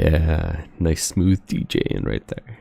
Yeah, nice smooth DJing right there.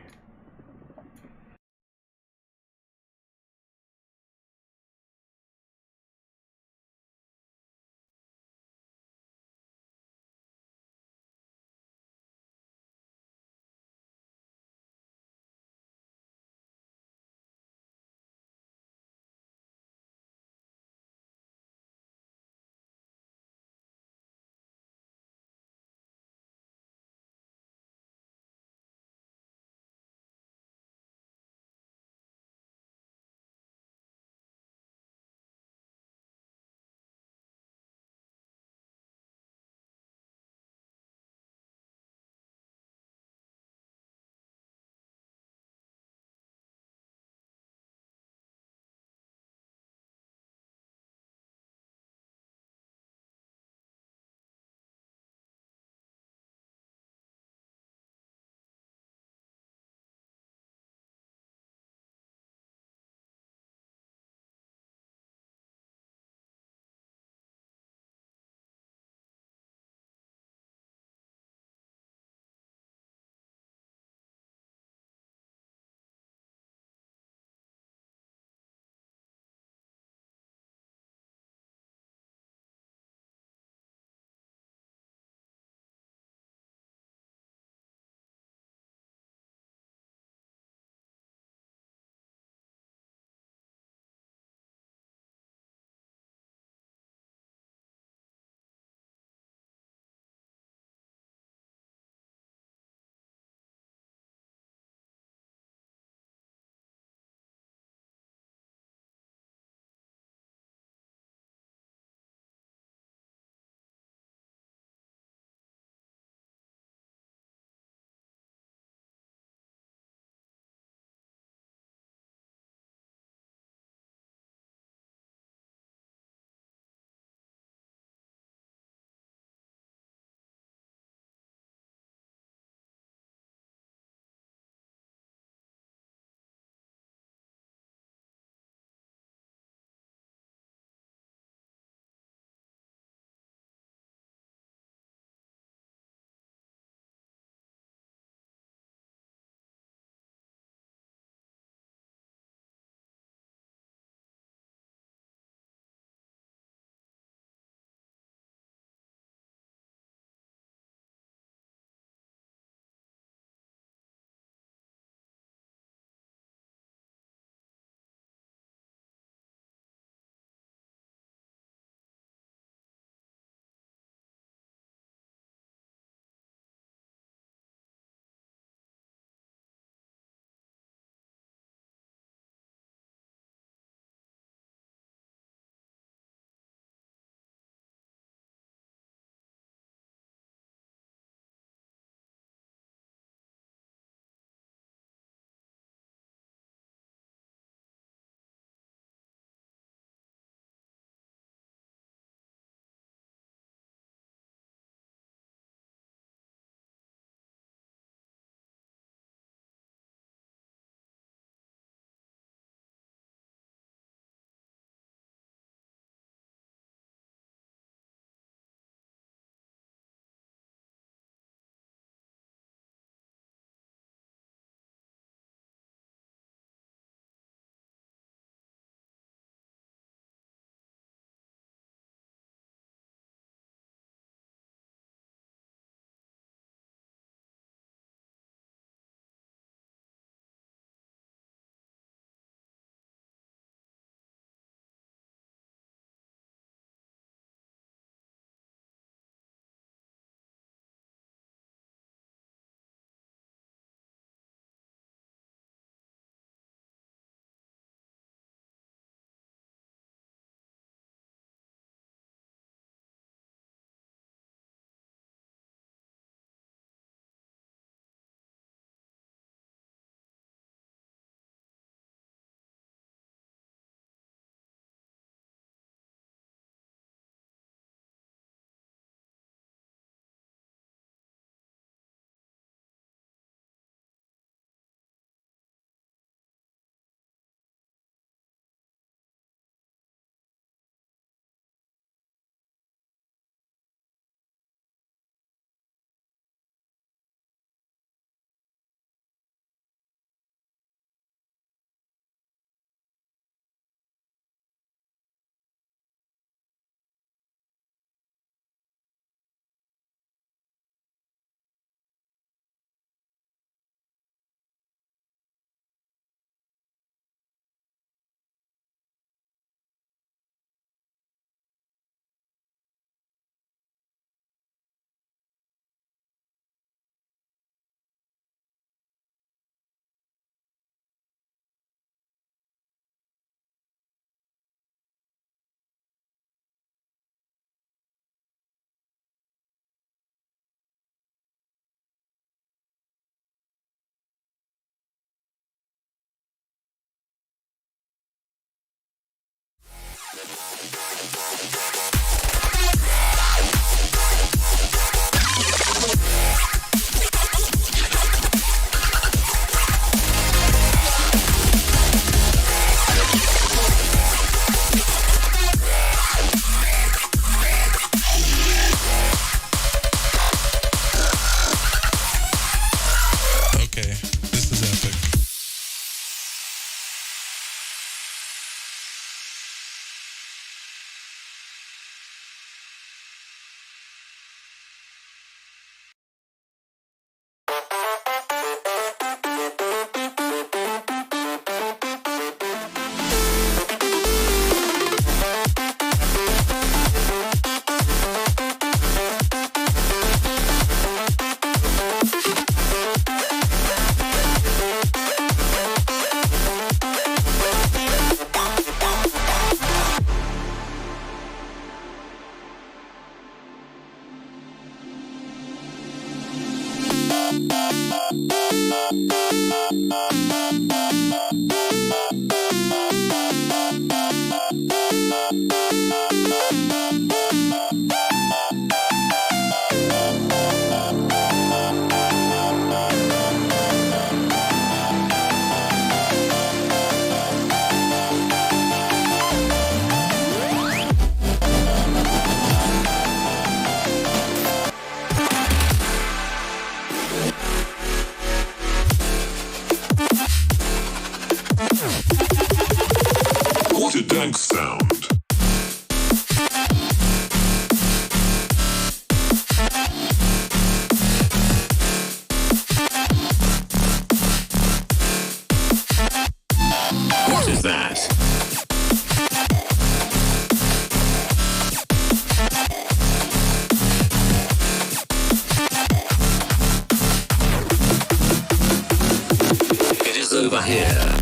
here.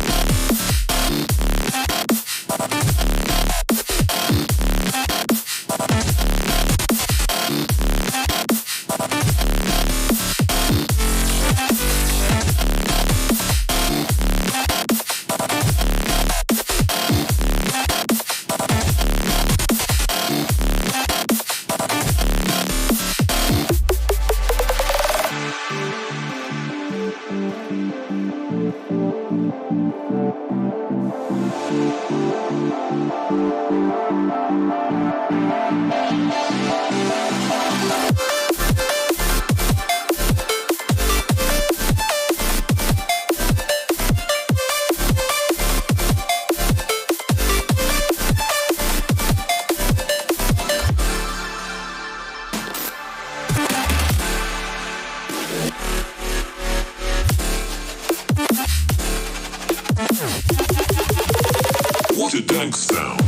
What a dank sound.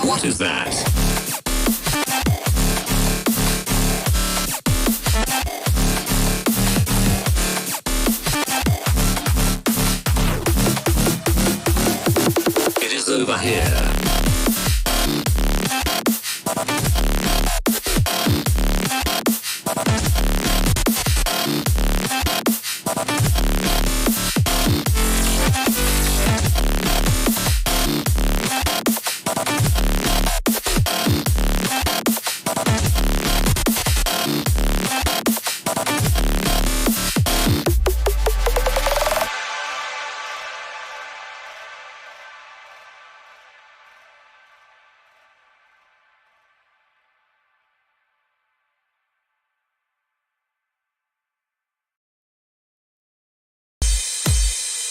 What is that? It is over here.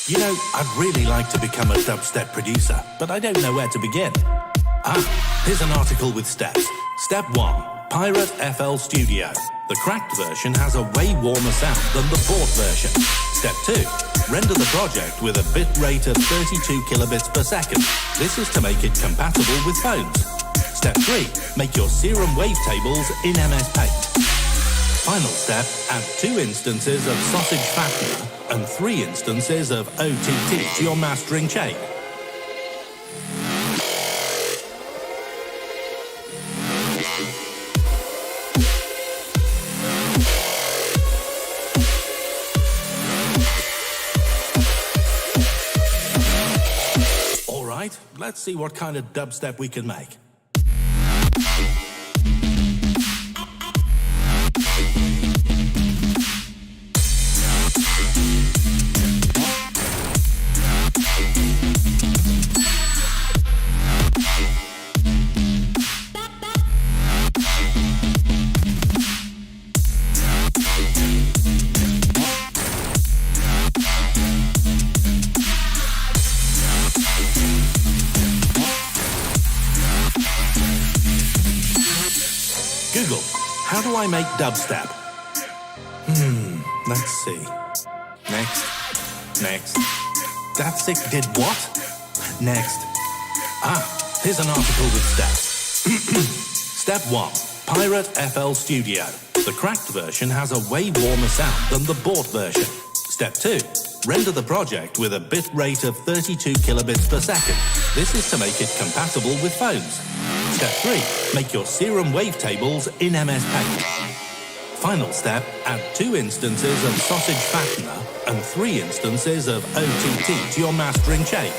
You know, I'd really like to become a dubstep producer, but I don't know where to begin. Here's an article with steps. Step 1. Pirate FL Studio. The cracked version has a way warmer sound than the bought version. Step 2. Render the project with a bit rate of 32 kilobits per second. This is to make it compatible with phones. Step 3. Make your serum wavetables in MS Paint. Final step, add 2 instances of sausage fattener and 3 instances of OTT to your mastering chain. All right, let's see what kind of dubstep we can make. Google, how do I make dubstep? Let's see. Next. That's it, did what? Next. Here's an article with steps. Step 1. Pirate FL Studio. The cracked version has a way warmer sound than the bought version. Step 2. Render the project with a bit rate of 32 kilobits per second. This is to make it compatible with phones. Step 3. Make your serum wavetables in MS Paint. Final step, add 2 instances of sausage fattener and 3 instances of OTT to your mastering chain.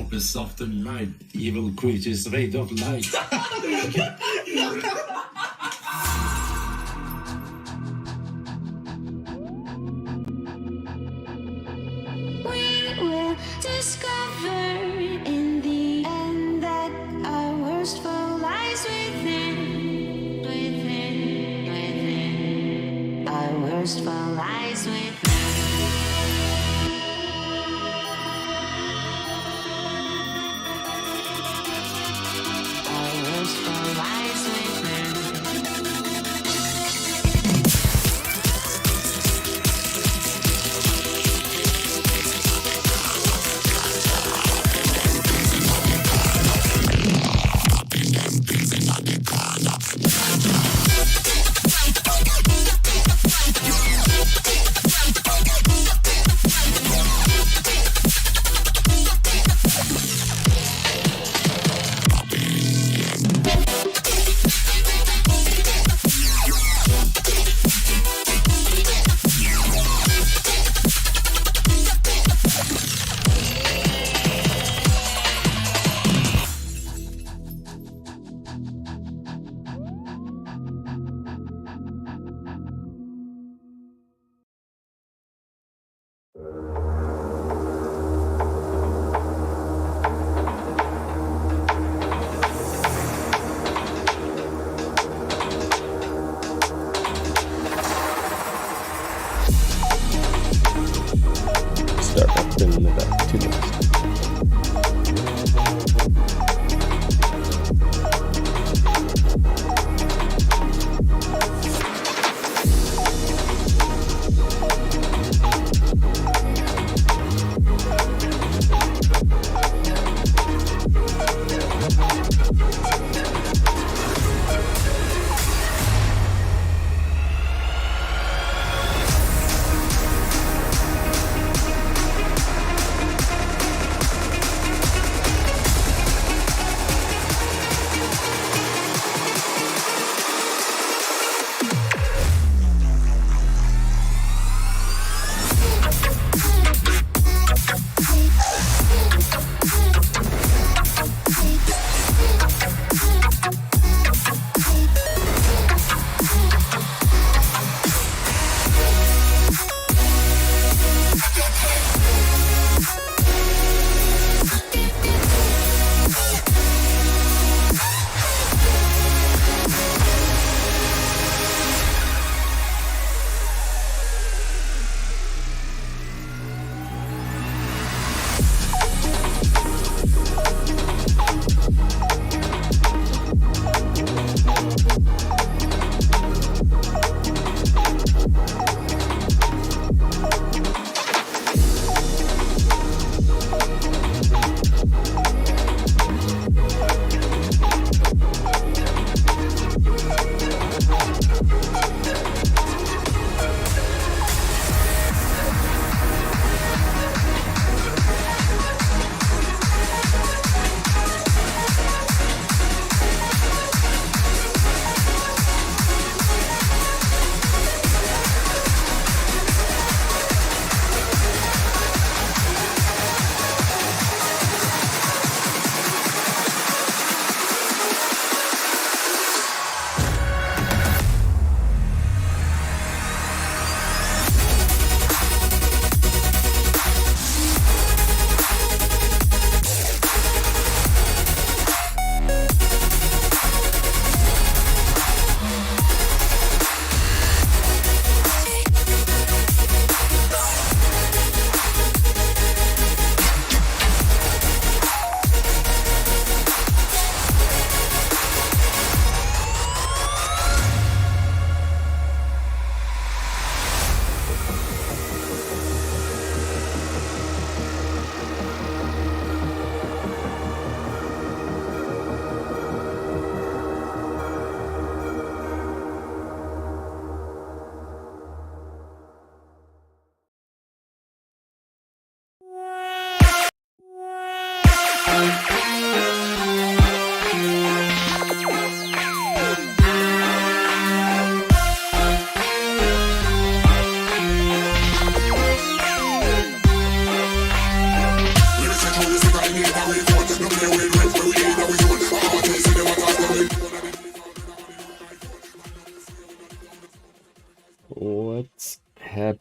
hope is soft and light. Evil creatures made of light. We will discover in the end that our worst foe lies within. Our worst foe lies within. Our worst foe lies within.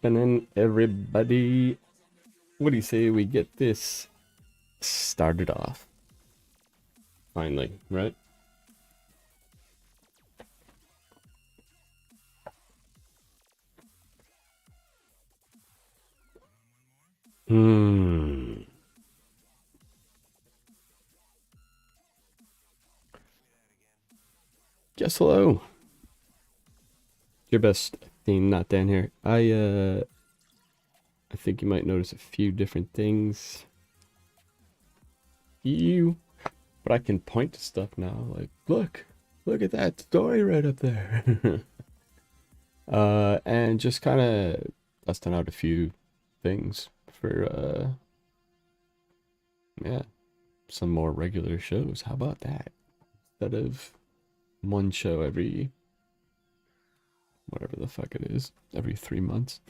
happening, everybody? What do you say we get this started off? Finally, right? Guess hello. Your best thing not down here. I think you might notice a few different things. But I can point to stuff now. Like, look at that story right up there. And just kind of busting out a few things for yeah, some more regular shows. How about that? Instead of one show every whatever the fuck it is, every 3 months.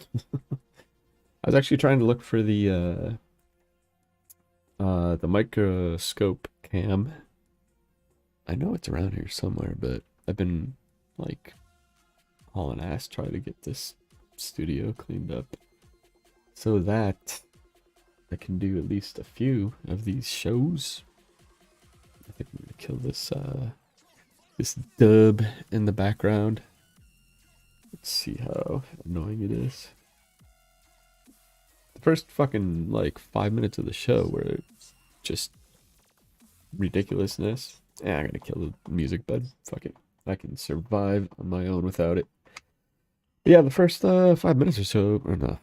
I was actually trying to look for the microscope cam. I know it's around here somewhere, but I've been like hauling ass trying to get this studio cleaned up so that I can do at least a few of these shows. I think I'm gonna kill this this dub in the background. Let's see how annoying it is. The first fucking like 5 minutes of the show where it's just ridiculously. Yeah, I'm gonna kill the music, bud. Fuck it. I can survive on my own without it. But yeah, the first 5 minutes or so, or no,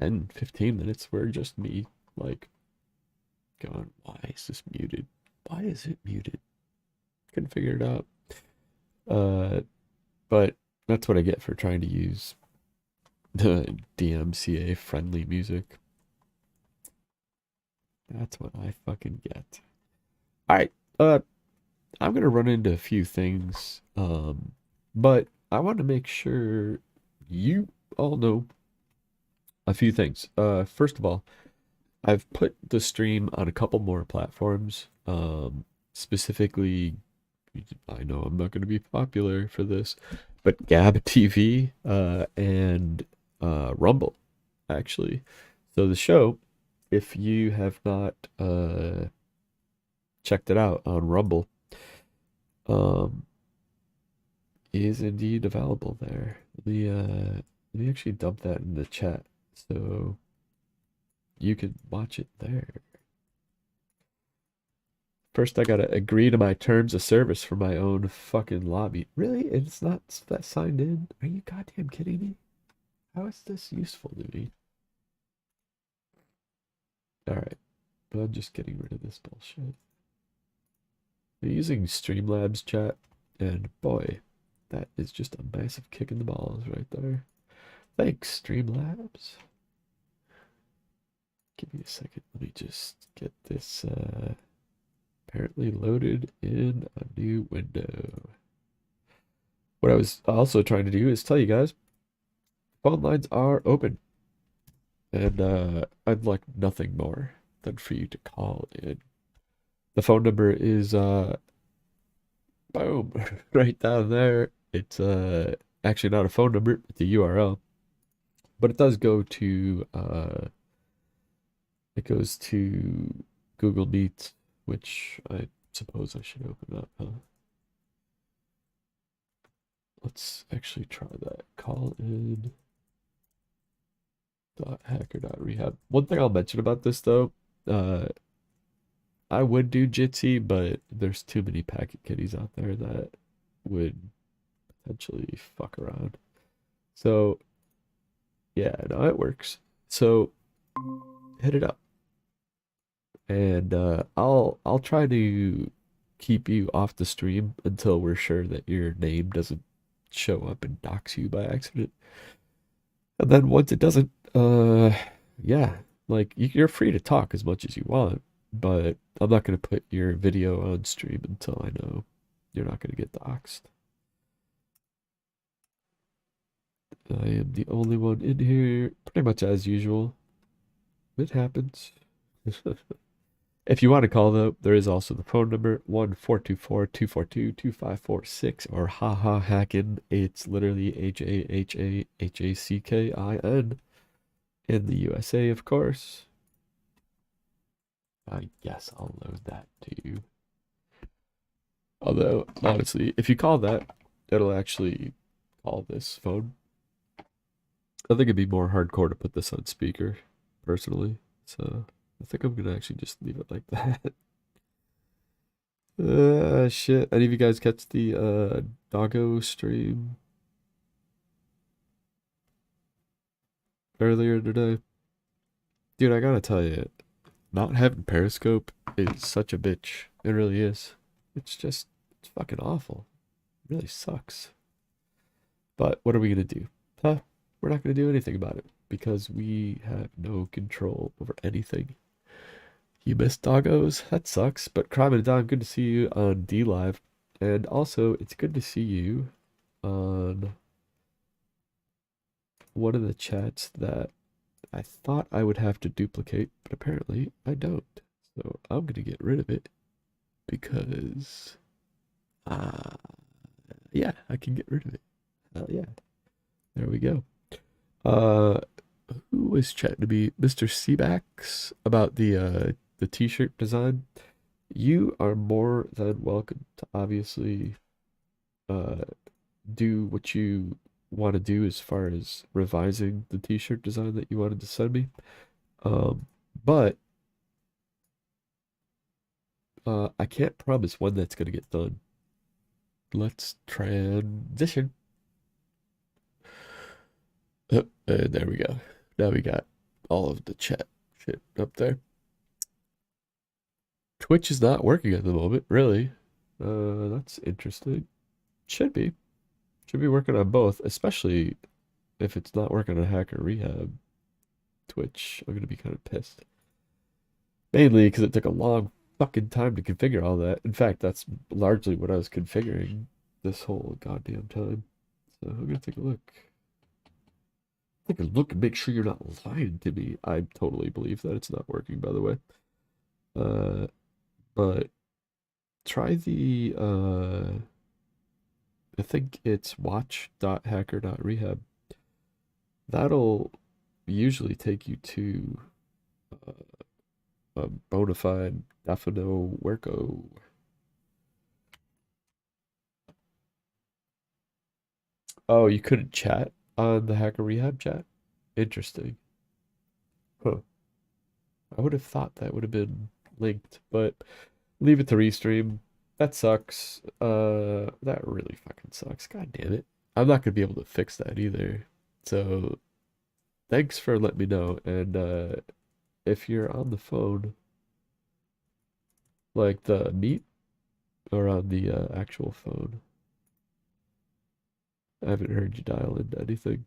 10, 15 minutes were just me, like, going, why is this muted? Why is it muted? Couldn't figure it out. But that's what I get for trying to use the DMCA friendly music. That's what I fucking get. Alright, I'm gonna run into a few things, but I want to make sure you all know a few things. First of all, I've put the stream on a couple more platforms, specifically, I know I'm not going to be popular for this, but Gab TV and Rumble, actually. So the show, if you have not checked it out on Rumble, is indeed available there. Let me actually dump that in the chat so you can watch it there. First, I gotta agree to my terms of service for my own fucking lobby. Really? It's not that signed in? Are you goddamn kidding me? How is this useful to me? Alright, but I'm just getting rid of this bullshit. I'm using Streamlabs chat, and boy, that is just a massive kick in the balls right there. Thanks, Streamlabs. Give me a second. Let me just get this apparently loaded in a new window. What I was also trying to do is tell you guys, phone lines are open. And I'd like nothing more than for you to call in. The phone number is boom, right down there. It's actually not a phone number, it's a URL. But it does go to it goes to Google Meet, which I suppose I should open up, huh? Let's actually try that. Call in .hacker.rehab. One thing I'll mention about this though, I would do Jitsi, but there's too many packet kitties out there that would potentially fuck around. So yeah, no, it works. So hit it up. And I'll try to keep you off the stream until we're sure that your name doesn't show up and dox you by accident. And then once it doesn't, yeah, like you're free to talk as much as you want, but I'm not going to put your video on stream until I know you're not going to get doxed. I am the only one in here, pretty much as usual. It happens. If you want to call, though, there is also the phone number 1-424-242-2546 or haha hackin. It's literally HAHAHACKIN in the USA, of course. Yes, I'll load that to you. Although, honestly, if you call that, it'll actually call this phone. I think it'd be more hardcore to put this on speaker, personally. So I think I'm gonna actually just leave it like that. Shit. Any of you guys catch the doggo stream earlier today? Dude, I gotta tell you, not having Periscope is such a bitch. It really is. It's fucking awful. It really sucks. But what are we gonna do? Huh? We're not gonna do anything about it because we have no control over anything. You missed doggos? That sucks. But Crime and Don, good to see you on D Live. And also, it's good to see you on one of the chats that I thought I would have to duplicate, but apparently I don't. So I'm going to get rid of it because, yeah, I can get rid of it. Yeah. There we go. Who was chatting to me? Mr. Seabax about the t-shirt design. You are more than welcome to obviously do what you want to do as far as revising the t-shirt design that you wanted to send me. But I can't promise when that's going to get done. Let's transition. And there we go. Now we got all of the chat shit up there. Twitch is not working at the moment, really. That's interesting. Should be. Should be working on both, especially if it's not working on Hacker Rehab Twitch. I'm gonna be kind of pissed. Mainly because it took a long fucking time to configure all that. In fact, that's largely what I was configuring this whole goddamn time. So I'm gonna take a look. Take a look and make sure you're not lying to me. I totally believe that it's not working, by the way. But try the I think it's watch.hacker.rehab. That'll usually take you to a bona fide Defino Worko. Oh, you couldn't chat on the Hacker Rehab chat? Interesting. Huh. I would have thought that would have been linked, but leave it to restream. That sucks. That really fucking sucks. God damn it. I'm not gonna be able to fix that either. So thanks for letting me know. And if you're on the phone, like the Meet or on the actual phone, I haven't heard you dial into anything.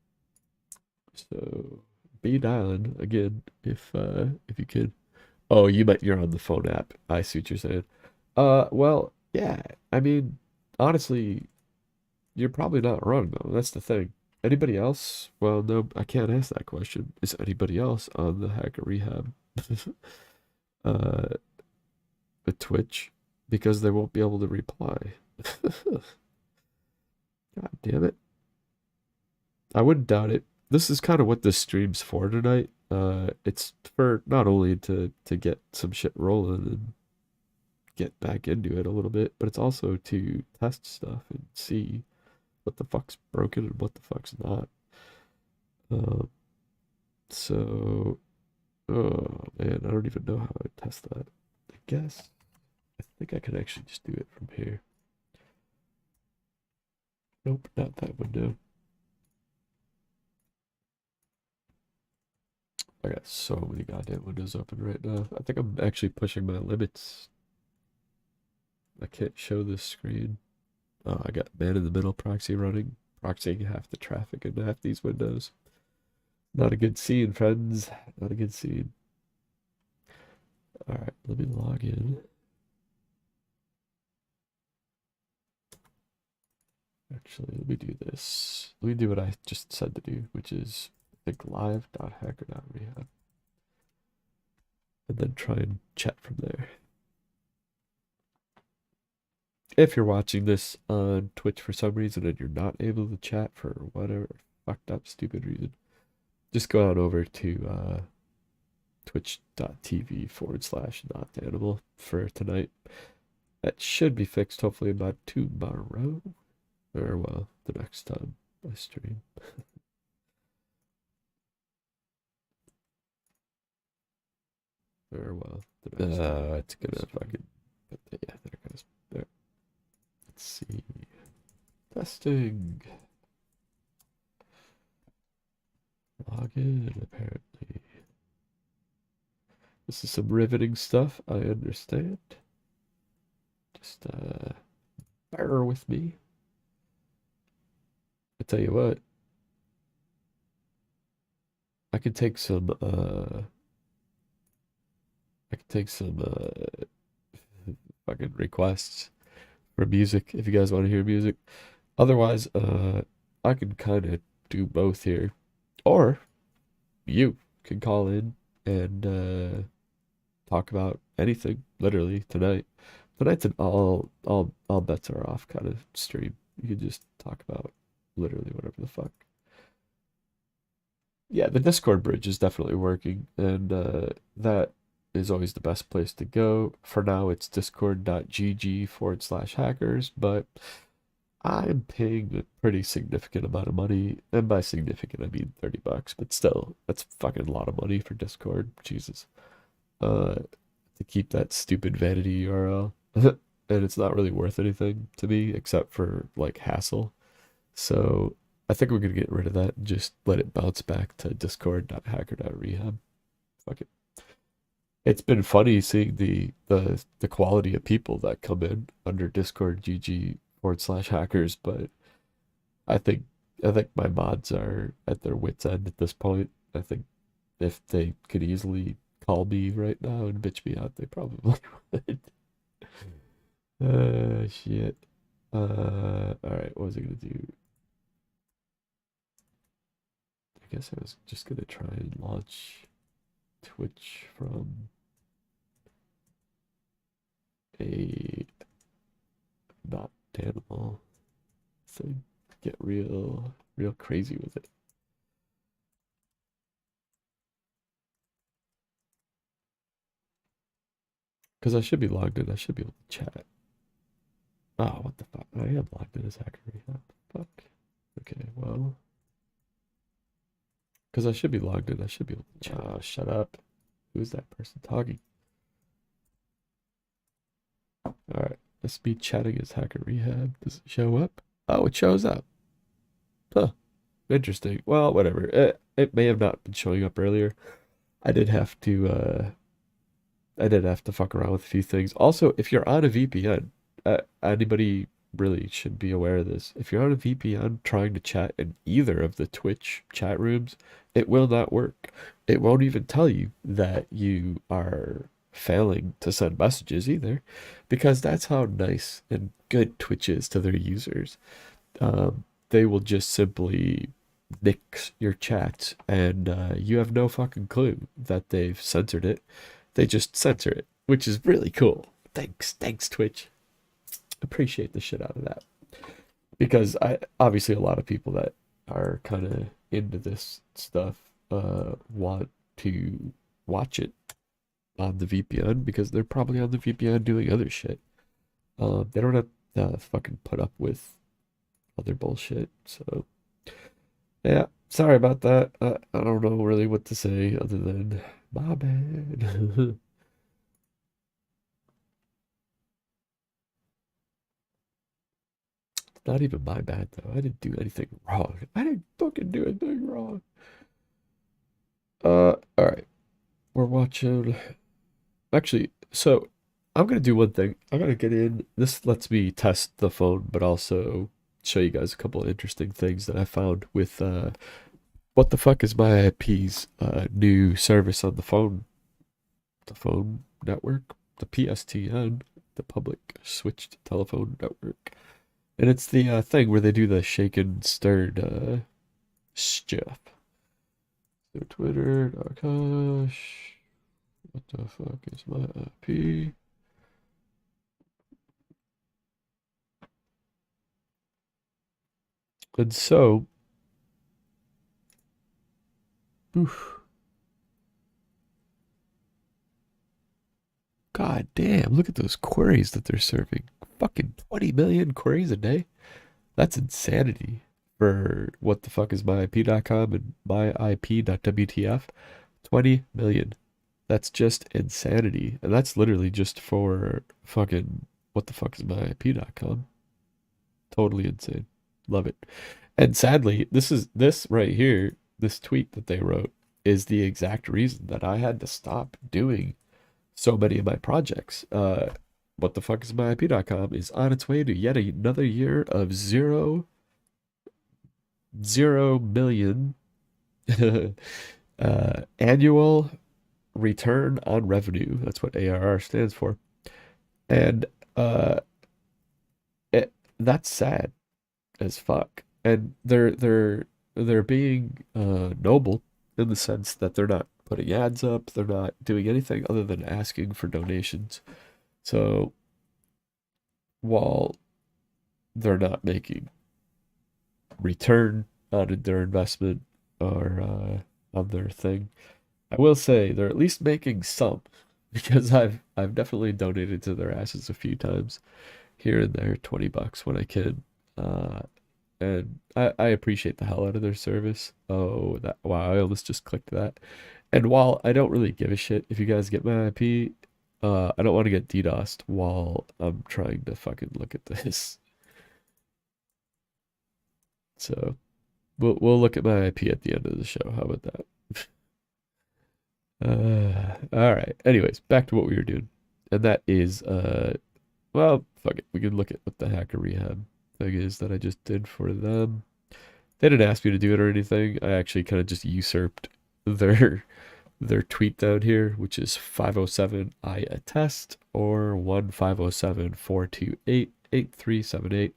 So be dialing again if you could. Oh, you're on the phone app. I see what you're saying. Well, yeah. I mean, honestly, you're probably not wrong though. That's the thing. Anybody else? Well, no, I can't ask that question. Is anybody else on the Hacker Rehab the Twitch? Because they won't be able to reply. God damn it. I wouldn't doubt it. This is kind of what this stream's for tonight. It's for not only to get some shit rolling and get back into it a little bit, but it's also to test stuff and see what the fuck's broken and what the fuck's not. So, oh man, I don't even know how I test that. I think I can actually just do it from here. Nope, not that window. I got so many goddamn windows open right now. I think I'm actually pushing my limits. I can't show this screen. Oh, I got man in the middle proxy running, proxying half the traffic in half these windows. Not a good scene, friends. Not a good scene. Alright, let me log in. Actually, let me do this. Let me do what I just said to do, which is I think live.hacker.rehab. and then try and chat from there. If you're watching this on Twitch for some reason and you're not able to chat for whatever fucked up stupid reason, just go on over to twitch.tv/notanimal for tonight. That should be fixed hopefully by tomorrow. Or, well, the next time I stream. Or, well, the next time. It's gonna fucking... Yeah, there it goes. There. Let's see. Testing. Login, apparently. This is some riveting stuff, I understand. Just, bear with me. I tell you what. I can take some, fucking requests for music if you guys want to hear music. Otherwise, I can kind of do both here. Or you can call in and talk about anything literally tonight. Tonight's an all bets are off kind of stream. You can just talk about literally whatever the fuck. Yeah, the Discord bridge is definitely working, and that is always the best place to go. For now, it's discord.gg/hackers, but I'm paying a pretty significant amount of money, and by significant I mean $30, but still, that's fucking a lot of money for Discord. Jesus, to keep that stupid vanity URL, and it's not really worth anything to me except for like hassle. So I think we're gonna get rid of that and just let it bounce back to discord.hacker.rehab. Fuck it. It's been funny seeing the quality of people that come in under Discord GG/hackers, but I think my mods are at their wits' end at this point. I think if they could easily call me right now and bitch me out, they probably would. Shit. Alright, what was I gonna do? I guess I was just gonna try and launch Twitch from a not Danimal thing. Get real crazy with it. Because I should be logged in. I should be able to chat. Oh, what the fuck? I am logged in as HACKER.REHAB. Fuck. Okay, well. Because I should be logged in. I should be able to chat. Oh, shut up. Who's that person talking? Alright. Let's be chatting as HACKER.REHAB. Does it show up? Oh, it shows up. Huh. Interesting. Well, whatever. It may have not been showing up earlier. I did have to fuck around with a few things. Also, if you're on a VPN, anybody really should be aware of this. If you're on a VPN trying to chat in either of the Twitch chat rooms, it will not work. It won't even tell you that you are failing to send messages either, because that's how nice and good Twitch is to their users. They will just simply nix your chat, and you have no fucking clue that they've censored it. They just censor it, which is really cool. Thanks Twitch. Appreciate the shit out of that, because obviously a lot of people that are kind of into this stuff want to watch it on the VPN because they're probably on the VPN doing other shit. They don't have to fucking put up with other bullshit. So yeah, sorry about that. I don't know really what to say other than my bad. Not even my bad though. I didn't do anything wrong. I didn't fucking do anything wrong. Alright. We're watching. Actually, so I'm gonna do one thing. I'm gonna get in. This lets me test the phone, but also show you guys a couple of interesting things that I found with what the fuck is my IP's new service on the phone network, the PSTN, the public switched telephone network. And it's the thing where they do the shaken, stirred stuff. So Twitter, Nakash, What the fuck is my IP? And so, oof. God damn, look at those queries that they're serving. Fucking 20 million queries a day? That's insanity for what the fuck is myip.com and myip.wtf. 20 million. That's just insanity. And that's literally just for fucking what the fuck is myip.com. Totally insane. Love it. And sadly, this right here, this tweet that they wrote is the exact reason that I had to stop doing so many of my projects. What the fuck is myip.com is on its way to yet another year of zero million annual return on revenue. That's what ARR stands for. And that's sad as fuck. And they're being noble in the sense that they're not putting ads up, they're not doing anything other than asking for donations. So while they're not making return on their investment or on their thing, I will say they're at least making some, because I've definitely donated to their asses a few times here and there, $20 when I can. And I appreciate the hell out of their service. Oh, that wow, I almost just clicked that. And while I don't really give a shit if you guys get my IP, I don't want to get DDoSed while I'm trying to fucking look at this. So we'll look at my IP at the end of the show. How about that? All right. Anyways, back to what we were doing, and that is well, fuck it. We can look at what the Hacker Rehab thing is that I just did for them. They didn't ask me to do it or anything. I actually kind of just usurped their tweet down here, which is 507 I attest or 1-507-428-8378.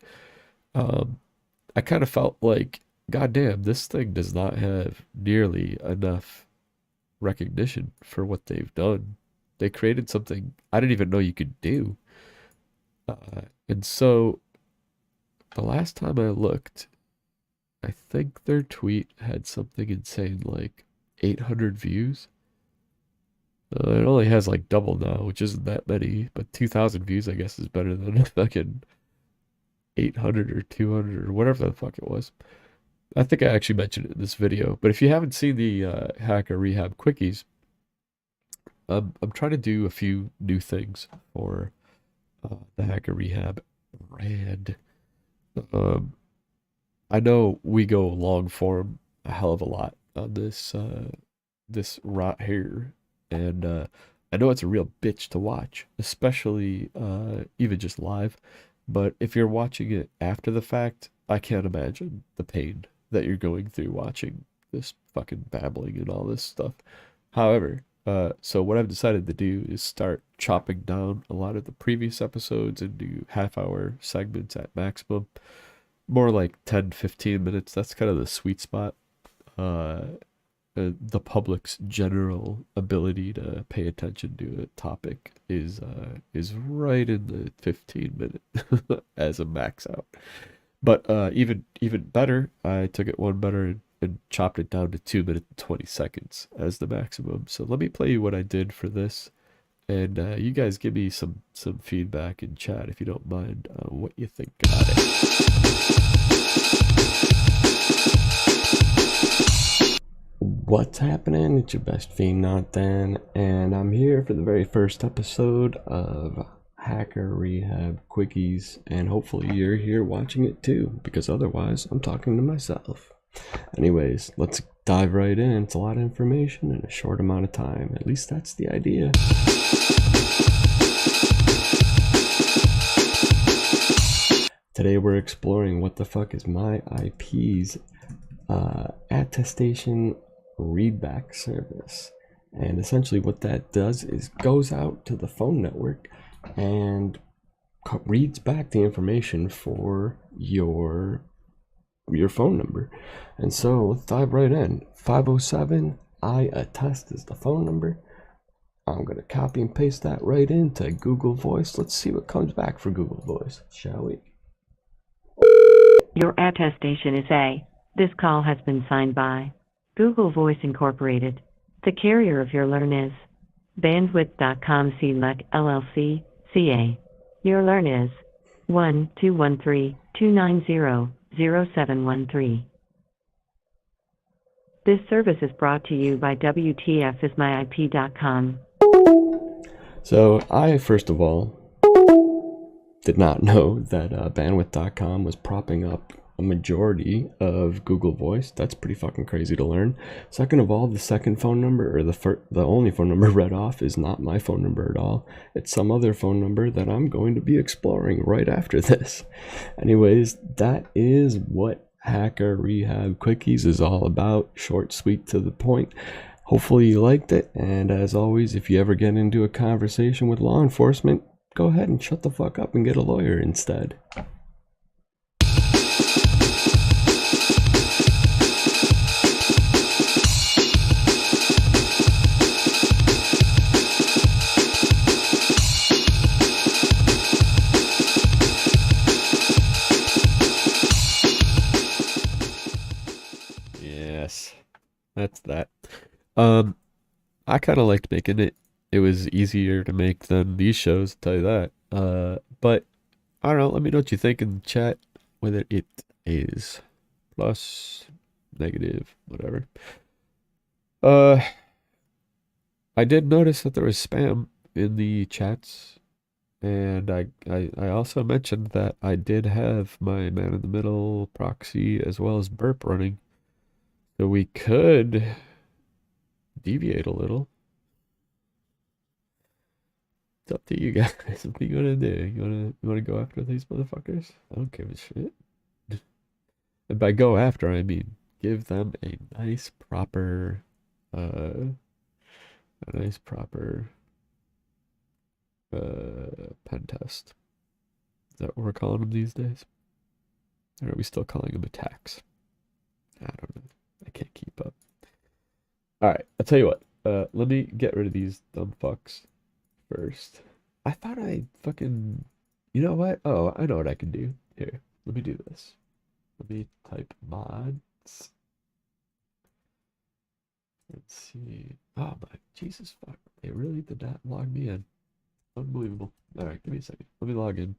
I kind of felt like, goddamn, this thing does not have nearly enough recognition for what they've done. They created something I didn't even know you could do. And so the last time I looked, I think their tweet had something insane like 800 views. It only has like double now, which isn't that many, but 2,000 views I guess is better than fucking 800 or 200 or whatever the fuck it was. I think I actually mentioned it in this video, but if you haven't seen the Hacker Rehab quickies, I'm trying to do a few new things for the Hacker Rehab brand. I know we go long form a hell of a lot on this this rot here, and I know it's a real bitch to watch, especially even just live. But if you're watching it after the fact, I can't imagine the pain that you're going through watching this fucking babbling and all this stuff. However, so what I've decided to do is start chopping down a lot of the previous episodes into half-hour segments at maximum. More like 10-15 minutes. That's kind of the sweet spot. The public's general ability to pay attention to a topic is right in the 15-minute as a max out. But even better, I took it one better and chopped it down to 2 minutes and 20 seconds as the maximum. So let me play you what I did for this, and you guys give me some feedback in chat if you don't mind what you think about it. What's happening? It's your best fiend, Not Dan, and I'm here for the very first episode of Hacker Rehab Quickies, and hopefully you're here watching it too, because otherwise I'm talking to myself. Anyways, let's dive right in. It's a lot of information in a short amount of time. At least that's the idea. Today we're exploring what the fuck is my IP's attestation readback service. And essentially what that does is goes out to the phone network and reads back the information for your phone number. And so let's dive right in. 507 I attest is the phone number. I'm going to copy and paste that right into Google Voice. Let's see what comes back for Google Voice, shall we? Your attestation is A. This call has been signed by Google Voice Incorporated. The carrier of your learn is bandwidth.com CLEC LLC CA. Your learn is 1-213-290-0713. This service is brought to you by WTFismyIP.com. So I, first of all, did not know that bandwidth.com was propping up a majority of Google Voice. That's pretty fucking crazy to learn. Second of all, the second phone number, or the only phone number read off, is not my phone number at all. It's some other phone number that I'm going to be exploring right after this. Anyways, that is what Hacker Rehab Quickies is all about. Short, sweet, to the point. Hopefully you liked it, and as always, if you ever get into a conversation with law enforcement, go ahead and shut the fuck up and get a lawyer instead. Yes, that's that. I kind of liked making it. It was easier to make than these shows, I'll tell you that. But I don't know, let me know what you think in the chat, whether it is plus, negative, whatever. I did notice that there was spam in the chats, and I also mentioned that I did have my man in the middle proxy as well as burp running, so we could deviate a little. It's up to you guys. What are you gonna do? You wanna go after these motherfuckers? I don't give a shit. And by go after, I mean give them a nice proper pen test. Is that what we're calling them these days? Or are we still calling them attacks? I don't know. I can't keep up. Alright, I'll tell you what. Let me get rid of these dumb fucks first. I thought I fucking... You know what? Oh, I know what I can do. Here, let me do this. Let me type mods. Let's see. Oh my Jesus fuck. They really did not log me in. Unbelievable. Alright, give me a second. Let me log in.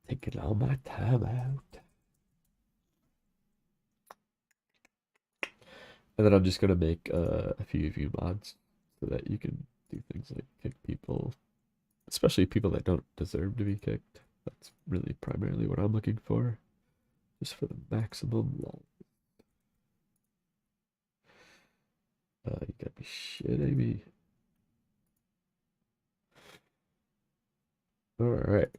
Taking all my time out. And then I'm just gonna make a few of you mods so that you can do things like kick people, especially people that don't deserve to be kicked. That's really primarily what I'm looking for, just for the maximum lol. You gotta be shitting me. Alright.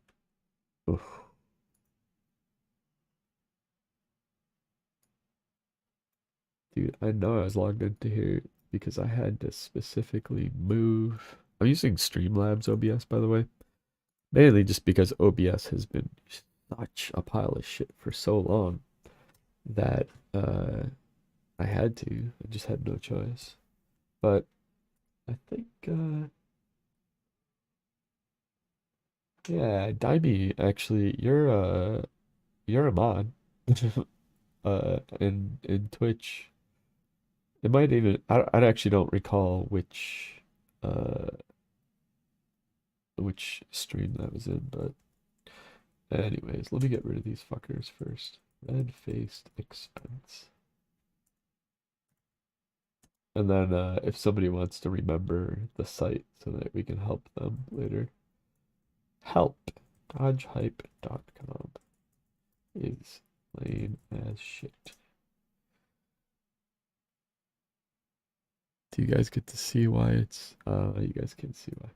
Dude, I know I was logged into here because I had to specifically move. I'm using Streamlabs OBS, by the way. Mainly just because OBS has been such a pile of shit for so long that I had to. I just had no choice. But I think, yeah, Dimey, actually, you're a mod in Twitch. It might even, I actually don't recall which stream that was in, but anyways, let me get rid of these fuckers first. Red-faced expense. And then if somebody wants to remember the site so that we can help them later, help.dodgehype.com is lame as shit. Do you guys get to see why it's you guys can't see why.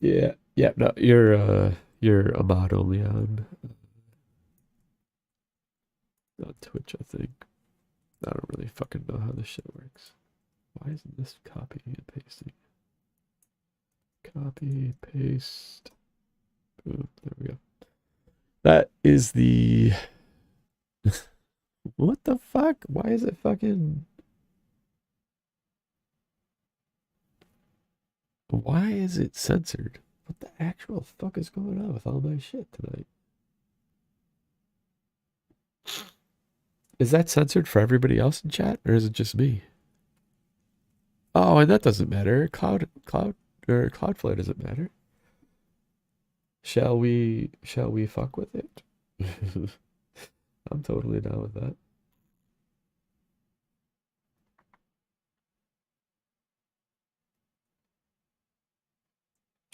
Yeah, no, you're a mod only on Twitch, I think. I don't really fucking know how this shit works. Why isn't this copying and pasting? Copy, paste. Boom, there we go. That is the what the fuck? Why is it fucking Why is it censored? What the actual fuck is going on with all my shit tonight? Is that censored for everybody else in chat, or is it just me? Oh, and that doesn't matter. Cloudflare doesn't matter. Shall we fuck with it? I'm totally down with that.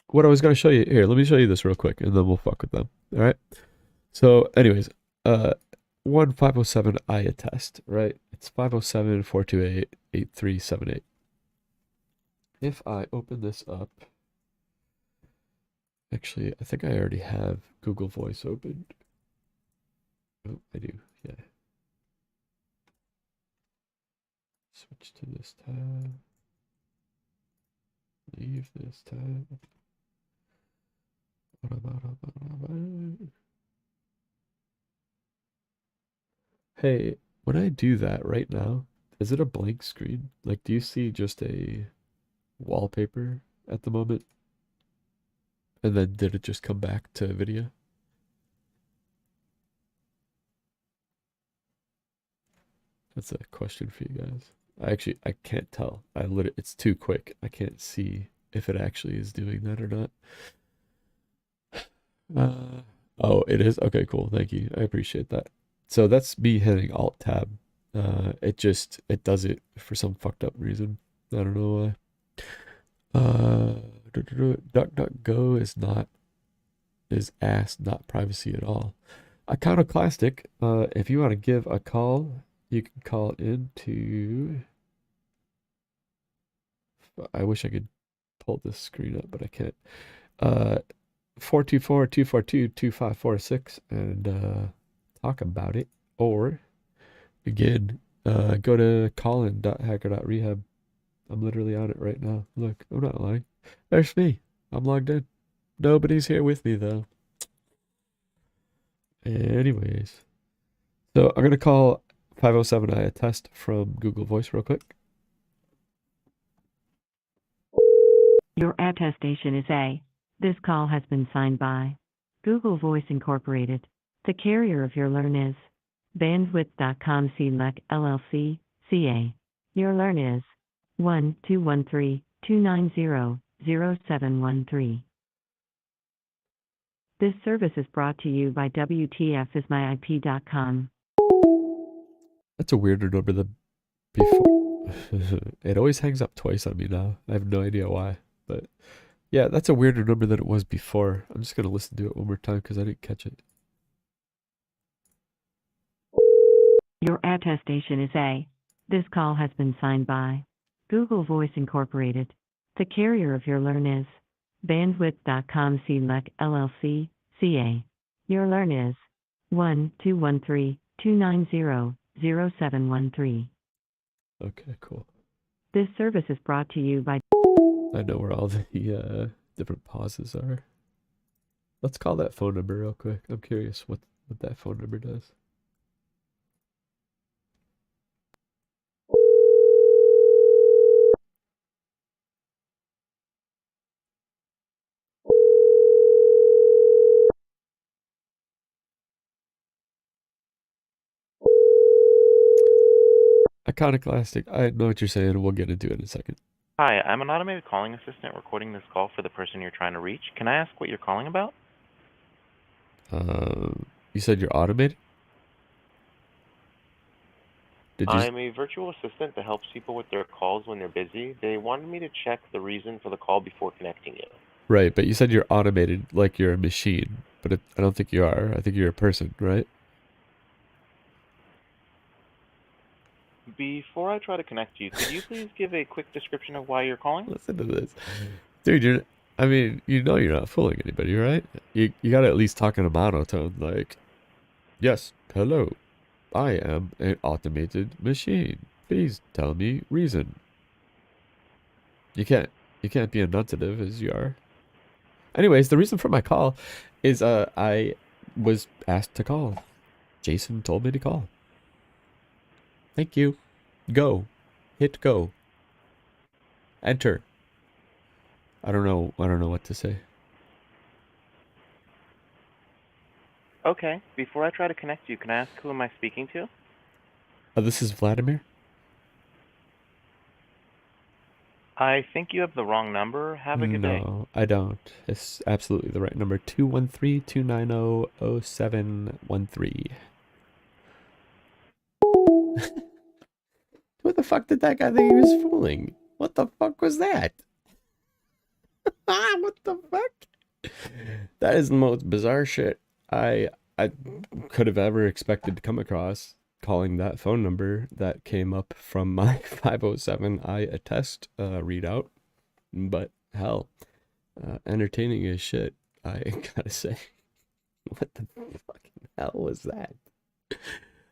What I was going to show you here, let me show you this real quick and then we'll fuck with them. All right. So anyways, 1507 I attest, right? It's 507-428-8378. If I open this up, actually, I think I already have Google Voice opened. Oh, I do, yeah. Switch to this tab. Leave this tab. Hey, when I do that right now, is it a blank screen? Like, do you see just a wallpaper at the moment? And then did it just come back to video? That's a question for you guys. I can't tell. It's too quick. I can't see if it actually is doing that or not. Oh, it is? Okay, cool. Thank you. I appreciate that. So that's me hitting Alt Tab. It does it for some fucked up reason. I don't know why. DuckDuckGo is ass, not privacy at all. Iconoclastic, if you want to give a call, you can call into. I wish I could pull this screen up, but I can't. 424-242-2546 and talk about it. Or again, go to callin.hacker.rehab. I'm literally on it right now. Look, I'm not lying. There's me. I'm logged in. Nobody's here with me though. Anyways, so I'm gonna call 507I attest from Google Voice real quick. Your attestation is A. This call has been signed by Google Voice Incorporated. The carrier of your learn is bandwidth.com CLEC LLC, CA. Your learn is 1-213-290-0713. This service is brought to you by WTFismyIP.com. That's a weirder number than before. It always hangs up twice on me now. I have no idea why, but yeah, that's a weirder number than it was before. I'm just gonna listen to it one more time because I didn't catch it. Your attestation is A. This call has been signed by Google Voice Incorporated. The carrier of your learn is bandwidth.com CLEC LLC, CA. Your learn is 1-213-290-0713. Okay, cool. This service is brought to you by. I know where all the different pauses are. Let's call that phone number real quick. I'm curious what that phone number does. Iconoclastic. I know what you're saying. We'll get into it in a second. Hi, I'm an automated calling assistant recording this call for the person you're trying to reach. Can I ask what you're calling about? You said you're automated? I'm a virtual assistant that helps people with their calls when they're busy. They wanted me to check the reason for the call before connecting you. Right, but you said you're automated like you're a machine, but I don't think you are. I think you're a person, right? Before I try to connect you, could you please give a quick description of why you're calling? Listen to this. Dude, you're not fooling anybody, right? You gotta at least talk in a monotone, like, yes, hello, I am an automated machine. Please tell me reason. You can't be enunciative as you are. Anyways, the reason for my call is I was asked to call. Jason told me to call. Thank you. Go. Hit go. Enter. I don't know what to say. Okay, before I try to connect you, can I ask who am I speaking to? This is Vladimir. I think you have the wrong number. Have a good day. No, I don't. It's absolutely the right number. 213-290-0713. What the fuck did that guy think he was fooling? What the fuck was that? What the fuck? That is the most bizarre shit I could have ever expected to come across, calling that phone number that came up from my 507 attest readout. But hell, entertaining as shit, I gotta say. What the fucking hell was that?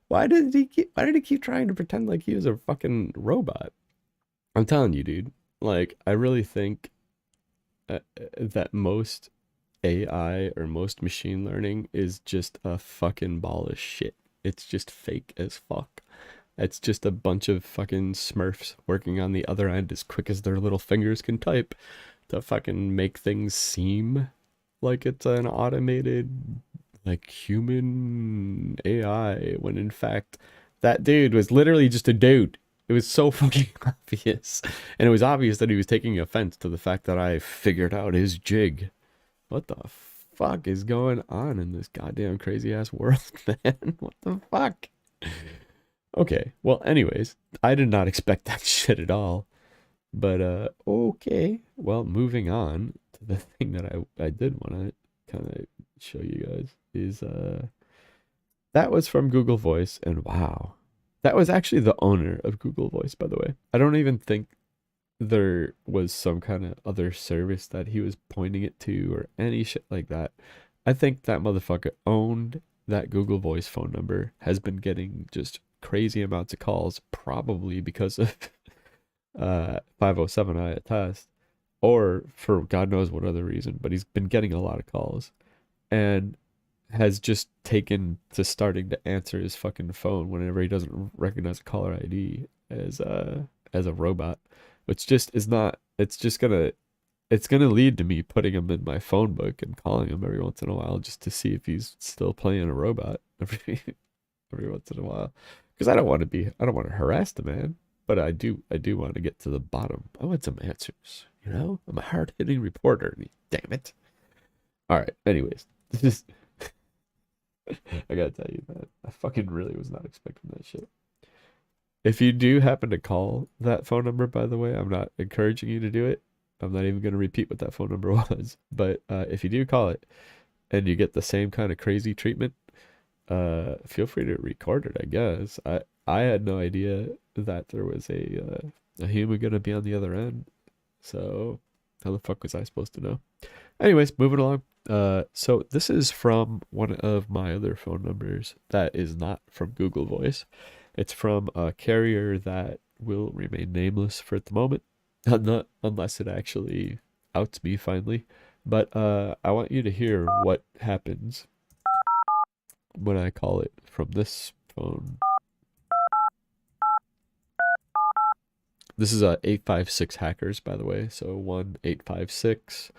Why did he keep trying to pretend like he was a fucking robot? I'm telling you, dude. Like, I really think that most AI or most machine learning is just a fucking ball of shit. It's just fake as fuck. It's just a bunch of fucking smurfs working on the other end as quick as their little fingers can type to fucking make things seem like it's an automated, like, human AI, when in fact that dude was literally just a dude. It was so fucking obvious. And it was obvious that he was taking offense to the fact that I figured out his jig. What the fuck is going on in this goddamn crazy ass world, man? What the fuck? Okay, well, anyways, I did not expect that shit at all. But, okay. Well, moving on to the thing that I did want to kind of show you guys is, that was from Google Voice, and wow. That was actually the owner of Google Voice, by the way. I don't even think there was some kind of other service that he was pointing it to or any shit like that. I think that motherfucker owned that Google Voice phone number, has been getting just crazy amounts of calls, probably because of 507 attest, or for God knows what other reason, but he's been getting a lot of calls and has just taken to starting to answer his fucking phone whenever he doesn't recognize a caller ID as a robot, which just is not. It's gonna lead to me putting him in my phone book and calling him every once in a while just to see if he's still playing a robot every once in a while, because I don't want to harass the man, but I do want to get to the bottom. I want some answers. I'm a hard hitting reporter. Damn it. All right. Anyways, this is. I gotta tell you, man, I fucking really was not expecting that shit. If you do happen to call that phone number, by the way, I'm not encouraging you to do it. I'm not even going to repeat what that phone number was. But if you do call it and you get the same kind of crazy treatment, feel free to record it, I guess. I had no idea that there was a human going to be on the other end. So how the fuck was I supposed to know? Anyways, moving along. So this is from one of my other phone numbers that is not from Google Voice. It's from a carrier that will remain nameless for the moment, not unless it actually outs me finally. But I want you to hear what happens when I call it from this phone. This is 856 hackers, by the way, so 1856.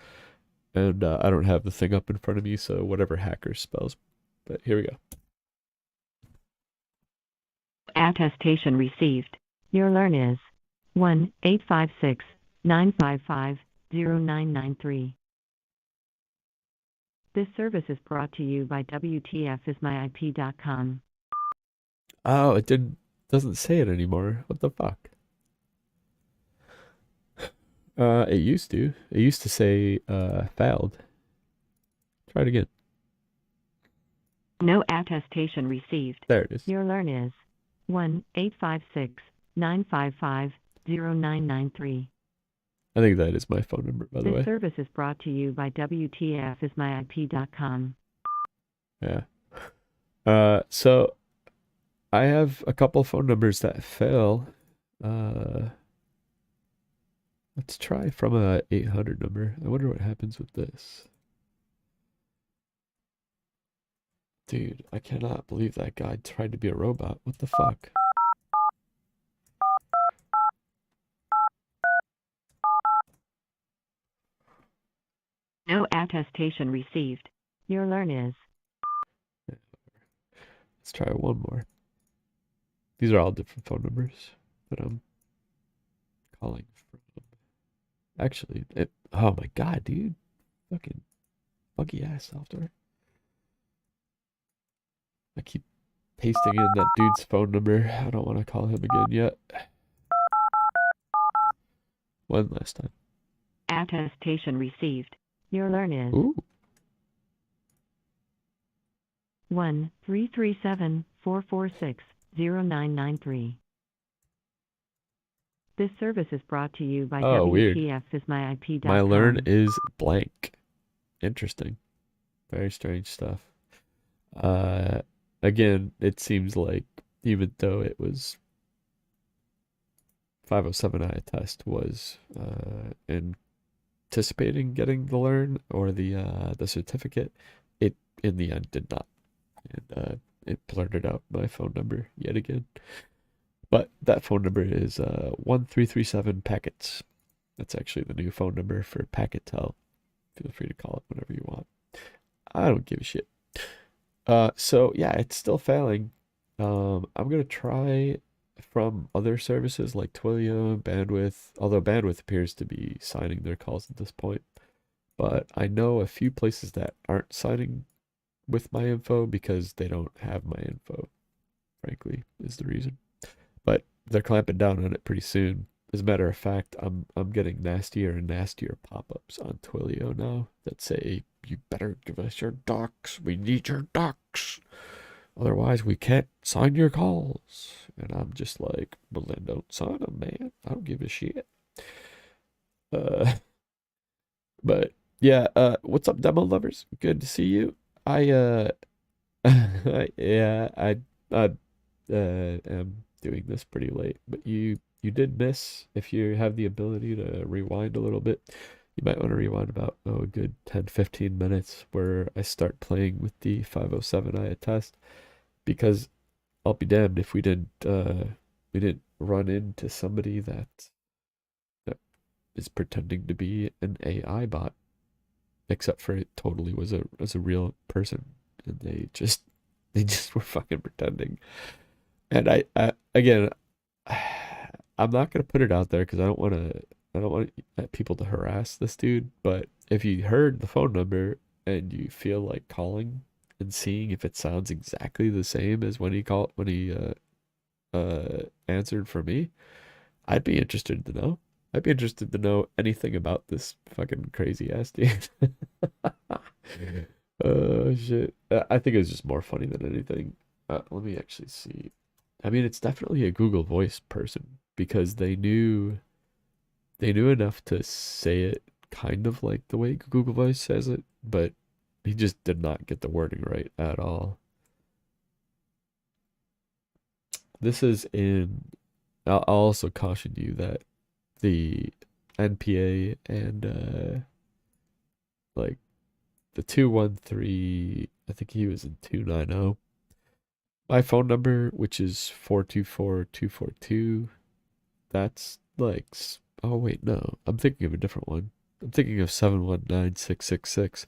And I don't have the thing up in front of me, so whatever hacker spells. But here we go. Attestation received. Your learn is 1-856-955-0993. This service is brought to you by WTFismyIP.com. Oh, it doesn't say it anymore. What the fuck? It used to. It used to say failed. Try it again. No attestation received. There it is. Your learn is 1-856-955-0993. I think that is my phone number, by the way. This service is brought to you by WTFismyIP.com. Yeah. So I have a couple phone numbers that fail. Let's try from a 800 number. I wonder what happens with this. Dude, I cannot believe that guy tried to be a robot. What the fuck? No attestation received. Your learn is. Let's try one more. These are all different phone numbers that I'm calling from. Actually, oh my god, dude. Fucking buggy ass software. I keep pasting in that dude's phone number. I don't want to call him again yet. One last time. Attestation received. Your learn is. Ooh. 1-337-446-0993. This service is brought to you by Oh, weird. WTFismyIP.com. My learn is blank. Interesting. Very strange stuff. Again, it seems like even though it was 507I test was anticipating getting the learn or the certificate, it in the end did not. And it blurted out my phone number yet again. But that phone number is 1337 packets. That's actually the new phone number for Packet-Tel. Feel free to call it whenever you want. I don't give a shit. So yeah, it's still failing. I'm gonna try from other services like Twilio, Bandwidth, although Bandwidth appears to be signing their calls at this point. But I know a few places that aren't signing with my info because they don't have my info, frankly, is the reason. But they're clamping down on it pretty soon. As a matter of fact, I'm getting nastier and nastier pop-ups on Twilio now that say, you better give us your docs. We need your docs. Otherwise, we can't sign your calls. And I'm just like, well, then don't sign them, man. I don't give a shit. But yeah, what's up, demo lovers? Good to see you. I am doing this pretty late, but you did miss. If you have the ability to rewind a little bit, you might want to rewind about a good 10-15 minutes where I start playing with the 507I test, because I'll be damned if we didn't run into somebody that is pretending to be an AI bot, except for it totally was a real person, and they just were fucking pretending. And I again, I'm not gonna put it out there because I don't want people to harass this dude. But if you heard the phone number and you feel like calling and seeing if it sounds exactly the same as when he answered for me, I'd be interested to know. I'd be interested to know anything about this fucking crazy ass dude. Oh shit! I think it was just more funny than anything. Let me actually see. I mean, it's definitely a Google Voice person because they knew enough to say it kind of like the way Google Voice says it, but he just did not get the wording right at all. This is in. I'll also caution you that the NPA and like the 213, I think he was in 290. My phone number, which is 424-242, that's like, oh wait, no, I'm thinking of a different one. I'm thinking of 719-666.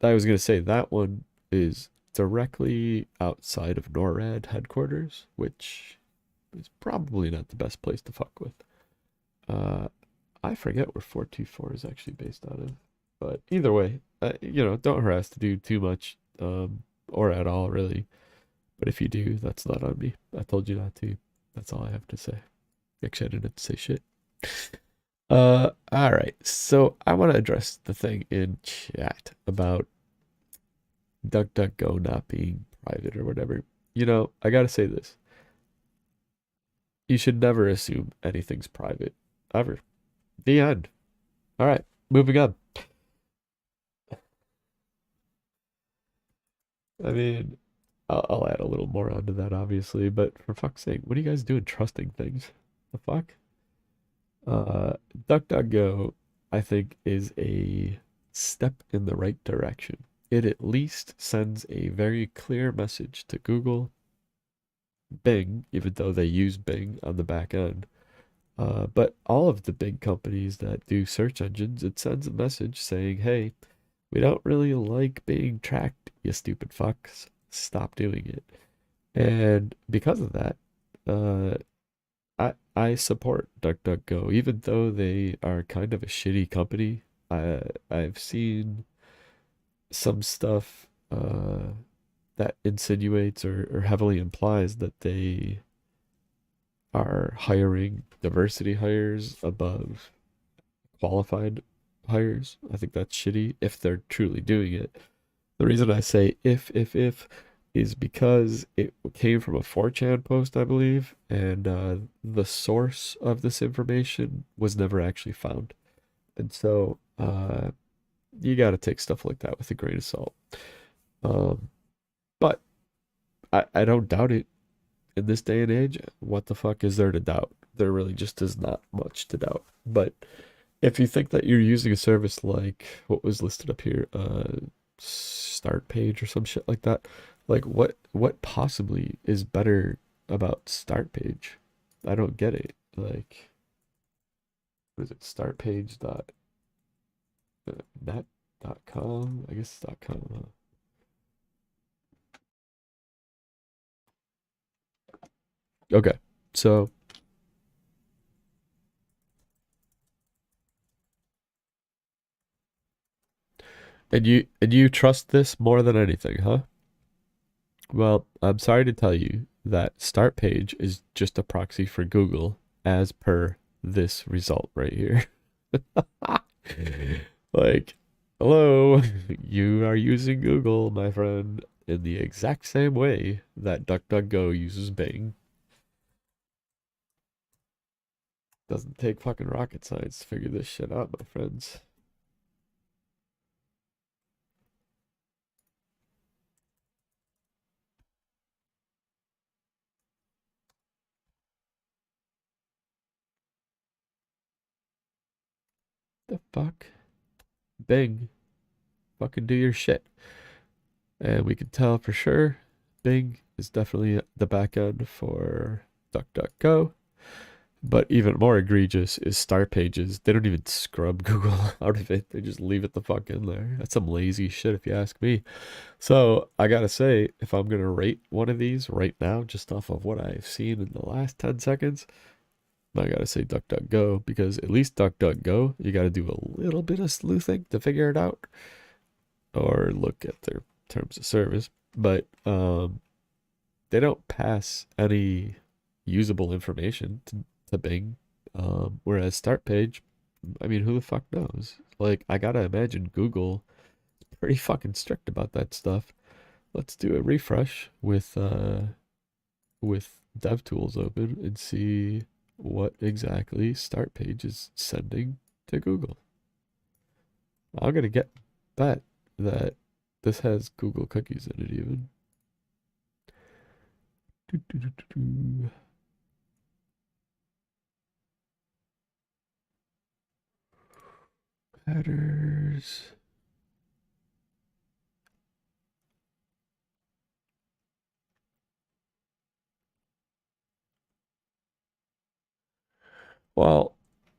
I was going to say that one is directly outside of NORAD headquarters, which is probably not the best place to fuck with. I forget where 424 is actually based out of, but either way, don't harass the dude too much, or at all, really. But if you do, that's not on me. I told you not to. That's all I have to say. Actually, I didn't have to say shit. All right. So I want to address the thing in chat about DuckDuckGo not being private or whatever. I gotta say this. You should never assume anything's private, ever. The end. All right, moving on. I mean, I'll add a little more onto that, obviously, but for fuck's sake, what are you guys doing trusting things? The fuck? DuckDuckGo, I think, is a step in the right direction. It at least sends a very clear message to Google, Bing, even though they use Bing on the back end, But all of the big companies that do search engines, it sends a message saying, hey, we don't really like being tracked, you stupid fucks. Stop doing it. And because of that, uh, I support DuckDuckGo, even though they are kind of a shitty company. I've seen some stuff that insinuates or heavily implies that they are hiring diversity hires above qualified hires. I think that's shitty if they're truly doing it. The reason I say if is because it came from a 4chan post, I believe, and the source of this information was never actually found. And so you got to take stuff like that with a grain of salt. But I don't doubt it. In this day and age, what the fuck is there to doubt? There really just is not much to doubt. But if you think that you're using a service like what was listed up here, start page or some shit like that, like what possibly is better about start page? I don't get it. Like, what is it? Startpage.net.com? I guess it's .com, huh? Okay, so and you trust this more than anything, huh? Well, I'm sorry to tell you that start page is just a proxy for Google as per this result right here. Like, hello, you are using Google, my friend, in the exact same way that DuckDuckGo uses Bing. Doesn't take fucking rocket science to figure this shit out, my friends. The fuck? Bing, fucking do your shit. And we can tell for sure Bing is definitely the back end for DuckDuckGo. But even more egregious is start pages. They don't even scrub Google out of it. They just leave it the fuck in there. That's some lazy shit if you ask me. So I gotta say, if I'm gonna rate one of these right now, just off of what I've seen in the last 10 seconds, I gotta say DuckDuckGo, because at least DuckDuckGo, you gotta do a little bit of sleuthing to figure it out, or look at their terms of service. But they don't pass any usable information to Bing. Whereas start page, I mean, who the fuck knows? Like, I gotta imagine Google is pretty fucking strict about that stuff. Let's do a refresh with DevTools open and see what exactly start page is sending to Google. I'm gonna bet that this has Google cookies in it even. Headers. Well,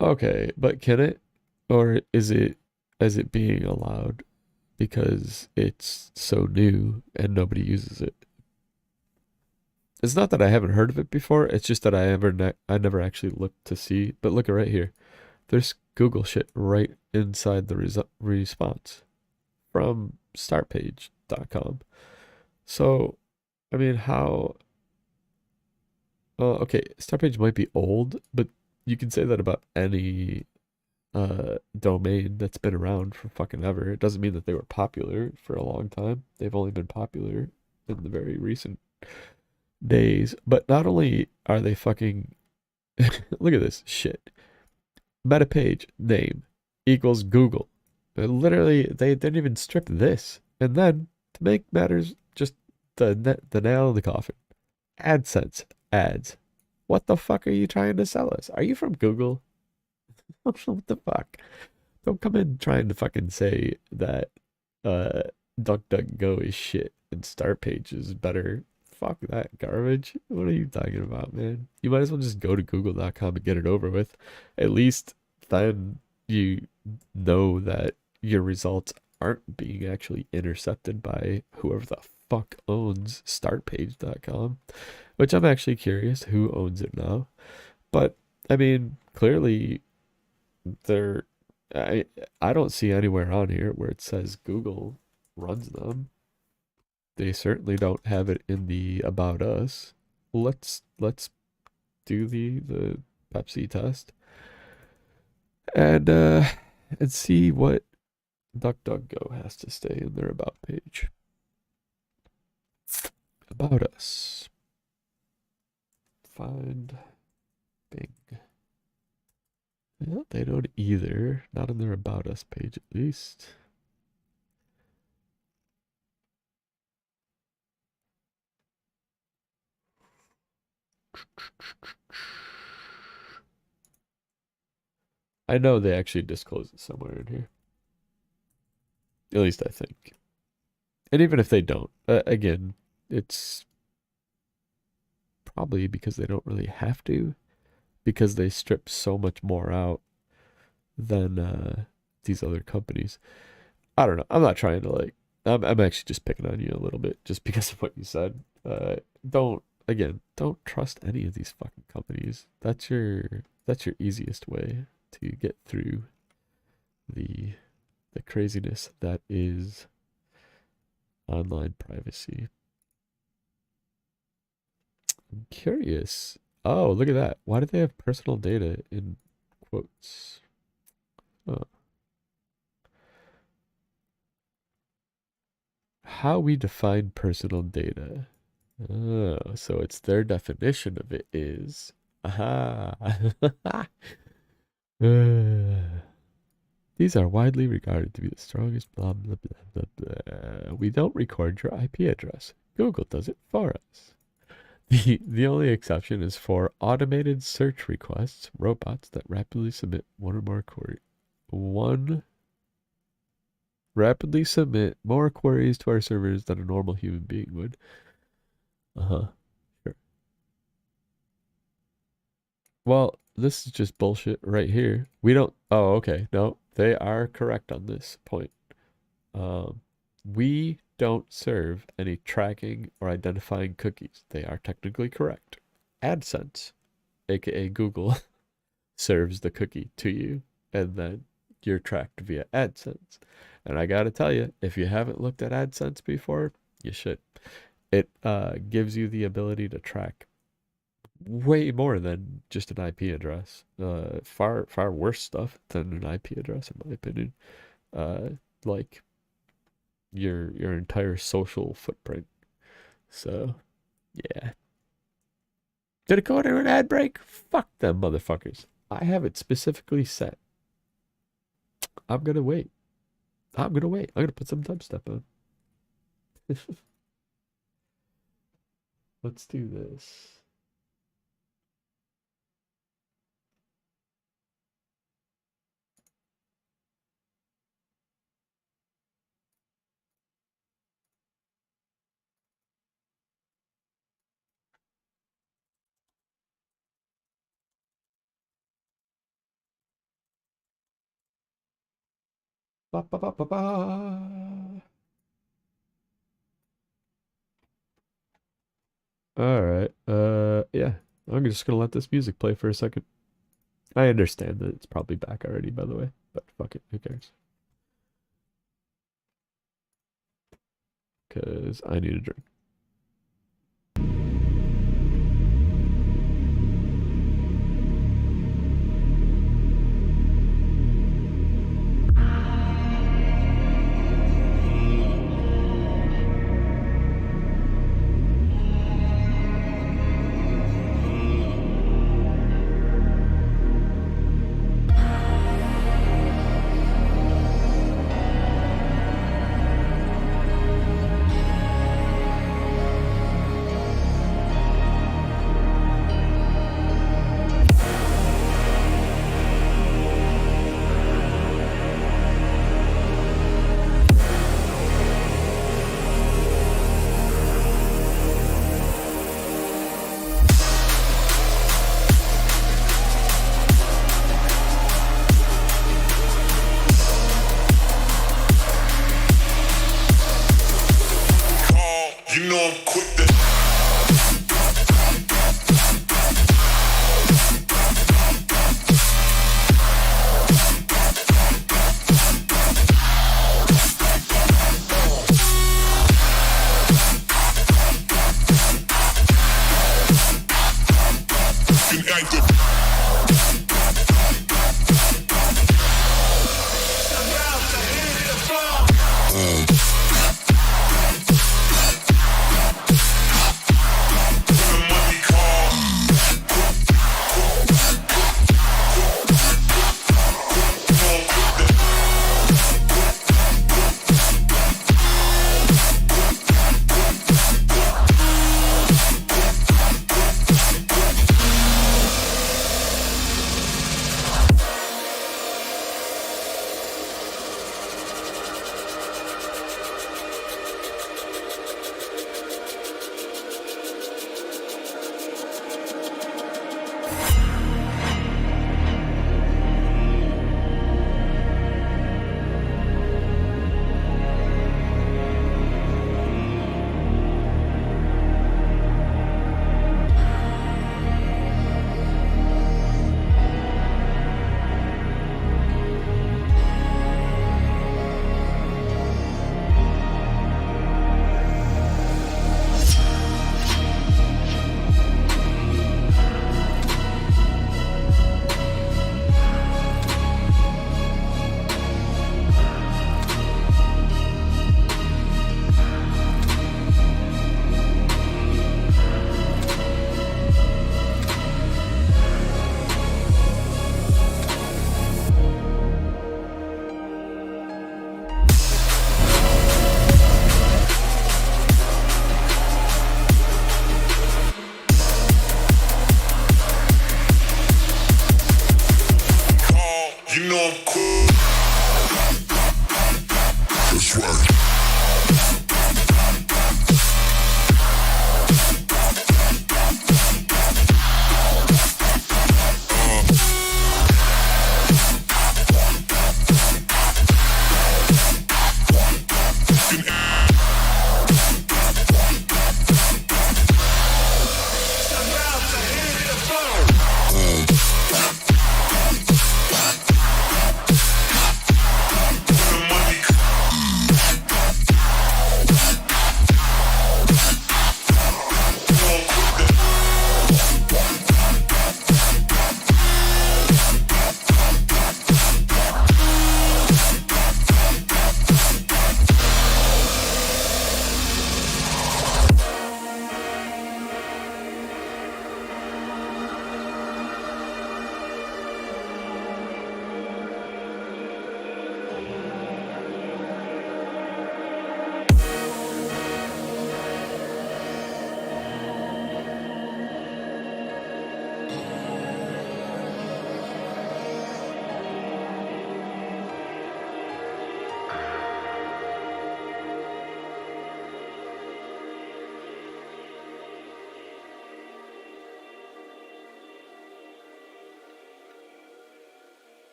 okay, but can it? Or is it being allowed because it's so new and nobody uses it? It's not that I haven't heard of it before, it's just that I never actually looked to see. But look at right here. There's Google shit right inside the response from startpage.com. So, I mean, how okay, Startpage might be old, but you can say that about any domain that's been around for fucking ever. It doesn't mean that they were popular for a long time. They've only been popular in the very recent days. But not only are they fucking look at this shit. Meta page name equals Google. Literally, they didn't even strip this. And then to make matters just the nail in the coffin, AdSense ads. What the fuck are you trying to sell us? Are you from Google? What the fuck? Don't come in trying to fucking say that DuckDuckGo is shit and Startpage is better fuck that garbage. What are you talking about, man? You might as well just go to google.com and get it over with. At least then you know that your results aren't being actually intercepted by whoever the fuck owns startpage.com, which I'm actually curious who owns it now. But I mean, clearly they're I don't see anywhere on here where it says Google runs them. They certainly don't have it in the about us. Let's do the Pepsi test and see what DuckDuckGo has to say in their about page. About us. Find Bing. Well, they don't either. Not in their about us page at least. I know they actually disclose it somewhere in here. At least I think. And even if they don't, again, it's probably because they don't really have to, because they strip so much more out than these other companies. I don't know. I'm not trying to like. I'm actually just picking on you a little bit just because of what you said. Don't trust any of these fucking companies. That's your easiest way to get through the craziness that is online privacy. I'm curious. Oh, look at that. Why do they have personal data in quotes? Oh. How we define personal data. Oh, so it's their definition of it is. Aha. These are widely regarded to be the strongest blah, blah, blah, blah, blah. We don't record your IP address. Google does it for us. The only exception is for automated search requests, robots that rapidly submit one or more queries. Rapidly submit more queries to our servers than a normal human being would. Sure. Well, this is just bullshit right here. We don't. Oh, okay. No, they are correct on this point. We don't serve any tracking or identifying cookies. They are technically correct. AdSense, aka Google, serves the cookie to you, and then you're tracked via AdSense. And I gotta tell you, if you haven't looked at AdSense before, you should. It gives you the ability to track way more than just an IP address. Far worse stuff than an IP address, in my opinion. Like your entire social footprint. So, yeah. Did it go to an ad break? Fuck them motherfuckers. I have it specifically set. I'm gonna wait. I'm gonna put some dubstep on. Let's do this. Ba, ba, ba, ba, ba. All right. Yeah. I'm just gonna let this music play for a second. I understand that it's probably back already, by the way, but fuck it, who cares? Because I need a drink. know I'm quick to. You know I'm cool. That's right.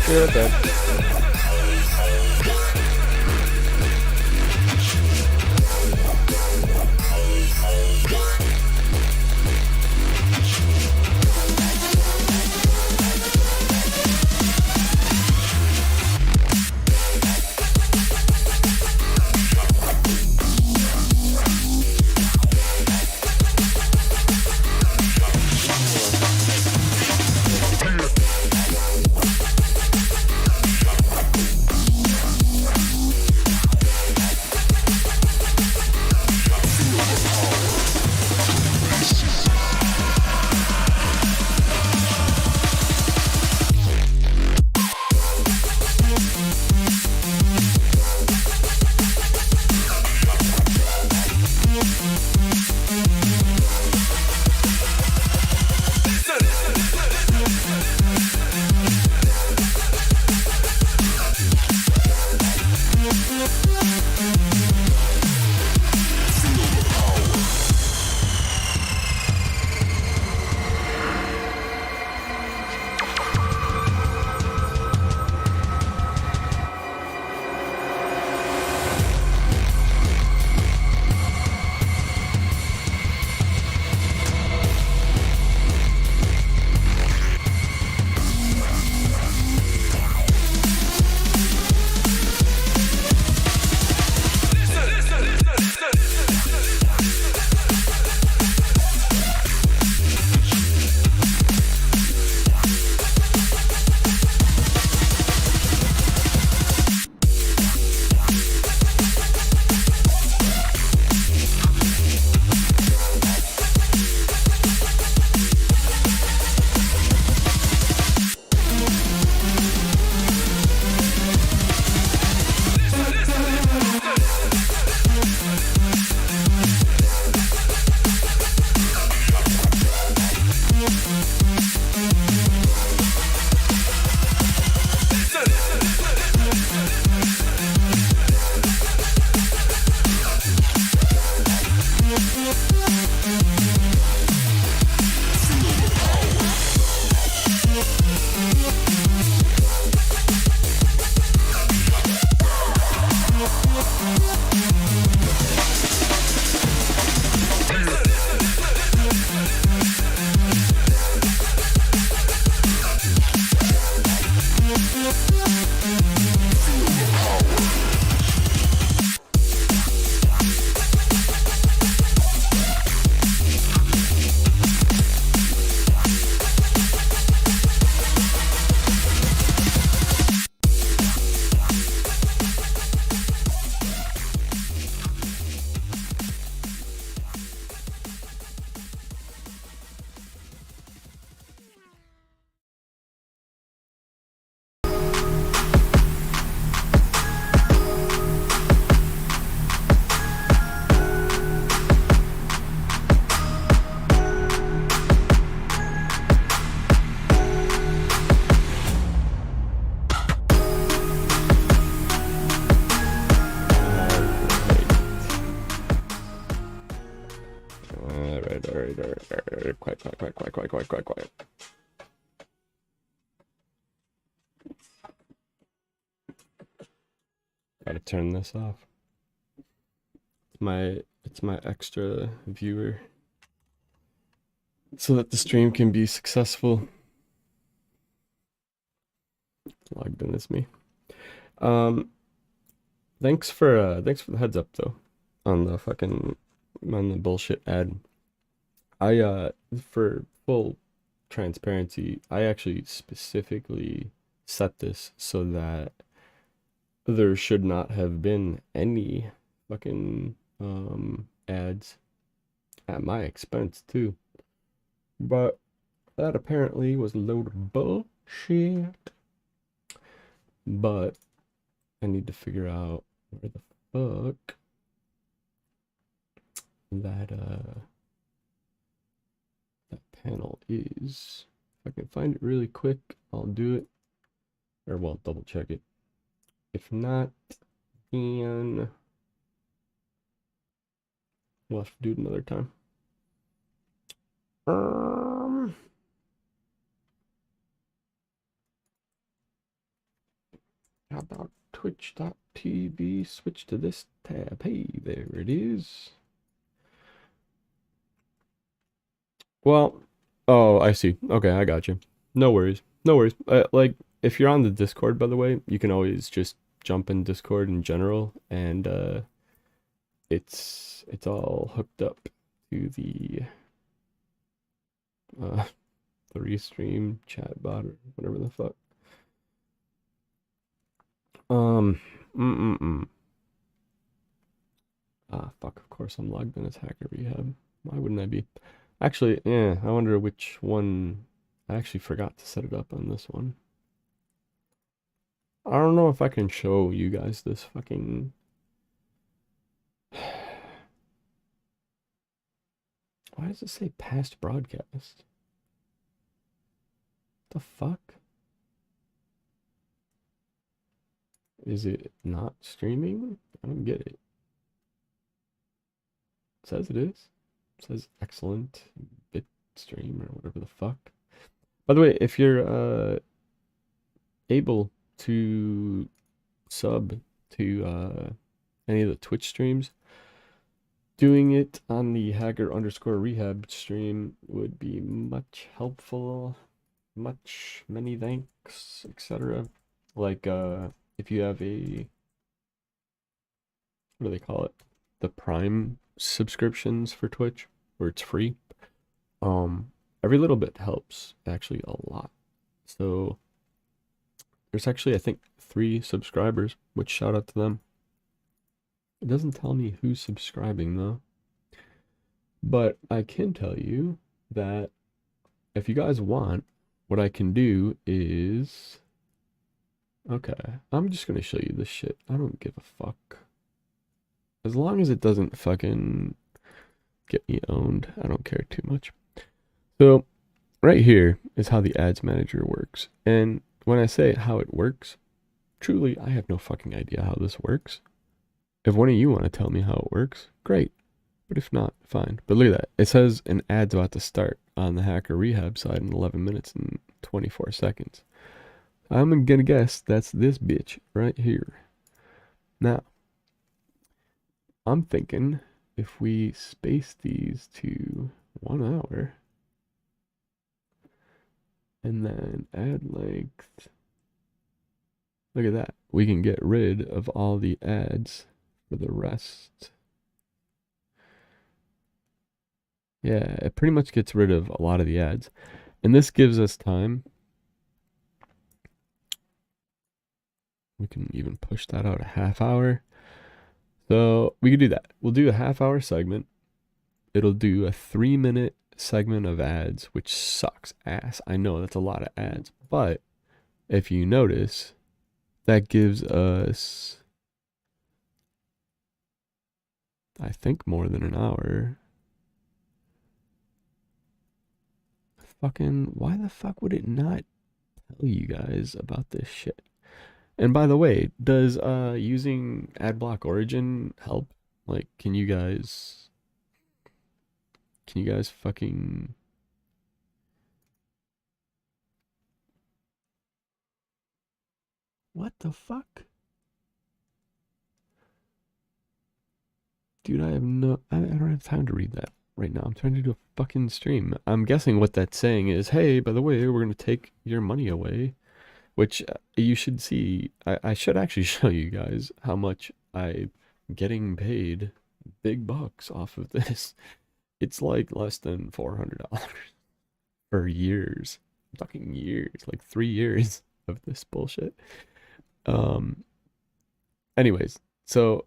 You're dead. Quiet, quiet, quiet, quiet, quiet, quiet, quiet, quiet. Gotta turn this off. It's my extra viewer, so that the stream can be successful. Logged in as me. Thanks for the heads up though on the bullshit ad. For full transparency, I actually specifically set this so that there should not have been any fucking ads at my expense too. But that apparently was a load of bullshit. But I need to figure out where the fuck that panel is. If I can find it really quick, I'll do it. Or well, double check it. If not, then we'll have to do it another time. How about twitch.tv? Switch to this tab. Hey, there it is. Well, oh, I see. Okay, I got you. No worries. No worries. Like, if you're on the Discord, by the way, you can always just jump in Discord in general, and it's all hooked up to the Restream chat bot or whatever the fuck. Fuck, of course I'm logged in as Hacker Rehab. Why wouldn't I be? Actually, yeah, I wonder which one. I actually forgot to set it up on this one. I don't know if I can show you guys this fucking... Why does it say past broadcast? The fuck? Is it not streaming? I don't get it. It says it is. It says excellent bit stream or whatever the fuck. By the way, if you're able to sub to any of the Twitch streams, doing it on the Hacker_Rehab stream would be much helpful. Many thanks, etc. Like if you have a, what do they call it? The Prime subscriptions for Twitch, where it's free. Every little bit helps, actually a lot. So there's actually, I think, 3 subscribers, which shout out to them. It doesn't tell me who's subscribing though. But I can tell you that if you guys want, what I can do is, okay, I'm just gonna show you this shit. I don't give a fuck. As long as it doesn't fucking get me owned, I don't care too much. So right here is how the ads manager works. And when I say how it works, truly, I have no fucking idea how this works. If one of you want to tell me how it works, great. But if not, fine. But look at that. It says an ad's about to start on the Hacker Rehab side in 11 minutes and 24 seconds. I'm gonna guess that's this bitch right here. Now, I'm thinking if we space these to 1 hour and then ad length, look at that. We can get rid of all the ads for the rest. Yeah, it pretty much gets rid of a lot of the ads. And this gives us time. We can even push that out a half hour. So we could do that. We'll do a half-hour segment. It'll do a 3-minute segment of ads, which sucks ass. I know that's a lot of ads, but if you notice, that gives us, I think, more than an hour. Fucking, why the fuck would it not tell you guys about this shit? And by the way, does using Adblock Origin help? Like, can you guys fucking What the fuck? Dude, I don't have time to read that right now. I'm trying to do a fucking stream. I'm guessing what that's saying is, hey, by the way, we're gonna take your money away. Which you should see. I should actually show you guys how much I'm getting paid big bucks off of this. It's like less than $400 for years. I'm talking years, like 3 years of this bullshit. Anyways, so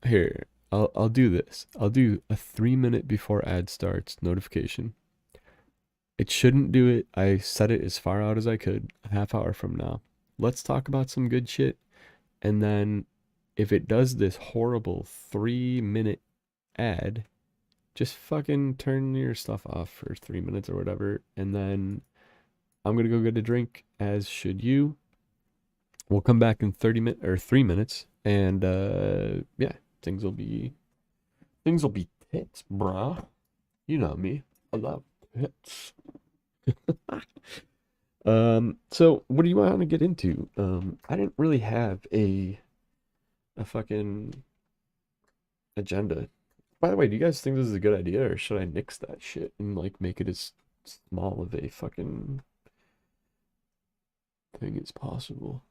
here, I'll do this. I'll do a 3-minute before ad starts notification. It shouldn't do it. I set it as far out as I could, a half hour from now. Let's talk about some good shit. And then if it does this horrible 3-minute ad, just fucking turn your stuff off for 3 minutes or whatever. And then I'm going to go get a drink, as should you. We'll come back in 3 minutes. And yeah, things will be tits, brah. You know me. I love tits. So what do you want to get into? I didn't really have a fucking agenda. By the way, do you guys think this is a good idea, or should I nix that shit and like make it as small of a fucking thing as possible?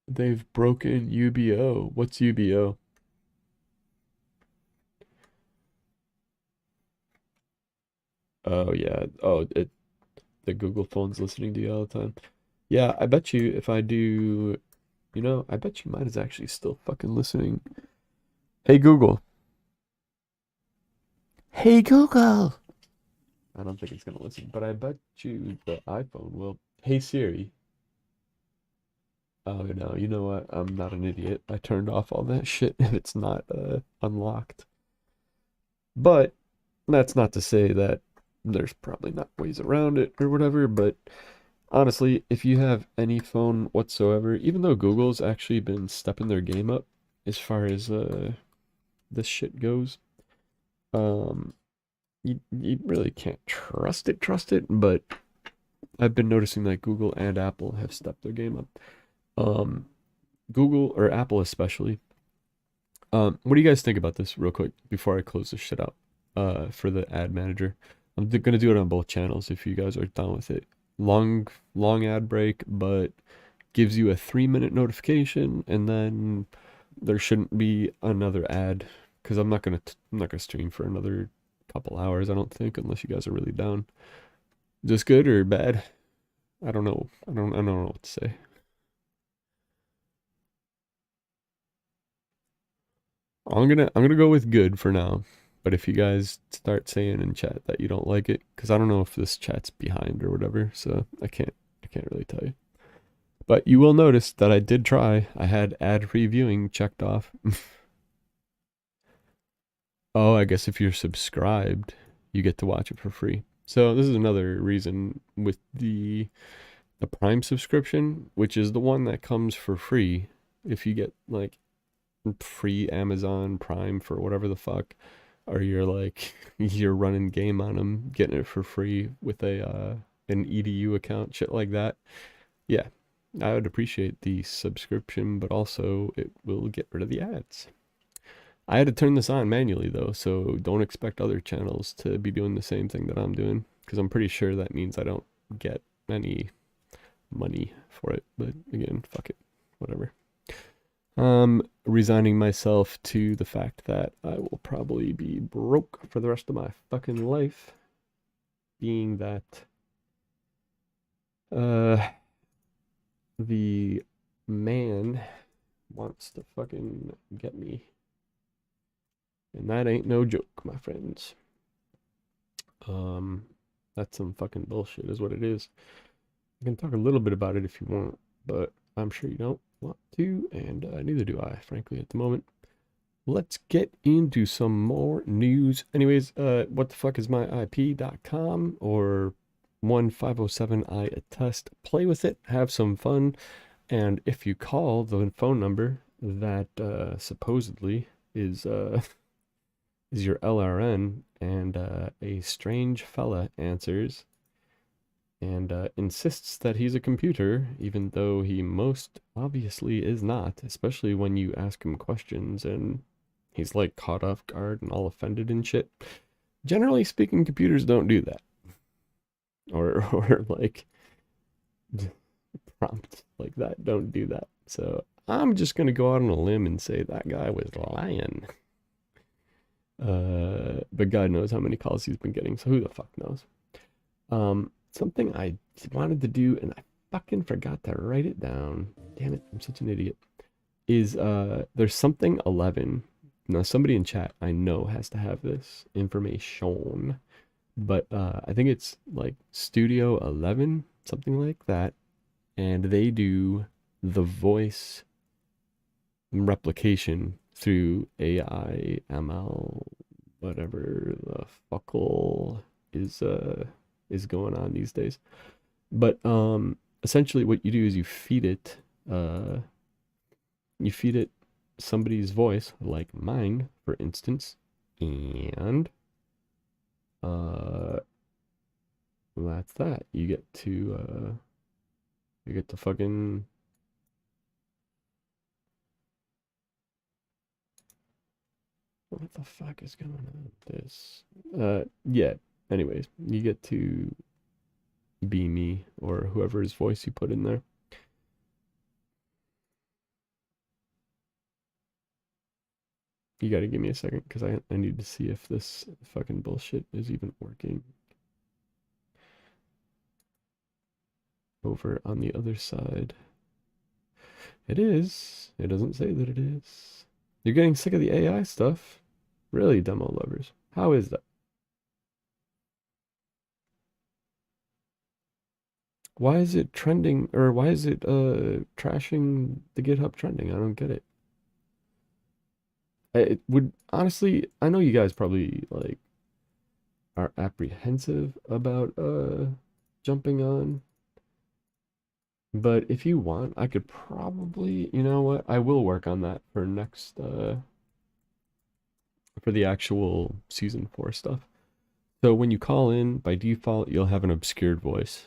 They've broken UBO. What's UBO? Oh yeah. Oh, the Google phone's listening to you all the time. Yeah, I bet you if I do, I bet you mine is actually still fucking listening. Hey Google. Hey Google. I don't think it's gonna listen, but I bet you the iPhone will. Hey Siri. Oh no, you know what? I'm not an idiot. I turned off all that shit and it's not unlocked. But that's not to say that there's probably not ways around it or whatever, but honestly, if you have any phone whatsoever, even though Google's actually been stepping their game up as far as this shit goes, you really can't trust it, but I've been noticing that Google and Apple have stepped their game up. Google, or Apple especially. What do you guys think about this real quick before I close this shit out for the ad manager? I'm gonna do it on both channels if you guys are down with it. Long ad break, but gives you a 3-minute notification, and then there shouldn't be another ad, because I'm not gonna stream for another couple hours, I don't think, unless you guys are really down. Is this good or bad? I don't know. I don't know what to say. I'm gonna go with good for now. But if you guys start saying in chat that you don't like it, because I don't know if this chat's behind or whatever, so I can't really tell you. But you will notice that I did try. I had ad reviewing checked off. Oh, I guess if you're subscribed, you get to watch it for free. So this is another reason with the Prime subscription, which is the one that comes for free. If you get like free Amazon Prime for whatever the fuck, or you're like you're running game on them, getting it for free with an EDU account, shit like that. Yeah, I would appreciate the subscription, but also it will get rid of the ads. I had to turn this on manually though, so don't expect other channels to be doing the same thing that I'm doing, because I'm pretty sure that means I don't get any money for it. But again, fuck it, whatever. Resigning myself to the fact that I will probably be broke for the rest of my fucking life, being that the man wants to fucking get me, and that ain't no joke, my friends. That's some fucking bullshit is what it is. I can talk a little bit about it if you want, but I'm sure you don't want to, and neither do I, frankly, at the moment. Let's get into some more news. Anyways, what the fuck is my IP.com or 1507 attest. Play with it, have some fun, and if you call the phone number that supposedly is your LRN, and a strange fella answers and insists that he's a computer, even though he most obviously is not, especially when you ask him questions and he's like caught off guard and all offended and shit. Generally speaking, computers don't do that. Or like prompts like that don't do that. So I'm just gonna go out on a limb and say that guy was lying. But God knows how many calls he's been getting, so who the fuck knows? Something I wanted to do and I fucking forgot to write it down. Damn it, I'm such an idiot. Is there's something 11. Now somebody in chat I know has to have this information, but I think it's like Studio 11, something like that, and they do the voice replication through AI, ML, whatever the fuckle is going on these days. But essentially what you do is you feed it somebody's voice, like mine, for instance, and that's that. You get to fucking what the fuck is going on with this? Yeah, anyways, you get to be me or whoever's voice you put in there. You gotta give me a second because I need to see if this fucking bullshit is even working. Over on the other side. It is. It doesn't say that it is. You're getting sick of the AI stuff? Really, demo lovers? How is that? Why is it trending, or why is it trashing the GitHub trending? I don't get it. It would, honestly, I know you guys probably like are apprehensive about jumping on, but if you want, I could probably, you know what, I will work on that for next for the actual season 4 stuff. So when you call in, by default you'll have an obscured voice.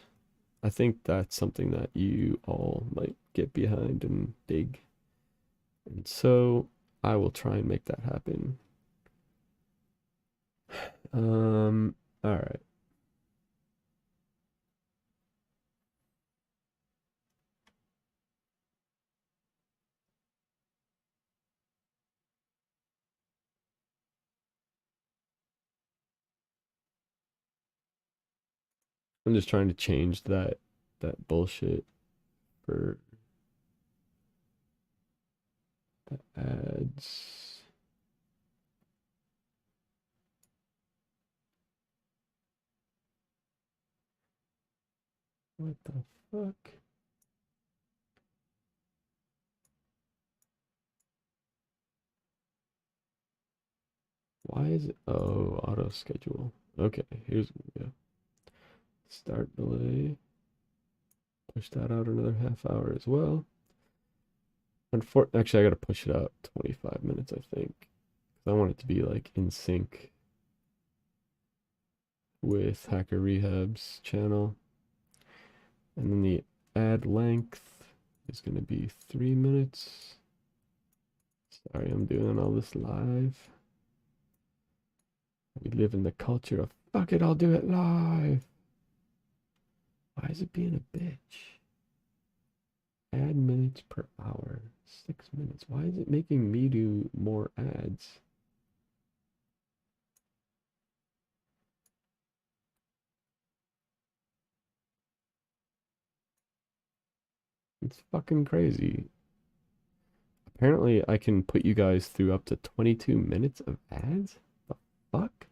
I think that's something that you all might get behind and dig, and so I will try and make that happen. All right. I'm just trying to change that bullshit for the ads. What the fuck? Why is it? Oh, auto schedule. Okay, here's yeah. Start delay. Push that out another half hour as well. Actually, I gotta push it out 25 minutes, I think. I want it to be like in sync with Hacker Rehab's channel. And then the ad length is gonna be 3 minutes. Sorry, I'm doing all this live. We live in the culture of fuck it, I'll do it live. Why is it being a bitch? Ad minutes per hour. 6 minutes. Why is it making me do more ads? It's fucking crazy. Apparently I can put you guys through up to 22 minutes of ads? The fuck?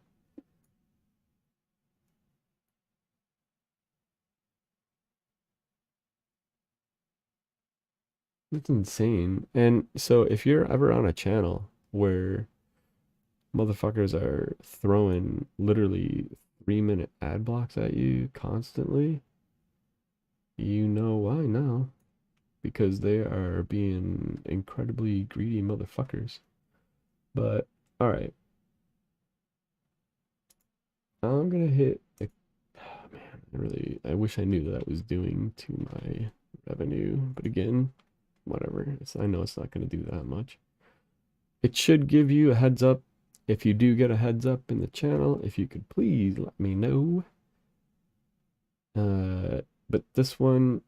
That's insane. And so if you're ever on a channel where motherfuckers are throwing literally 3-minute ad blocks at you constantly, you know why now. Because they are being incredibly greedy motherfuckers. But, alright. I'm gonna hit. Oh, man, I wish I knew that was doing to my revenue, but again, whatever. I know it's not gonna do that much. It should give you a heads up. If you do get a heads up in the channel, if you could please let me know. But this one,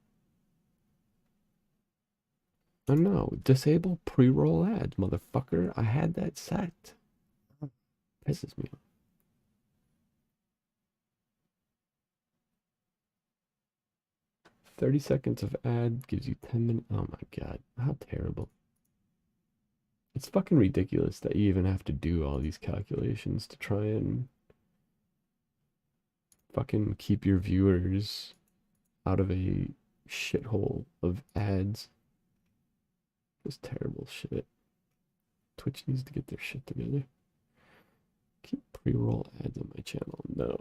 oh no, disable pre-roll ads, motherfucker. I had that set. Pisses me off. 30 seconds of ad gives you 10 minutes. Oh my god, how terrible. It's fucking ridiculous that you even have to do all these calculations to try and fucking keep your viewers out of a shithole of ads. This terrible shit. Twitch needs to get their shit together. Keep pre-roll ads on my channel. No.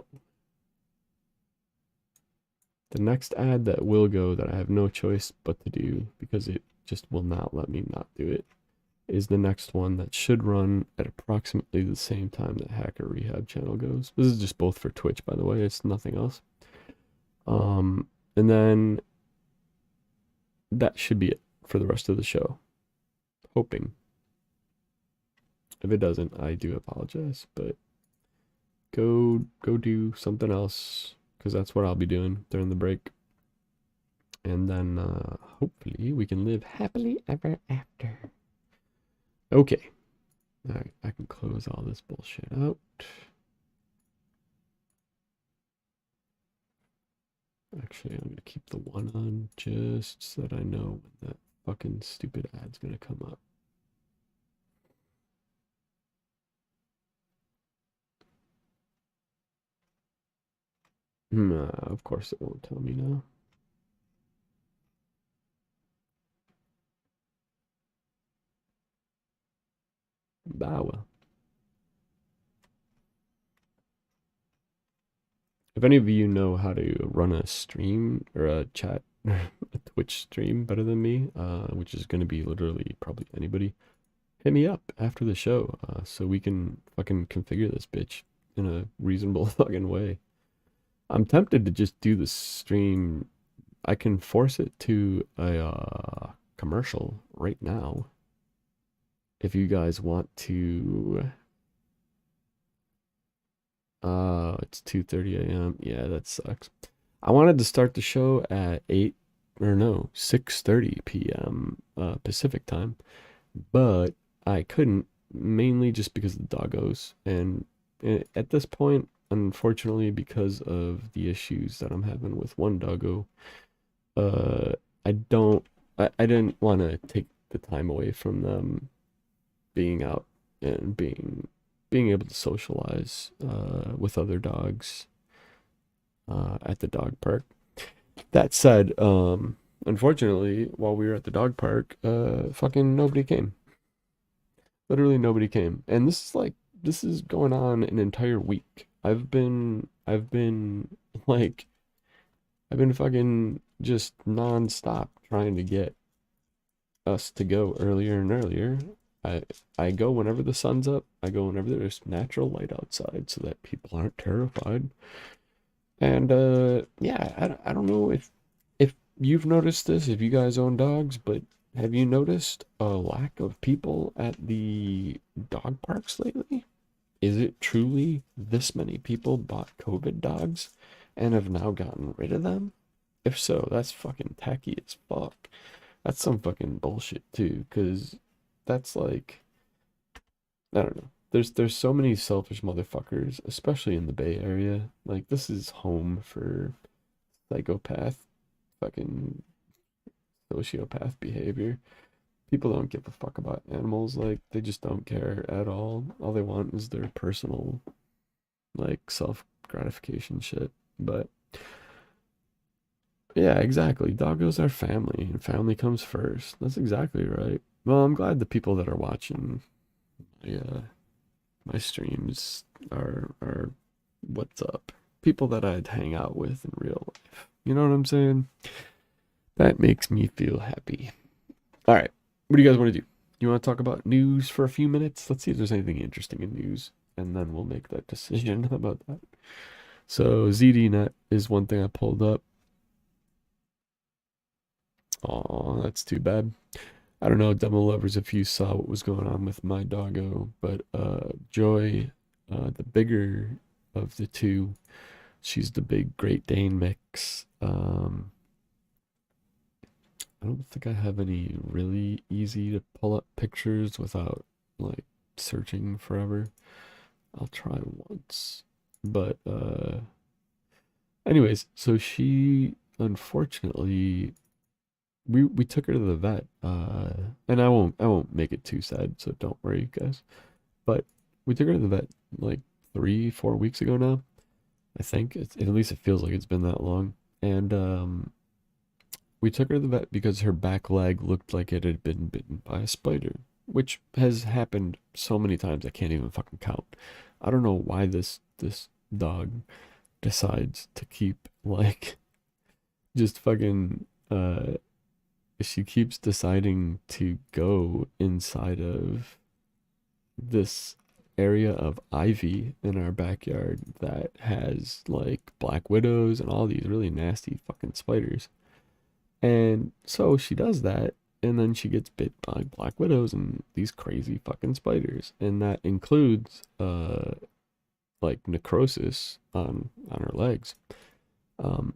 The next ad that will go, that I have no choice but to do because it just will not let me not do it, is the next one that should run at approximately the same time that Hacker Rehab channel goes. This is just both for Twitch, by the way. It's nothing else. And then that should be it for the rest of the show. Hoping. If it doesn't, I do apologize, but go do something else, because that's what I'll be doing during the break. And then hopefully we can live happily ever after. Okay. Alright, I can close all this bullshit out. Actually, I'm going to keep the one on just so that I know when that fucking stupid ad's going to come up. Of course it won't tell me now. Bah, well. If any of you know how to run a stream or a chat, a Twitch stream better than me, which is going to be literally probably anybody, hit me up after the show so we can fucking configure this bitch in a reasonable fucking way. I'm tempted to just do the stream. I can force it to a commercial right now. If you guys want to... it's 2:30 a.m. Yeah, that sucks. I wanted to start the show at 6:30 p.m. Pacific time, but I couldn't, mainly just because of the doggos. And at this point, unfortunately, because of the issues that I'm having with one doggo, I didn't want to take the time away from them being out and being able to socialize with other dogs at the dog park. That said, unfortunately, while we were at the dog park, fucking nobody came. Literally nobody came. And this is going on an entire week. I've been fucking just non-stop trying to get us to go earlier and earlier. I go whenever the sun's up. I go whenever there's natural light outside so that people aren't terrified. And yeah, I don't know if you've noticed this, if you guys own dogs, but have you noticed a lack of people at the dog parks lately? Is it truly this many people bought COVID dogs and have now gotten rid of them? If so, that's fucking tacky as fuck. That's some fucking bullshit too, because that's like, I don't know. There's so many selfish motherfuckers, especially in the Bay Area. Like, this is home for psychopath, fucking sociopath behavior. People don't give a fuck about animals. Like, they just don't care at all. All they want is their personal, like, self-gratification shit. But yeah, exactly. Doggos are family, and family comes first. That's exactly right. Well, I'm glad the people that are watching my streams are what's up. People that I'd hang out with in real life. You know what I'm saying? That makes me feel happy. All right. What do you guys want to do? You want to talk about news for a few minutes? Let's see if there's anything interesting in news, and then we'll make that decision about that. So ZDNet is one thing I pulled up. Oh, that's too bad. I don't know, demo lovers, if you saw what was going on with my doggo, but Joy, the bigger of the two, she's the big Great Dane mix. I don't think I have any really easy to pull up pictures without like searching forever. I'll try once. But anyways, so she unfortunately we took her to the vet. And I won't make it too sad, so don't worry guys. But we took her to the vet like 3-4 weeks ago now. I think at least it feels like it's been that long. And we took her to the vet because her back leg looked like it had been bitten by a spider, which has happened so many times I can't even fucking count. I don't know why this dog decides to keep like just fucking she keeps deciding to go inside of this area of ivy in our backyard that has like black widows and all these really nasty fucking spiders. And so she does that, and then she gets bit by black widows and these crazy fucking spiders. And that includes like necrosis on her legs.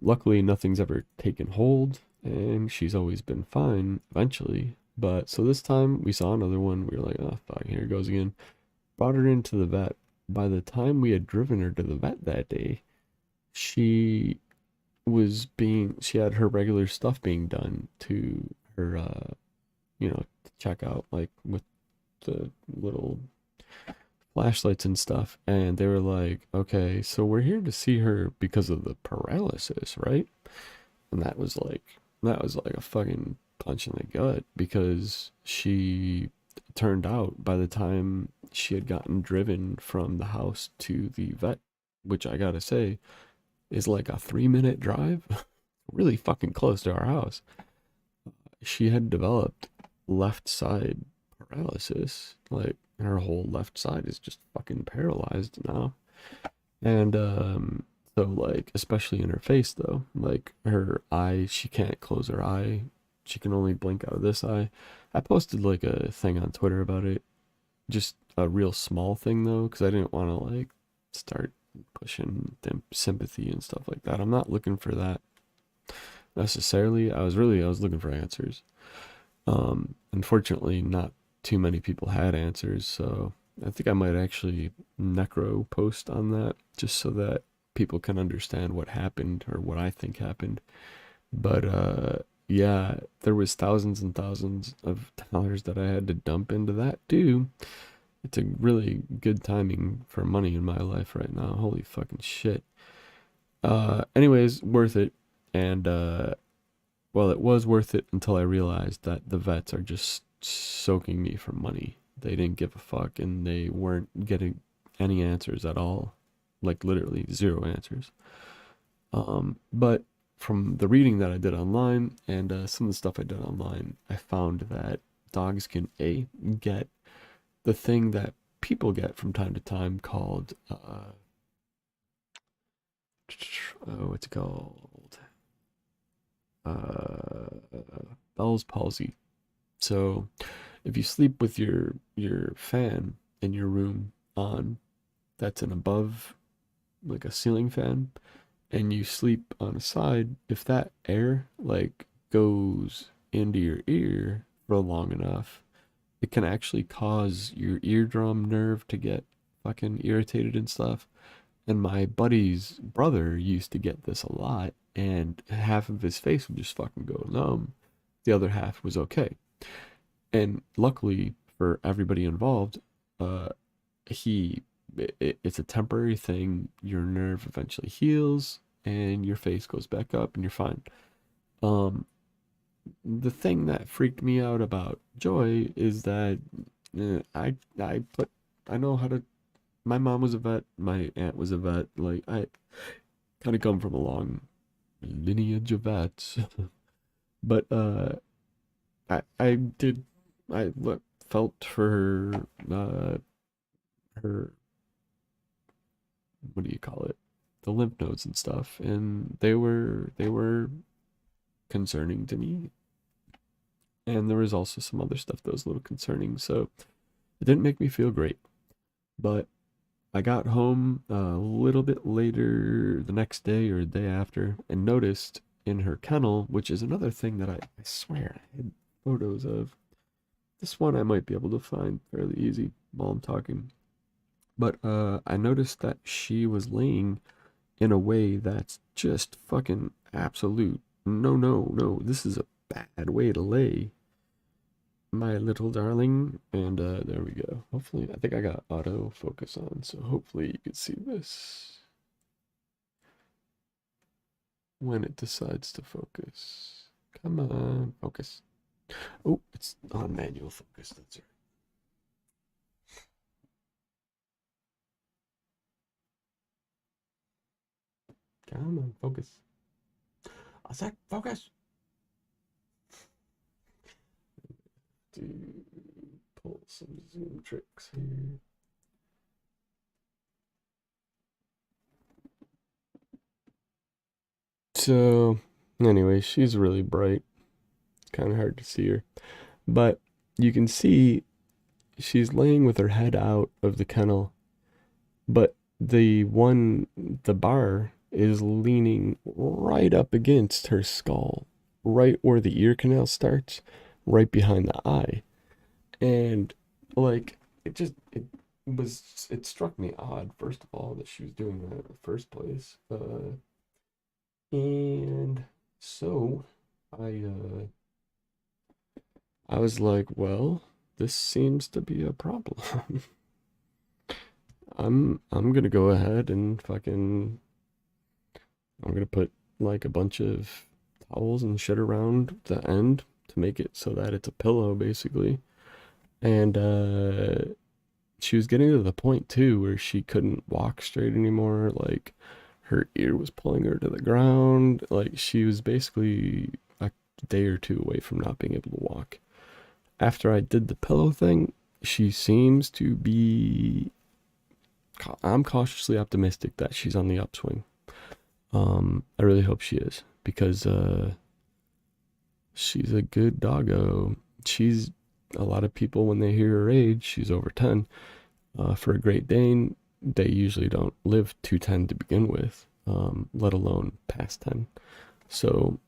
Luckily nothing's ever taken hold and she's always been fine eventually. But so this time we saw another one, we were like, oh fuck, here it goes again. Brought her into the vet. By the time we had driven her to the vet that day, she had her regular stuff being done to her, to check out like with the little flashlights and stuff. And they were like, okay, so we're here to see her because of the paralysis, right? And that was like a fucking punch in the gut, because she turned out by the time she had gotten driven from the house to the vet, which I gotta say is like a 3-minute drive, really fucking close to our house, she had developed left side paralysis. Like her whole left side is just fucking paralyzed now. And so like especially in her face though, like her eye, she can't close her eye. She can only blink out of this eye. I posted like a thing on Twitter about it. Just a real small thing though, because I didn't want to like start pushing them sympathy and stuff like that. I'm not looking for that necessarily. I was looking for answers. Unfortunately not too many people had answers, so I think I might actually necro post on that just so that people can understand what happened or what I think happened. But yeah, there was thousands and thousands of dollars that I had to dump into that too. It's a really good timing for money in my life right now. Holy fucking shit. Anyways, worth it. And well, it was worth it until I realized that the vets are just soaking me for money. They didn't give a fuck, and they weren't getting any answers at all. Like literally zero answers. But from the reading that I did online and some of the stuff I did online, I found that dogs can get the thing that people get from time to time called what's it called? Bell's palsy. So if you sleep with your fan in your room on, that's an above, like a ceiling fan, and you sleep on a side, if that air like goes into your ear for long enough, it can actually cause your eardrum nerve to get fucking irritated and stuff. And my buddy's brother used to get this a lot, and half of his face would just fucking go numb. The other half was okay. And luckily for everybody involved, it's a temporary thing. Your nerve eventually heals and your face goes back up and you're fine. The thing that freaked me out about Joy is that I know how to. My mom was a vet. My aunt was a vet. Like I kind of come from a long lineage of vets. But I felt for her, what do you call it? lymph nodes and stuff, and they were concerning to me. And there was also some other stuff that was a little concerning, so it didn't make me feel great. But I got home a little bit later the next day or the day after and noticed in her kennel, which is another thing that I swear I had photos of. This one I might be able to find fairly easy while I'm talking. But I noticed that she was laying in a way that's just fucking absolute. No. This is a bad way to lay, my little darling. And there we go. Hopefully, I think I got auto focus on, so hopefully you can see this when it decides to focus. Come on, focus. Oh, it's on manual focus. That's right. Come on, focus. I said focus. To pull some zoom tricks here. So, anyway, she's really bright. It's kind of hard to see her. But you can see she's laying with her head out of the kennel. But the bar is leaning right up against her skull, right where the ear canal starts, right behind the eye. And like it struck me odd, first of all, that she was doing that in the first place. And so I was like, well, this seems to be a problem. I'm gonna go ahead and I'm gonna put like a bunch of towels and shit around the end to make it so that it's a pillow, basically. And she was getting to the point too where she couldn't walk straight anymore. Like her ear was pulling her to the ground. Like she was basically a day or two away from not being able to walk. After I did the pillow thing, she seems to be, I'm cautiously optimistic that she's on the upswing. I really hope she is, because she's a good doggo. She's, a lot of people, when they hear her age, she's over 10. For a Great Dane, they usually don't live to 10 to begin with, let alone past 10. So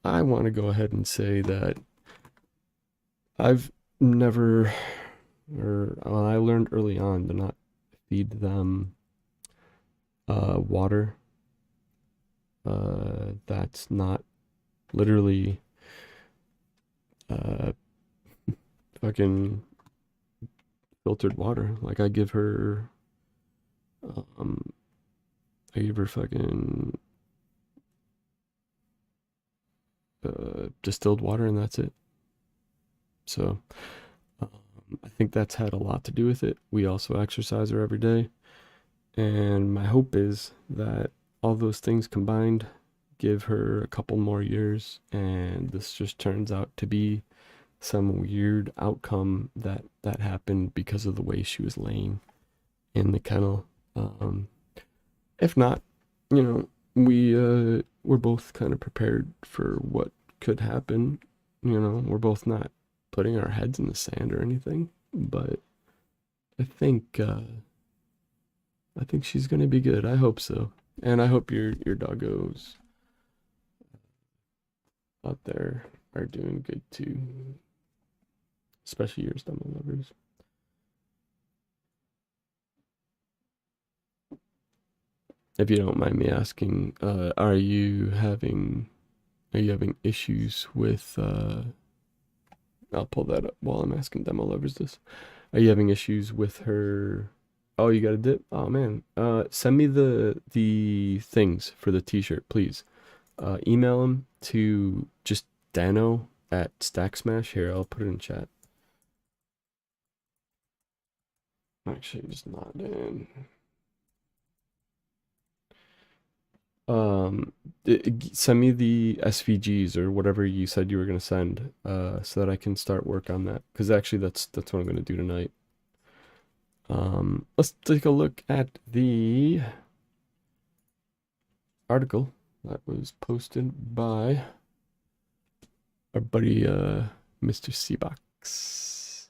I want to go ahead and say that I've never, I learned early on to not feed them water that's not literally fucking filtered water. Like I give her fucking distilled water, and that's it. So I think that's had a lot to do with it. We also exercise her every day, and my hope is that all those things combined give her a couple more years, and this just turns out to be some weird outcome that happened because of the way she was laying in the kennel. If not, you know, we're both kind of prepared for what could happen. You know, we're both not putting our heads in the sand or anything, but I think she's gonna be good. I hope so, and I hope your doggos out there are doing good too, especially your stomach lovers. If you don't mind me asking, are you having issues with I'll pull that up while I'm asking demo lovers this. Are you having issues with her? Oh, you got a dip? Oh man. Send me the things for the t-shirt, please. Email them to just Dano at Stack Smash. Here, I'll put it in chat. Actually, just not Dan. Send me the SVGs or whatever you said you were gonna send, so that I can start work on that. Because actually, that's what I'm gonna do tonight. Let's take a look at the article that was posted by our buddy Mr. Seabox.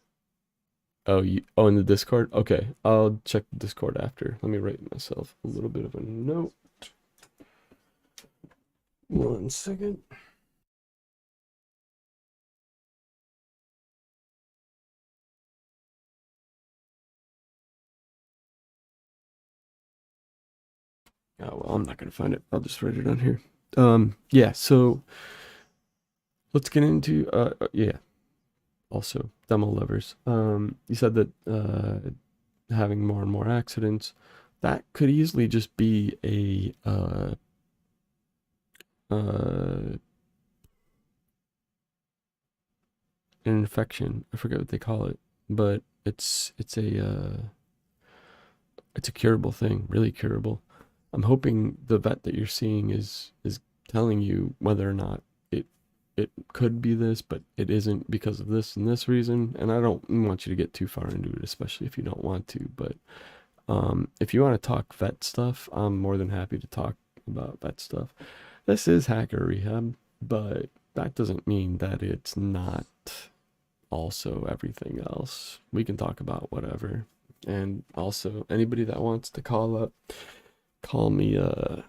Oh, in the Discord? Okay, I'll check the Discord after. Let me write myself a little bit of a note. 1 second. Oh, well, I'm not going to find it. I'll just write it on here. Yeah, so let's get into, yeah, also demo lovers. You said that having more and more accidents, that could easily just be an infection. I forget what they call it, but it's a curable thing, really curable. I'm hoping the vet that you're seeing is telling you whether or not it could be this, but it isn't because of this and this reason. And I don't want you to get too far into it, especially if you don't want to. But if you want to talk vet stuff, I'm more than happy to talk about vet stuff. This is Hacker Rehab, but that doesn't mean that it's not also everything else. We can talk about whatever. And also, anybody that wants to call me a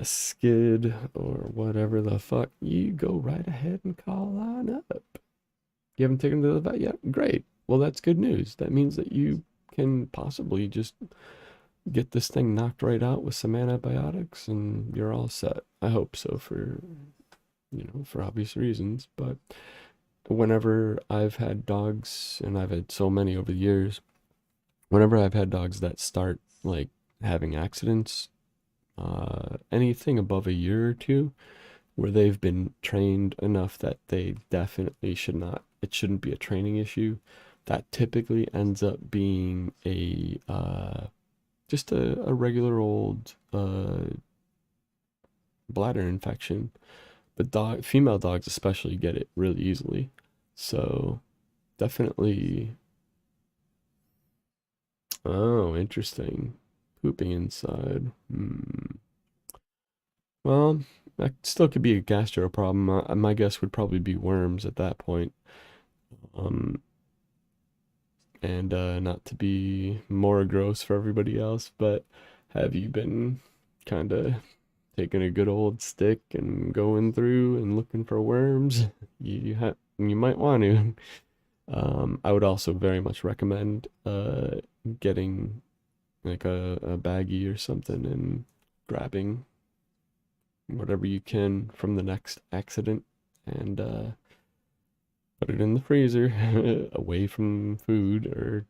skid or whatever the fuck, you go right ahead and call on up. You haven't taken to the vet yet? Great. Well, that's good news. That means that you can possibly just get this thing knocked right out with some antibiotics and you're all set. I hope so, for obvious reasons. But whenever I've had dogs, and I've had so many over the years, whenever I've had dogs that start like having accidents, anything above a year or two, where they've been trained enough that they definitely it shouldn't be a training issue, that typically ends up being just a regular old bladder infection. But female dogs especially get it really easily. So definitely. Oh, interesting. Pooping inside. Well, that still could be a gastro problem. My guess would probably be worms at that point. And not to be more gross for everybody else, but have you been kind of taking a good old stick and going through and looking for worms? You might want to. I would also very much recommend getting like a baggie or something and grabbing whatever you can from the next accident and put it in the freezer away from food, or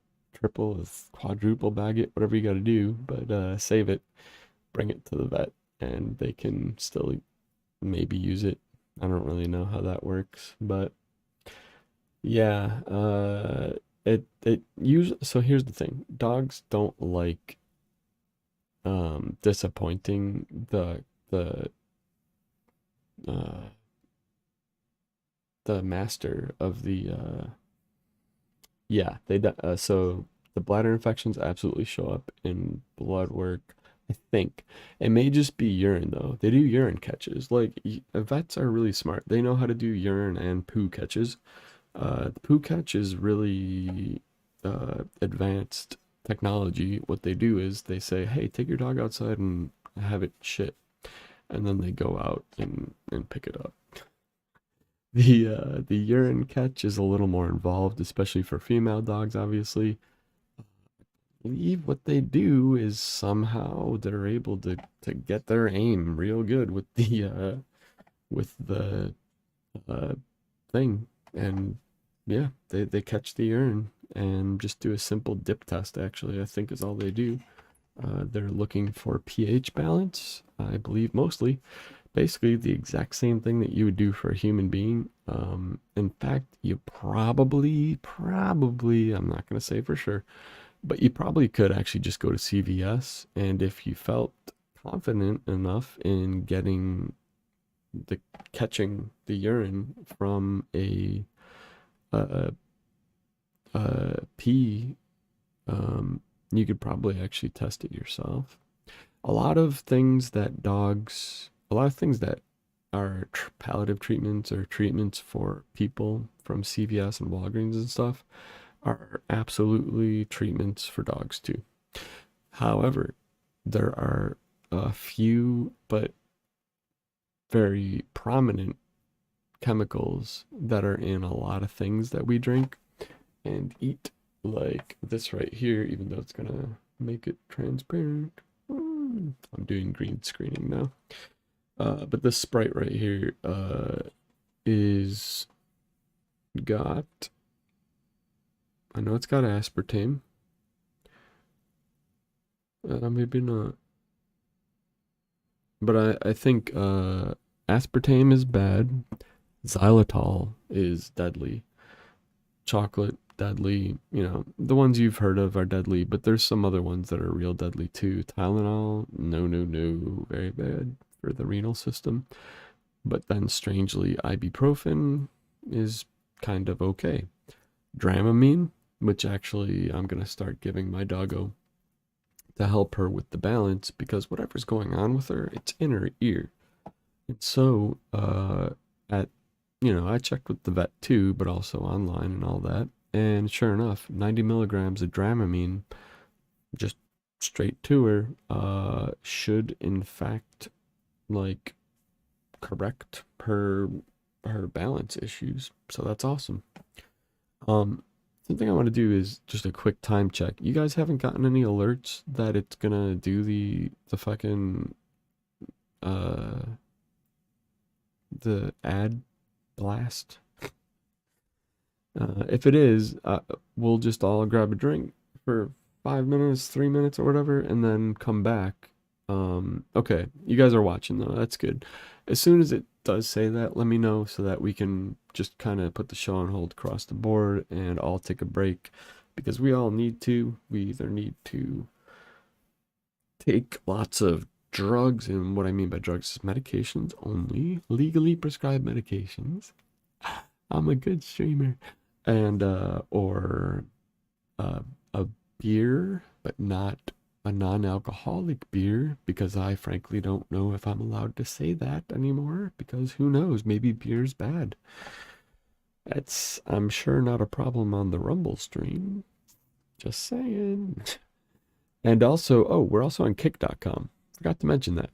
quadruple bag it, whatever you got to do, but save it, bring it to the vet, and they can still maybe use it. I don't really know how that works, but yeah, it usually, so here's the thing. Dogs don't like disappointing the master of the so the bladder infections absolutely show up in blood work. I think it may just be urine though. They do urine catches. Like, vets are really smart. They know how to do urine and poo catches. The poo catch is really advanced technology. What they do is they say, hey, take your dog outside and have it shit, and then they go out and pick it up. The urine catch is a little more involved, especially for female dogs, obviously. I believe what they do is somehow they're able to get their aim real good with the thing, and yeah, they catch the urine and just do a simple dip test, actually, I think is all they do. They're looking for pH balance, I believe, mostly. Basically the exact same thing that you would do for a human being. In fact, you probably, I'm not going to say for sure, but you probably could actually just go to CVS, and if you felt confident enough in catching the urine from a pee, you could probably actually test it yourself. a lot of things that are palliative treatments or treatments for people from CVS and Walgreens and stuff are absolutely treatments for dogs too. However, there are a few but very prominent chemicals that are in a lot of things that we drink and eat, like this right here, even though it's gonna make it transparent. I'm doing green screening now. But this Sprite right here is got, I know it's got aspartame. Maybe not. But I think aspartame is bad. Xylitol is deadly. Chocolate, deadly. You know, the ones you've heard of are deadly, but there's some other ones that are real deadly too. Tylenol, no, very bad for the renal system. But then strangely, ibuprofen is kind of okay. Dramamine, which actually I'm going to start giving my doggo to help her with the balance, because whatever's going on with her, it's in her ear. And so, I checked with the vet too, but also online and all that. And sure enough, 90 milligrams of Dramamine, just straight to her, should in fact, like, correct her balance issues. So that's awesome. Something I want to do is just a quick time check. You guys haven't gotten any alerts that it's gonna do the fucking the ad blast? If it is, we'll just all grab a drink for 5 minutes, 3 minutes or whatever, and then come back. Okay, you guys are watching though, that's good. As soon as it does say that, let me know so that we can just kind of put the show on hold across the board and all take a break, because we all need to. We either need to take lots of drugs, and what I mean by drugs is medications only, legally prescribed medications. I'm a good streamer. And or a beer, but not a non-alcoholic beer, because I frankly don't know if I'm allowed to say that anymore, because who knows, maybe beer's bad. That's, I'm sure, not a problem on the Rumble stream. Just saying. And also, oh, we're also on kick.com. Forgot to mention that.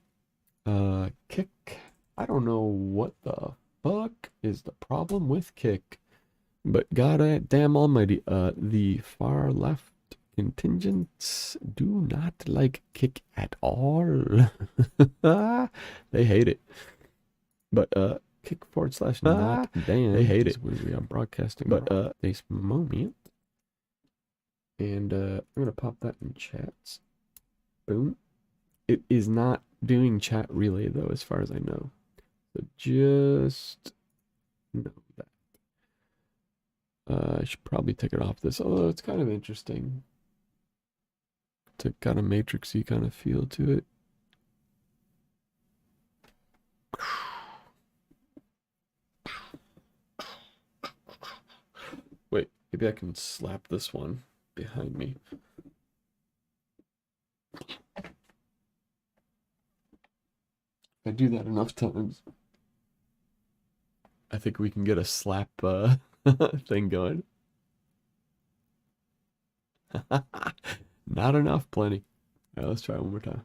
Kick, I don't know what the fuck is the problem with Kick, but god damn almighty, the far left contingents do not like Kick at all. They hate it. But Kick/not ban, they hate it. We are broadcasting, but this moment, and I'm gonna pop that in chats. Boom. It is not doing chat relay though, as far as I know. So just know that. I should probably take it off this, although it's kind of interesting. It's got a matrixy kind of feel to it. Wait, maybe I can slap this one behind me. If I do that enough times, I think we can get a slap thing going. Not enough, plenty. All right, let's try it one more time.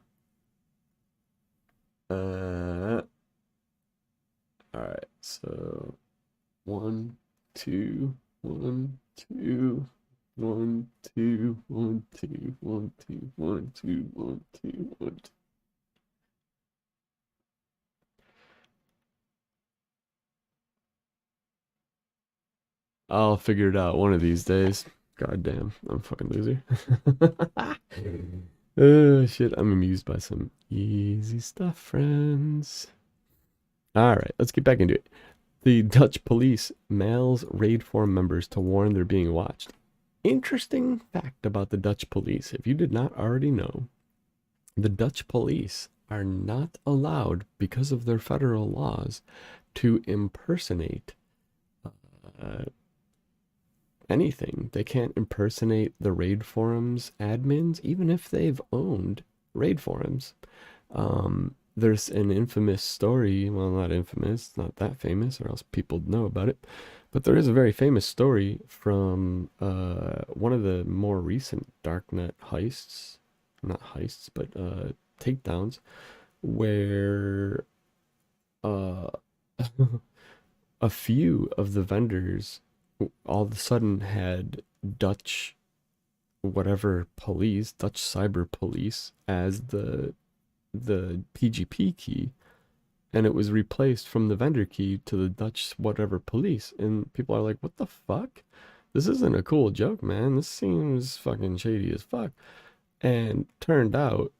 All right, so 1, 2, 1, 2, 1, 2, 1, 2, 1, 2, 1, 2, 1, 2, 1, 2. I'll figure it out one of these days. God damn, I'm a fucking loser. Oh shit, I'm amused by some easy stuff, friends. Alright, let's get back into it. The Dutch police mails raid forum members to warn they're being watched. Interesting fact about the Dutch police, if you did not already know, the Dutch police are not allowed, because of their federal laws, to impersonate anything. They can't impersonate the raid forums admins, even if they've owned raid forums. There's an infamous story, well, not infamous, not that famous, or else people know about it, but there is a very famous story from one of the more recent darknet heists, not heists, but takedowns, where a few of the vendors all of a sudden had Dutch whatever police, Dutch cyber police, as the PGP key, and it was replaced from the vendor key to the Dutch whatever police, and people are like, what the fuck? This isn't a cool joke, man. This seems fucking shady as fuck. And turned out,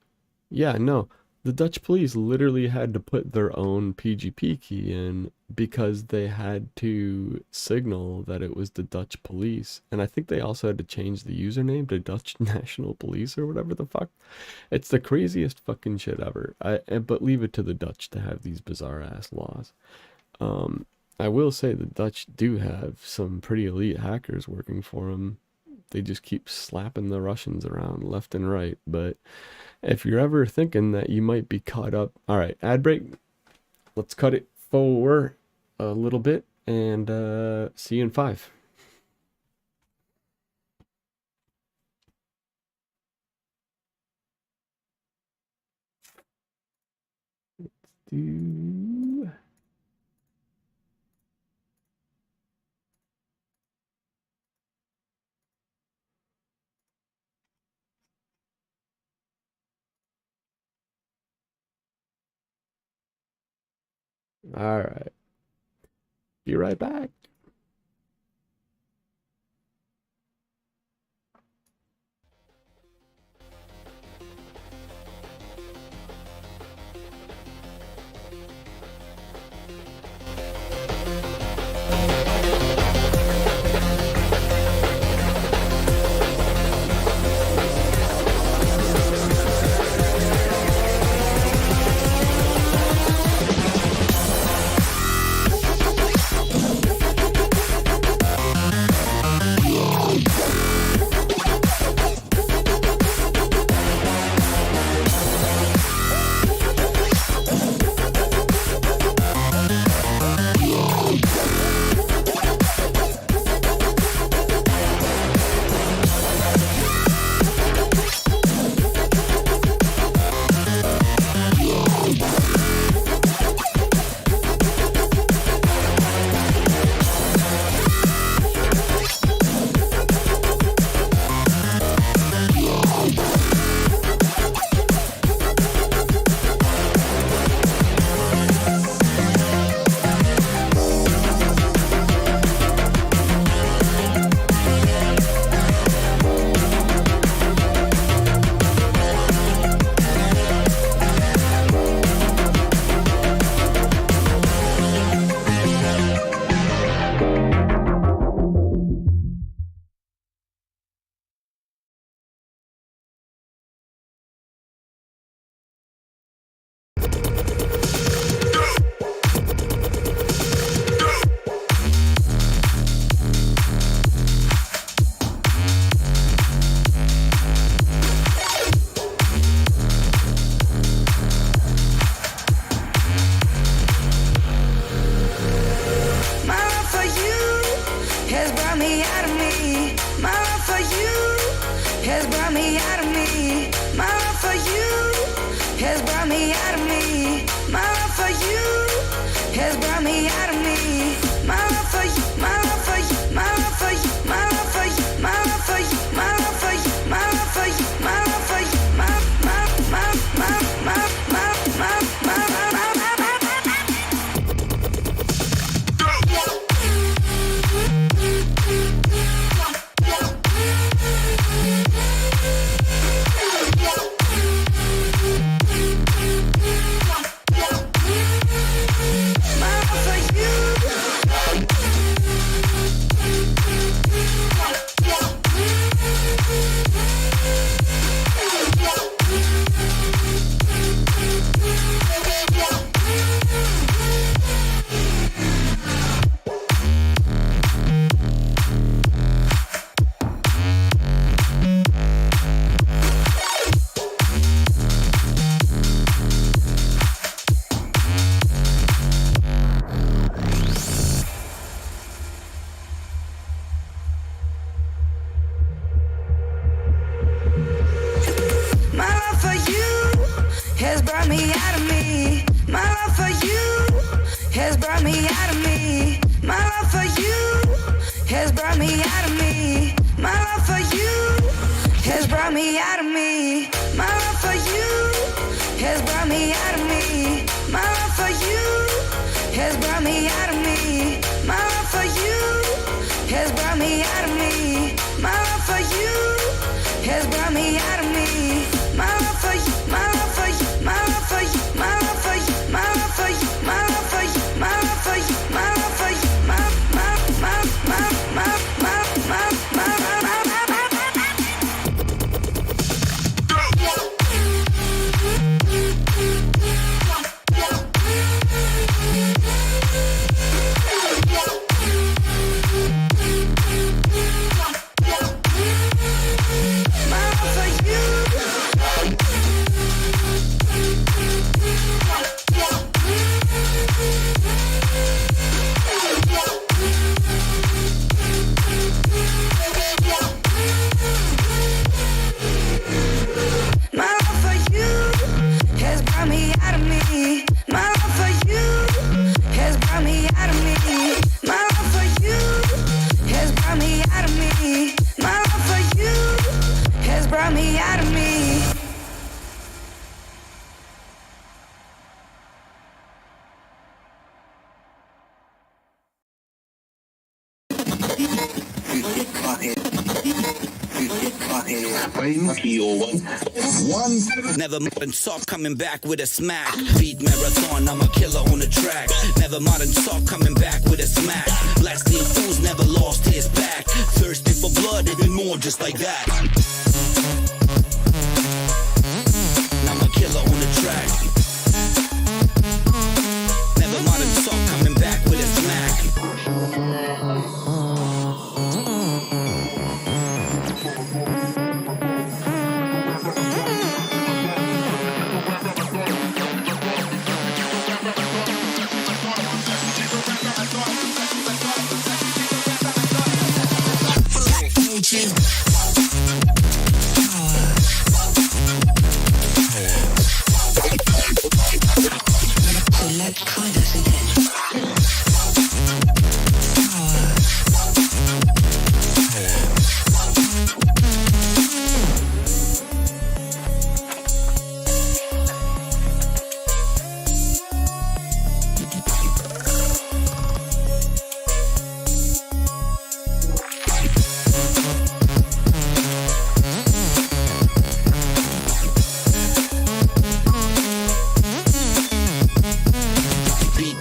yeah, no, the Dutch police literally had to put their own PGP key in because they had to signal that it was the Dutch police. And I think they also had to change the username to Dutch National Police or whatever the fuck. It's the craziest fucking shit ever. But leave it to the Dutch to have these bizarre ass laws. I will say the Dutch do have some pretty elite hackers working for them. They just keep slapping the Russians around left and right. But if you're ever thinking that you might be caught up, all right, ad break. Let's cut it forward a little bit and see you in 5. Let's do. All right. Be right back. You brought me out of me. My love for you has brought me out of me. My love for you has brought me out of me. My love for you has brought me out of me. My love for you has brought me out of me. My love for you has brought me out of me. My love for you, my love for you, my love for you, my love for you, my love for you, my love for you, my love for you, my love for you, my Never modern soft coming back with a smack. Beat marathon, I'm a killer on the track. Never modern soft coming back with a smack. Blasting fools never lost his back. Thirsty for blood, even more just like that. I'm a killer on the track. Never modern soft coming back with a smack.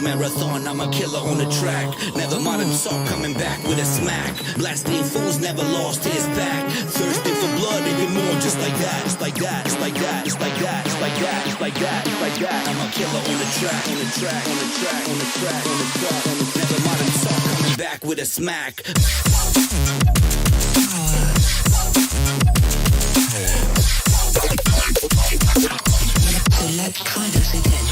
Marathon, I'm a killer on the track. Never modern soft coming back with a smack. Blasting fools never lost his back. Thirsty for blood, even more just like that. Just like that, just like that, just like that, just like that, just like that, just like that. I'm a killer on the track, on the track, on the track, on the track, on the track, on the track. Never modern soft coming back with a smack. Select kind of again.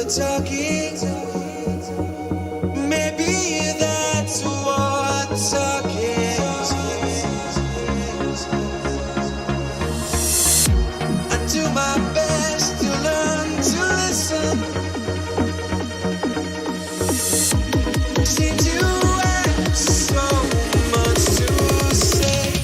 talking. Maybe that's what talking is. I do my best to learn to listen. Seem to have so much to say.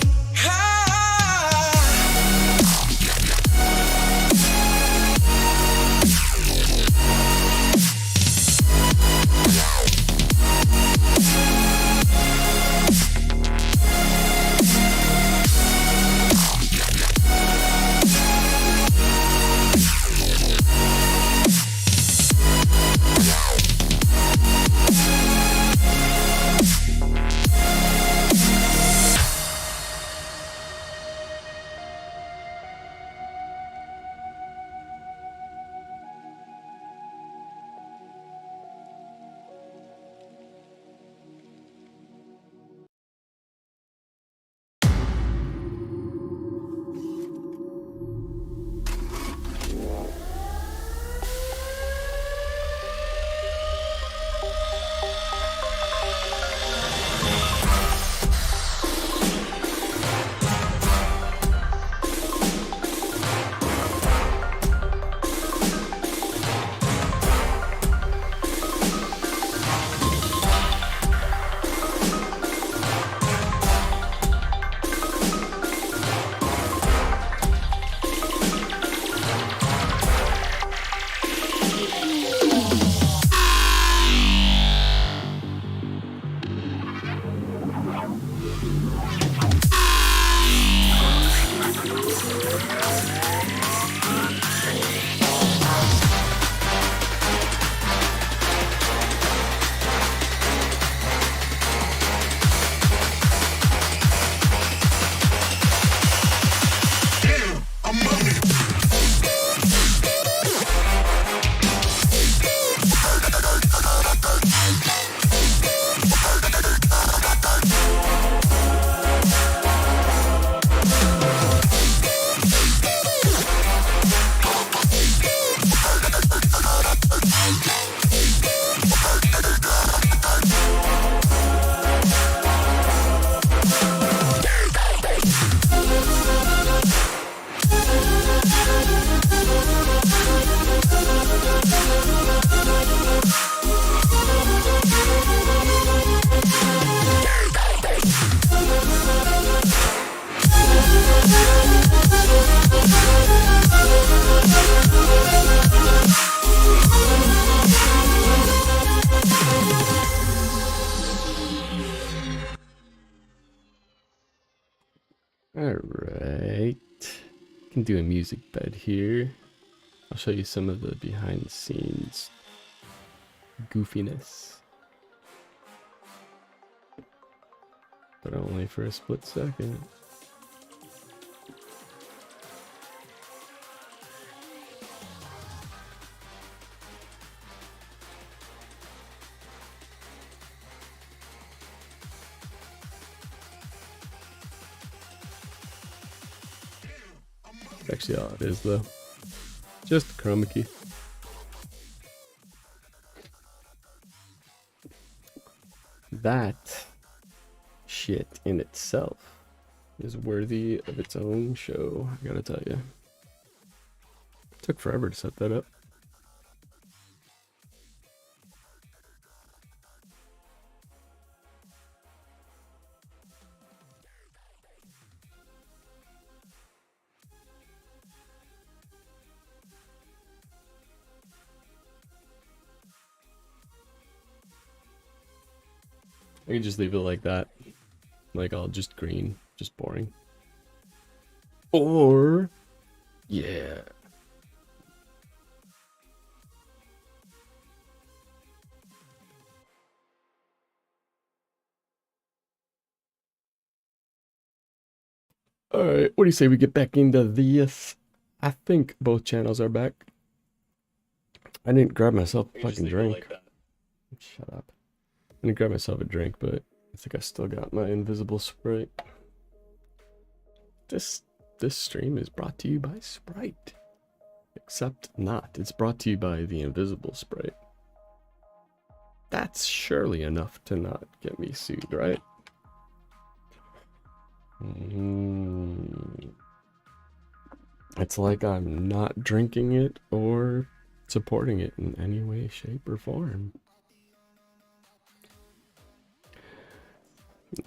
Alright. Can do a music bed here. I'll show you some of the behind the scenes goofiness. But only for a split second. That's actually all it is though. Just a chroma key. That shit in itself is worthy of its own show, I gotta tell you. Took forever to set that up. I can just leave it like that. Like all just green, just boring. Or, yeah. Alright, what do you say we get back into this? I think both channels are back. I didn't grab myself a fucking drink. Shut up. I didn't grab myself a drink, but I think I still got my invisible Sprite. This stream is brought to you by Sprite. Except not. It's brought to you by the Invisible Spray. That's surely enough to not get me sued, right? It's like I'm not drinking it or supporting it in any way, shape, or form.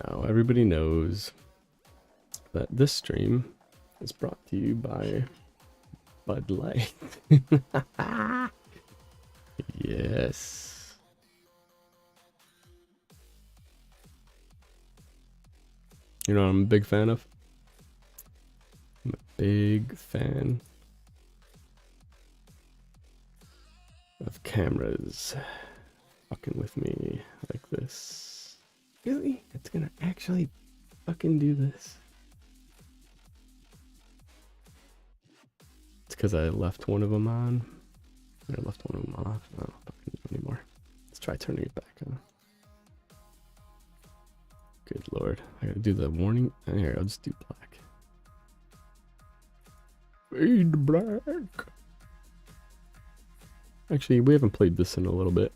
Now, everybody knows that this stream is brought to you by Bud Light. Yes. You know what I'm a big fan of? I'm a big fan of cameras fucking with me like this. Really? It's gonna actually fucking do this? It's because I left one of them on. I left one of them off. I don't fucking do it anymore. Let's try turning it back on. Good lord. I gotta do the warning. Here, I'll just do black. Fade black. Actually, we haven't played this in a little bit.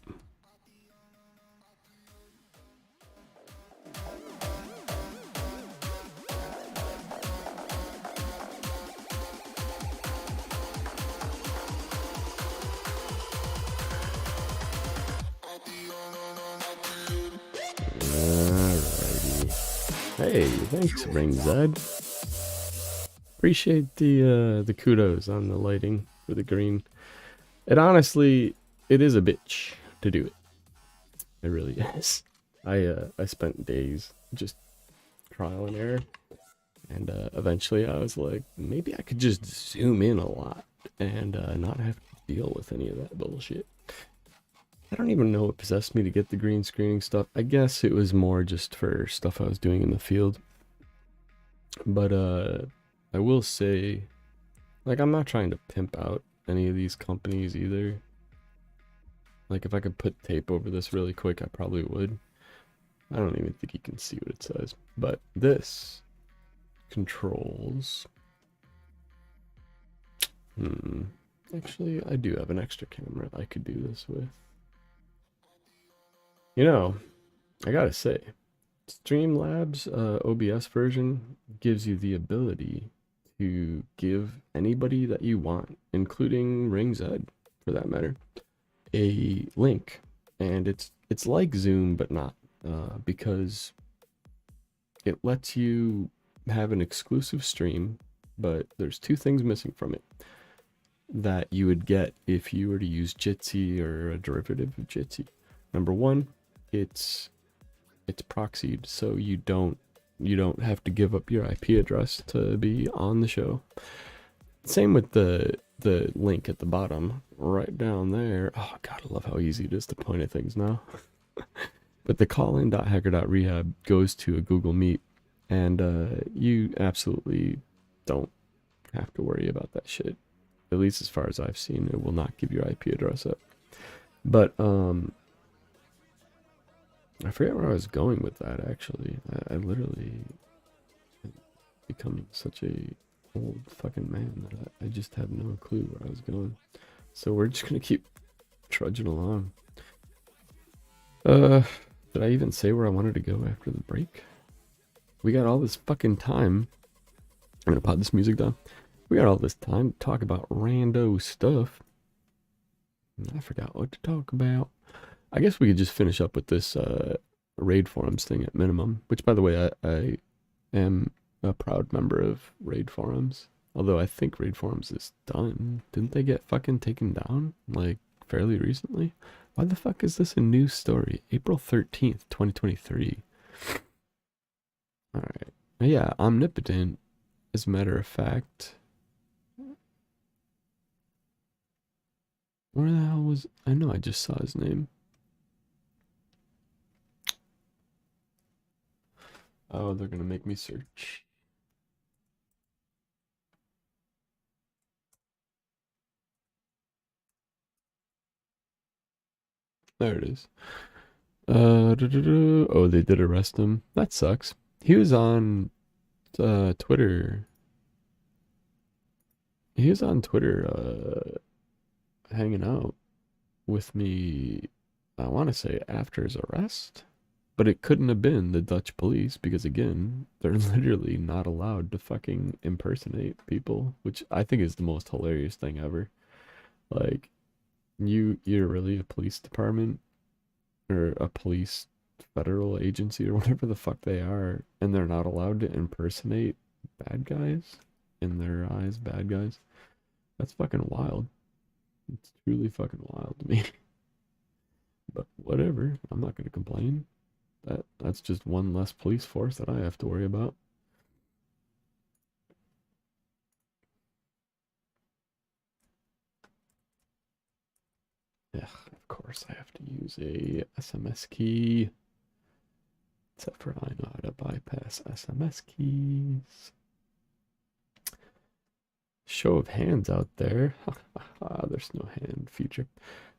Hey, thanks, Ring Zed. Appreciate the kudos on the lighting for the green. It honestly, it is a bitch to do it. It really is. I spent days just trial and error, and eventually I was like, maybe I could just zoom in a lot and not have to deal with any of that bullshit. I don't even know what possessed me to get the green screening stuff. I guess it was more just for stuff I was doing in the field. But I will say, like, I'm not trying to pimp out any of these companies either. Like, if I could put tape over this really quick, I probably would. I don't even think you can see what it says. But this controls... Actually, I do have an extra camera I could do this with. You know, I gotta say, Streamlabs OBS version gives you the ability to give anybody that you want, including Ring Zed for that matter, a link. And it's like Zoom, but not, because it lets you have an exclusive stream, but there's two things missing from it that you would get if you were to use Jitsi or a derivative of Jitsi. Number one, it's proxied, so you don't have to give up your IP address to be on the show. Same with the link at the bottom right down there. Oh god, I love how easy it is to point at things now. But the callin.hacker.rehab goes to a Google Meet, and you absolutely don't have to worry about that shit. At least as far as I've seen, it will not give your IP address up. But I forget where I was going with that, actually. I literally become such a old fucking man that I just have no clue where I was going. So we're just gonna keep trudging along. Did I even say where I wanted to go after the break? We got all this fucking time. I'm gonna put this music down. We got all this time to talk about rando stuff. I forgot what to talk about. I guess we could just finish up with this raid forums thing at minimum, which, by the way, I am a proud member of raid forums, although I think raid forums is done. Didn't they get fucking taken down like fairly recently? Why the fuck is this a news story? April 13th, 2023. All right. Yeah, Omnipotent, as a matter of fact. Where the hell was... I know I just saw his name. Oh, they're gonna make me search. There it is. Oh, they did arrest him. That sucks. He was on Twitter. he was on Twitter, hanging out with me, I want to say after his arrest, but it couldn't have been the Dutch police because, again, they're literally not allowed to fucking impersonate people, which I think is the most hilarious thing ever. Like, you're really a police department or a police federal agency or whatever the fuck they are, and they're not allowed to impersonate bad guys, in their eyes, bad guys. That's fucking wild. It's truly fucking wild to me. But whatever, I'm not gonna complain. That's just one less police force that I have to worry about. Yeah, of course I have to use a SMS key. Except for I know how to bypass SMS keys. Show of hands out there. There's no hand feature.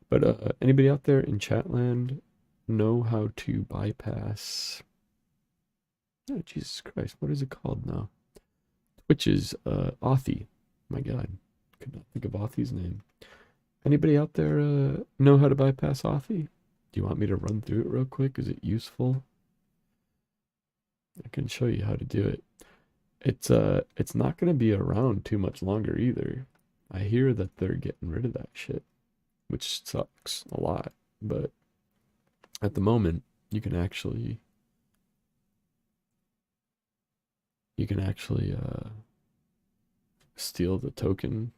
But anybody out there in Chatland know how to bypass... Oh, Jesus Christ, what is it called now? Twitch's Authy. My God, could not think of Authy's name. Anybody out there know how to bypass Authy? Do you want me to run through it real quick? Is it useful? I can show you how to do it. It's not going to be around too much longer either. I hear that they're getting rid of that shit, which sucks a lot, but at the moment you can actually steal the token,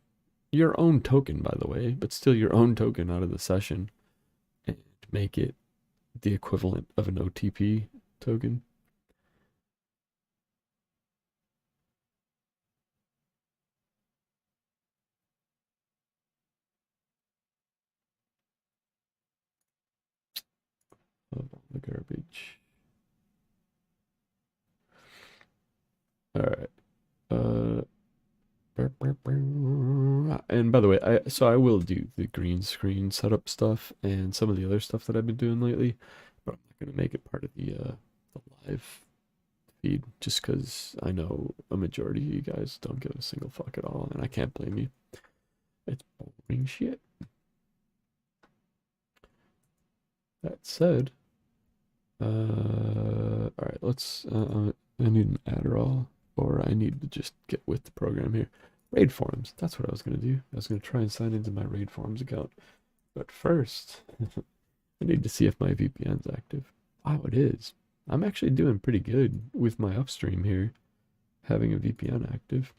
your own token, by the way, but still your own token out of the session and make it the equivalent of an OTP token. Of all the garbage. All right. And by the way, I will do the green screen setup stuff and some of the other stuff that I've been doing lately, but I'm not gonna make it part of the live feed just because I know a majority of you guys don't give a single fuck at all, and I can't blame you. It's boring shit. That said, all right, let's. I need an Adderall, or I need to just get with the program here. Raid forums. That's what I was gonna do. I was gonna try and sign into my Raid forums account, but first, I need to see if my VPN's active. Wow, it is. I'm actually doing pretty good with my upstream here, having a VPN active.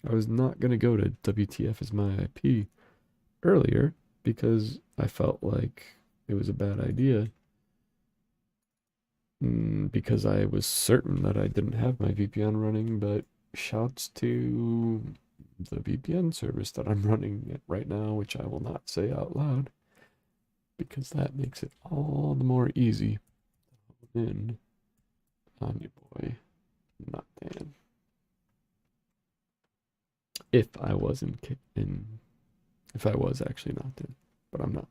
I was not gonna go to WTF as my IP earlier because I felt like it was a bad idea. Because I was certain that I didn't have my VPN running, but shouts to the VPN service that I'm running right now, which I will not say out loud, because that makes it all the more easy. In on your boy, not Dan. If I wasn't if I was actually not Dan, but I'm not.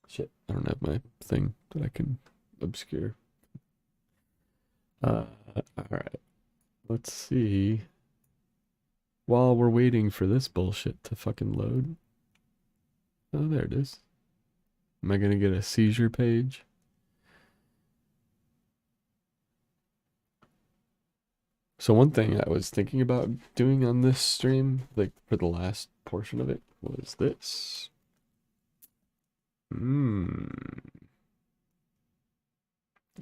Shit, I don't have my thing that I can obscure. All right, let's see. While we're waiting for this bullshit to fucking load. Oh, there it is. Am I gonna get a seizure page? So one thing I was thinking about doing on this stream, like for the last portion of it, was this.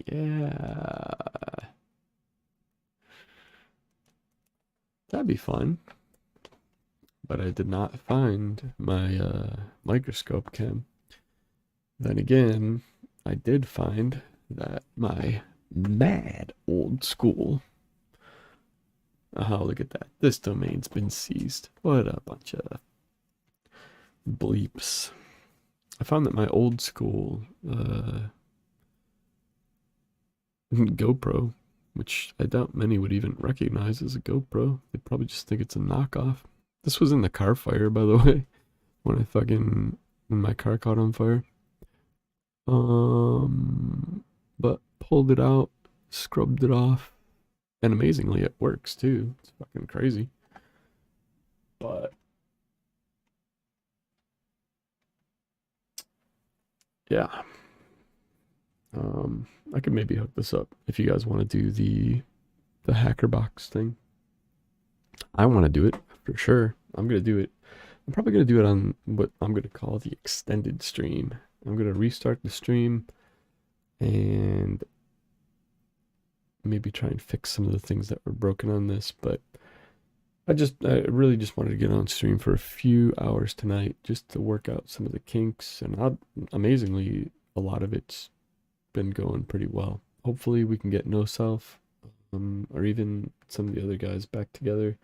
Yeah. That'd be fun. But I did not find my microscope cam. Then again, I did find that my mad old school... Oh, look at that. This domain's been seized. What a bunch of bleeps. I found that my old school GoPro, which I doubt many would even recognize as a GoPro. They'd probably just think it's a knockoff. This was in the car fire, by the way, when my car caught on fire. But pulled it out, scrubbed it off, and amazingly it works too. It's fucking crazy. But yeah, I could maybe hook this up if you guys want to do the hacker box thing. I want to do it for sure. I'm gonna do it. I'm probably gonna do it on what I'm gonna call the extended stream. I'm gonna restart the stream and maybe try and fix some of the things that were broken on this, but I really just wanted to get on stream for a few hours tonight just to work out some of the kinks, and amazingly, a lot of it's been going pretty well. Hopefully we can get No Self, or even some of the other guys back together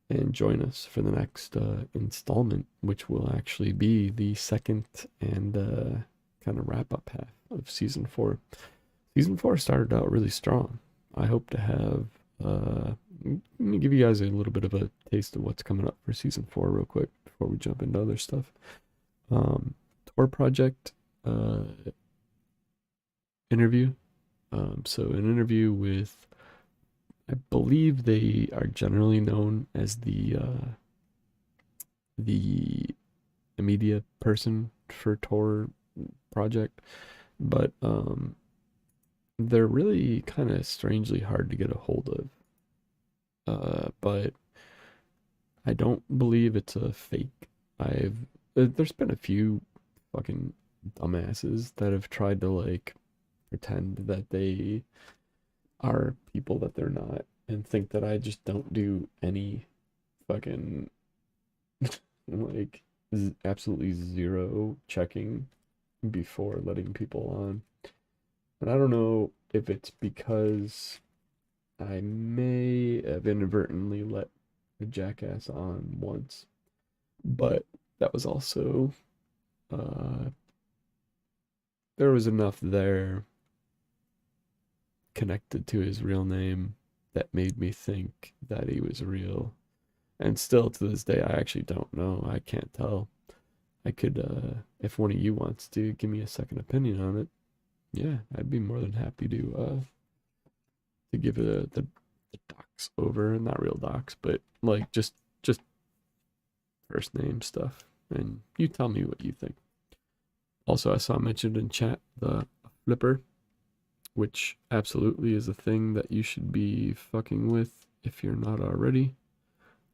and join us for the next installment, which will actually be the second and kind of wrap up half of season 4. Season 4 started out really strong. I hope to have, let me give you guys a little bit of a taste of what's coming up for season 4 real quick before we jump into other stuff. Tour project interview. So an interview with, I believe they are generally known as the media person for tour project, but they're really kind of strangely hard to get a hold of. But I don't believe it's a fake. There's been a few fucking dumbasses that have tried to like pretend that they are people that they're not and think that I just don't do any fucking like absolutely zero checking before letting people on. And I don't know if it's because I may have inadvertently let a jackass on once, but that was also, there was enough there connected to his real name that made me think that he was real. And still to this day, I actually don't know. I can't tell. I could, if one of you wants to give me a second opinion on it, yeah, I'd be more than happy to give the docs over, not real docs, but like just first name stuff, and you tell me what you think. Also, I saw mentioned in chat the flipper, which absolutely is a thing that you should be fucking with if you're not already.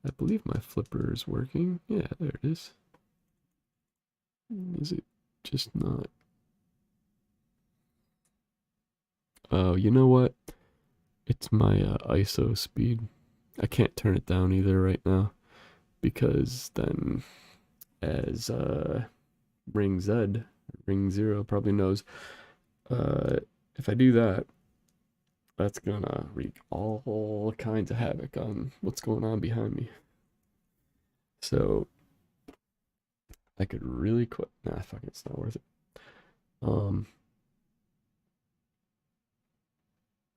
I believe my flipper is working. Yeah, there it is. Is it just not? Oh, you know what? It's my ISO speed. I can't turn it down either right now, because then, as Ring Zero probably knows, if I do that, that's gonna wreak all kinds of havoc on what's going on behind me. So I could really quit. Nah, fuck it, it's not worth it.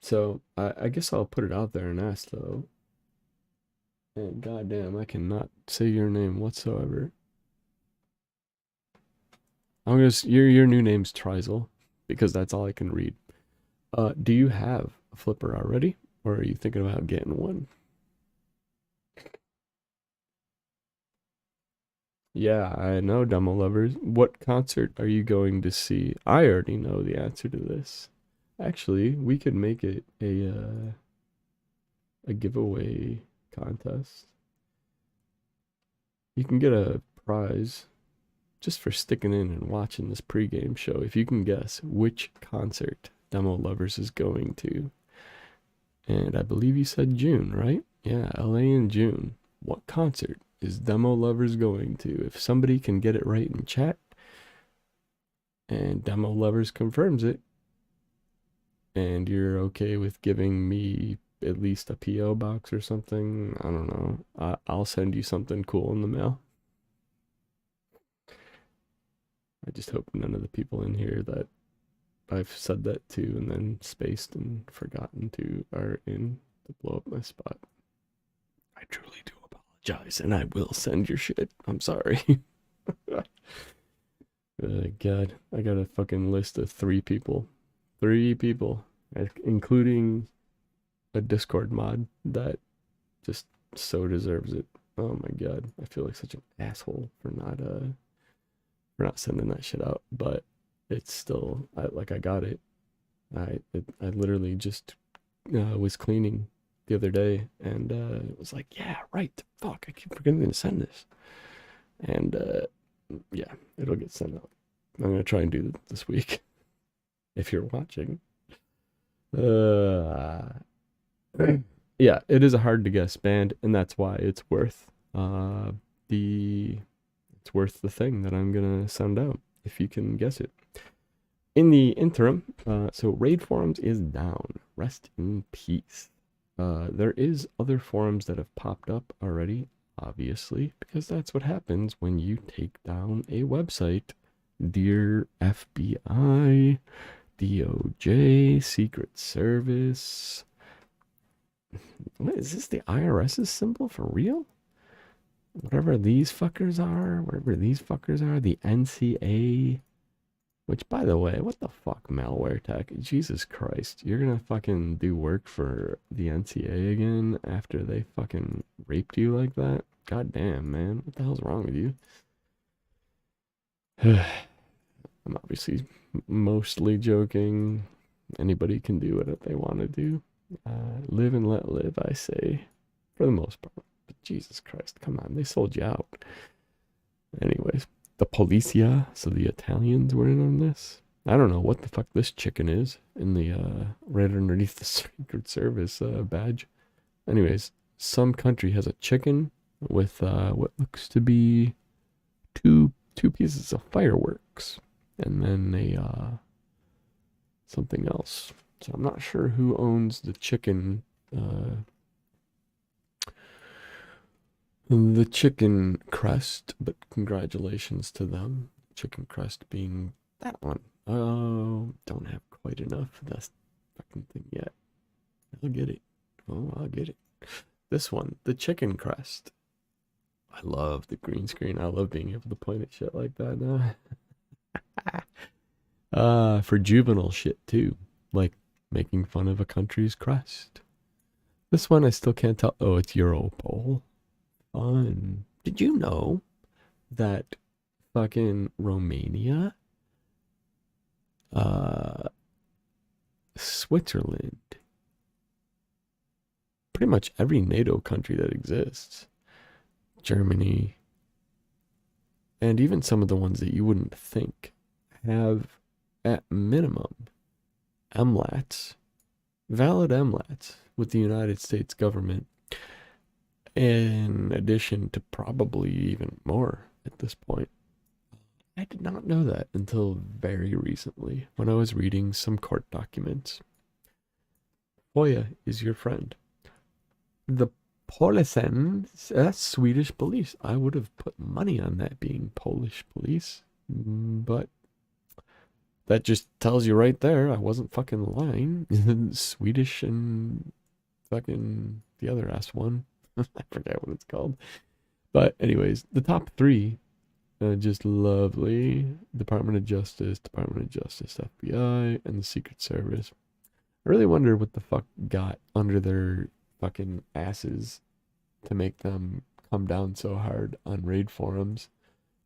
So I guess I'll put it out there and ask though. And goddamn, I cannot say your name whatsoever. I'm gonna your new name's Trizel, because that's all I can read. Do you have a flipper already, or are you thinking about getting one? Yeah, I know, demo lovers. What concert are you going to see? I already know the answer to this. Actually, we could make it a giveaway contest. You can get a prize just for sticking in and watching this pregame show if you can guess which concert Demo Lovers is going to. And I believe you said June, right? Yeah, LA in June. What concert is Demo Lovers going to? If somebody can get it right in chat and Demo Lovers confirms it, and you're okay with giving me at least a PO box or something, I don't know, I'll send you something cool in the mail. I just hope none of the people in here that I've said that to and then spaced and forgotten to are in to blow up my spot. I truly do apologize, and I will send your shit. I'm sorry. God, I got a fucking list of 3 people. 3 people, including a Discord mod that just so deserves it. Oh my god, I feel like such an asshole for not sending that shit out. But it's still, I got it. I literally just was cleaning the other day, and it was like, yeah, right. Fuck, I keep forgetting to send this. And yeah, it'll get sent out. I'm gonna try and do it this week. If you're watching. Yeah, it is a hard to guess band, and that's why it's worth the thing that I'm gonna send out if you can guess it. In the interim, so Raid Forums is down. Rest in peace. There is other forums that have popped up already, obviously, because that's what happens when you take down a website. Dear FBI, DOJ, Secret Service. What is this? The IRS's symbol for real? Whatever these fuckers are, the NCA. Which, by the way, what the fuck, malware tech? Jesus Christ, you're gonna fucking do work for the NCA again after they fucking raped you like that? God damn, man, what the hell's wrong with you? I'm obviously mostly joking. Anybody can do what they want to do. Live and let live, I say, for the most part. But Jesus Christ, come on, they sold you out. Anyways, the Polizia, so the Italians were in on this. I don't know what the fuck this chicken is in the right underneath the Secret Service badge. Anyways, some country has a chicken with what looks to be two pieces of fireworks, and then something else. So I'm not sure who owns the chicken crest, but congratulations to them. Chicken crest being that one. Oh, don't have quite enough of that fucking thing yet. I'll get it. Oh, I'll get it. This one, the chicken crest. I love the green screen. I love being able to point at shit like that now. For juvenile shit too, like making fun of a country's crest. This one I still can't tell. Oh, it's Europol. Fun. Did you know that fucking Romania, Switzerland, pretty much every NATO country that exists, Germany, and even some of the ones that you wouldn't think, have at minimum MLATs, valid MLATs with the United States government, in addition to probably even more at this point. I did not know that until very recently when I was reading some court documents. FOIA is your friend. The Polisen, that's Swedish police. I would have put money on that being Polish police, but that just tells you right there I wasn't fucking lying. Swedish and fucking the other ass one. I forget what it's called. But anyways, the top three, just lovely. Department of Justice, FBI, and the Secret Service. I really wonder what the fuck got under their fucking asses to make them come down so hard on raid forums.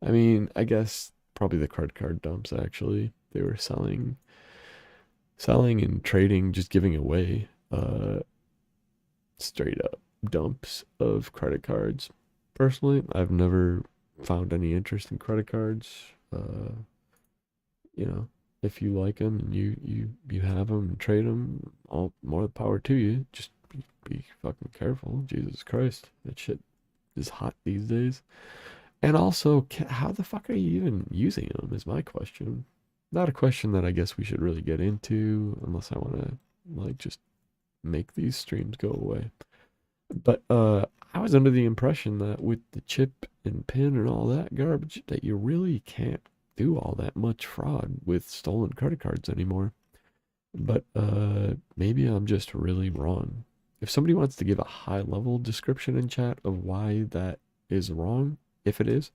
I mean, I guess probably the credit card dumps, actually. They were selling and trading, just giving away straight up dumps of credit cards. Personally, I've never found any interest in credit cards. You know, if you like them and you have them and trade them, all more power to you. Just be fucking careful. Jesus Christ, that shit is hot these days. And also, how the fuck are you even using them is my question. Not a question that I guess we should really get into unless I want to like just make these streams go away. But I was under the impression that with the chip and pin and all that garbage that you really can't do all that much fraud with stolen credit cards anymore. But maybe I'm just really wrong. If somebody wants to give a high level description in chat of why that is wrong, if it is,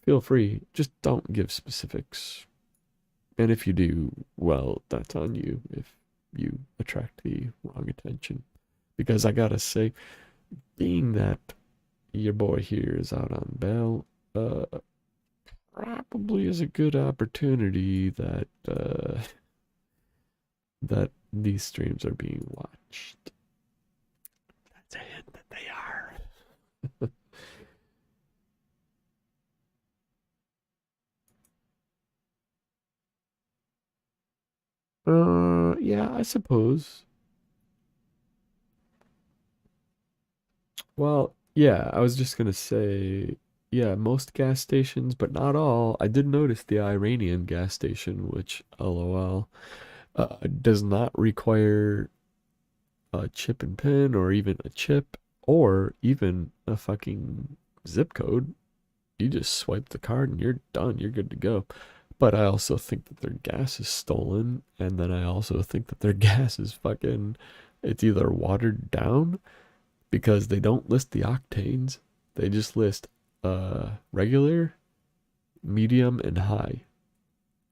feel free. Just don't give specifics. And if you do, well, that's on you if you attract the wrong attention. Because I gotta say, being that your boy here is out on bail, probably is a good opportunity that that these streams are being watched. That's a hint that they are. Yeah, I suppose. Well, yeah, I was just gonna say, yeah, most gas stations, but not all. I did notice the Iranian gas station, which, LOL, does not require a chip and pin or even a chip or even a fucking zip code. You just swipe the card and you're done. You're good to go. But I also think that their gas is stolen, and then I also think that their gas is fucking, it's either watered down because they don't list the octanes. They just list regular, medium, and high.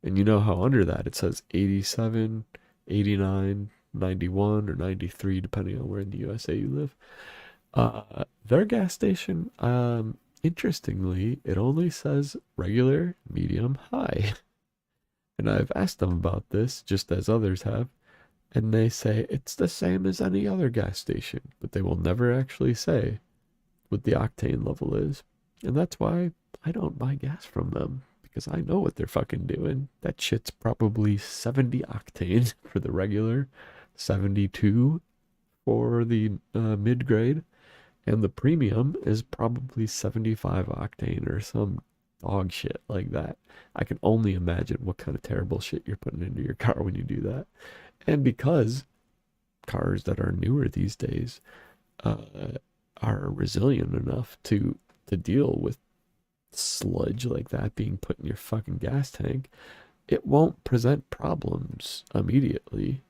And you know how under that it says 87, 89, 91, or 93, depending on where in the USA you live. Their gas station, interestingly, it only says regular, medium, high. And I've asked them about this, just as others have, and they say it's the same as any other gas station, but they will never actually say what the octane level is. And that's why I don't buy gas from them, because I know what they're fucking doing. That shit's probably 70 octane for the regular, 72 for the mid-grade, and the premium is probably 75 octane or some dog shit like that. I can only imagine what kind of terrible shit you're putting into your car when you do that. And because cars that are newer these days are resilient enough to deal with sludge like that being put in your fucking gas tank, it won't present problems immediately.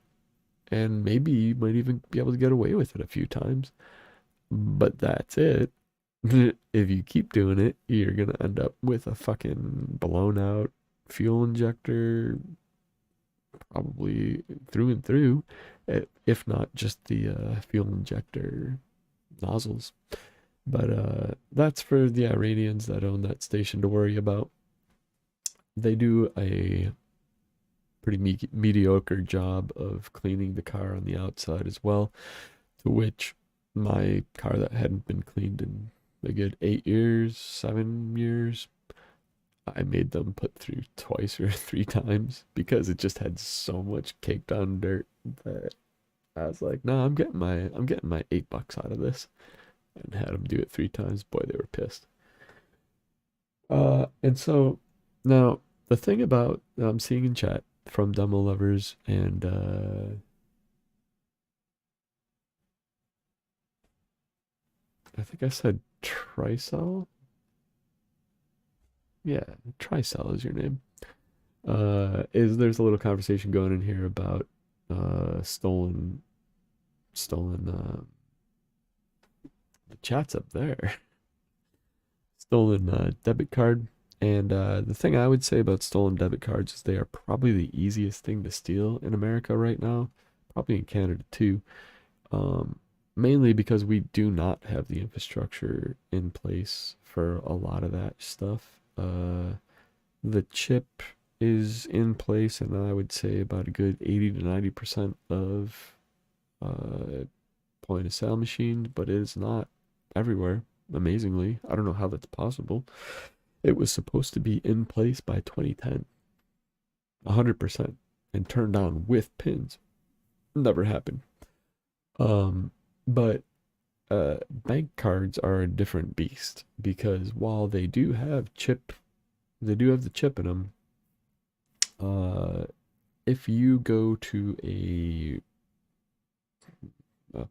And maybe you might even be able to get away with it a few times. But that's it. If you keep doing it, you're gonna end up with a fucking blown out fuel injector, probably through and through, if not just the fuel injector nozzles. But that's for the Iranians that own that station to worry about. They do a pretty mediocre job of cleaning the car on the outside as well, to which my car that hadn't been cleaned in a good 8 years, 7 years, I made them put through twice or 3 times because it just had so much caked on dirt that I was like, no, I'm getting my $8 out of this, and had them do it 3 times. Boy, they were pissed. And so now the thing about I'm seeing in chat from demo lovers and I think I said Tricel. Yeah, Tricel is your name. Is there's a little conversation going in here about stolen the chat's up there. Stolen debit card. And the thing I would say about stolen debit cards is they are probably the easiest thing to steal in America right now, probably in Canada too. Mainly because we do not have the infrastructure in place for a lot of that stuff. The chip is in place, and I would say about a good 80 to 90% of point of sale machines, but it is not everywhere, amazingly. I don't know how that's possible. It was supposed to be in place by 2010, 100%, and turned on with pins. Never happened. But bank cards are a different beast, because while they do have the chip in them. If you go to a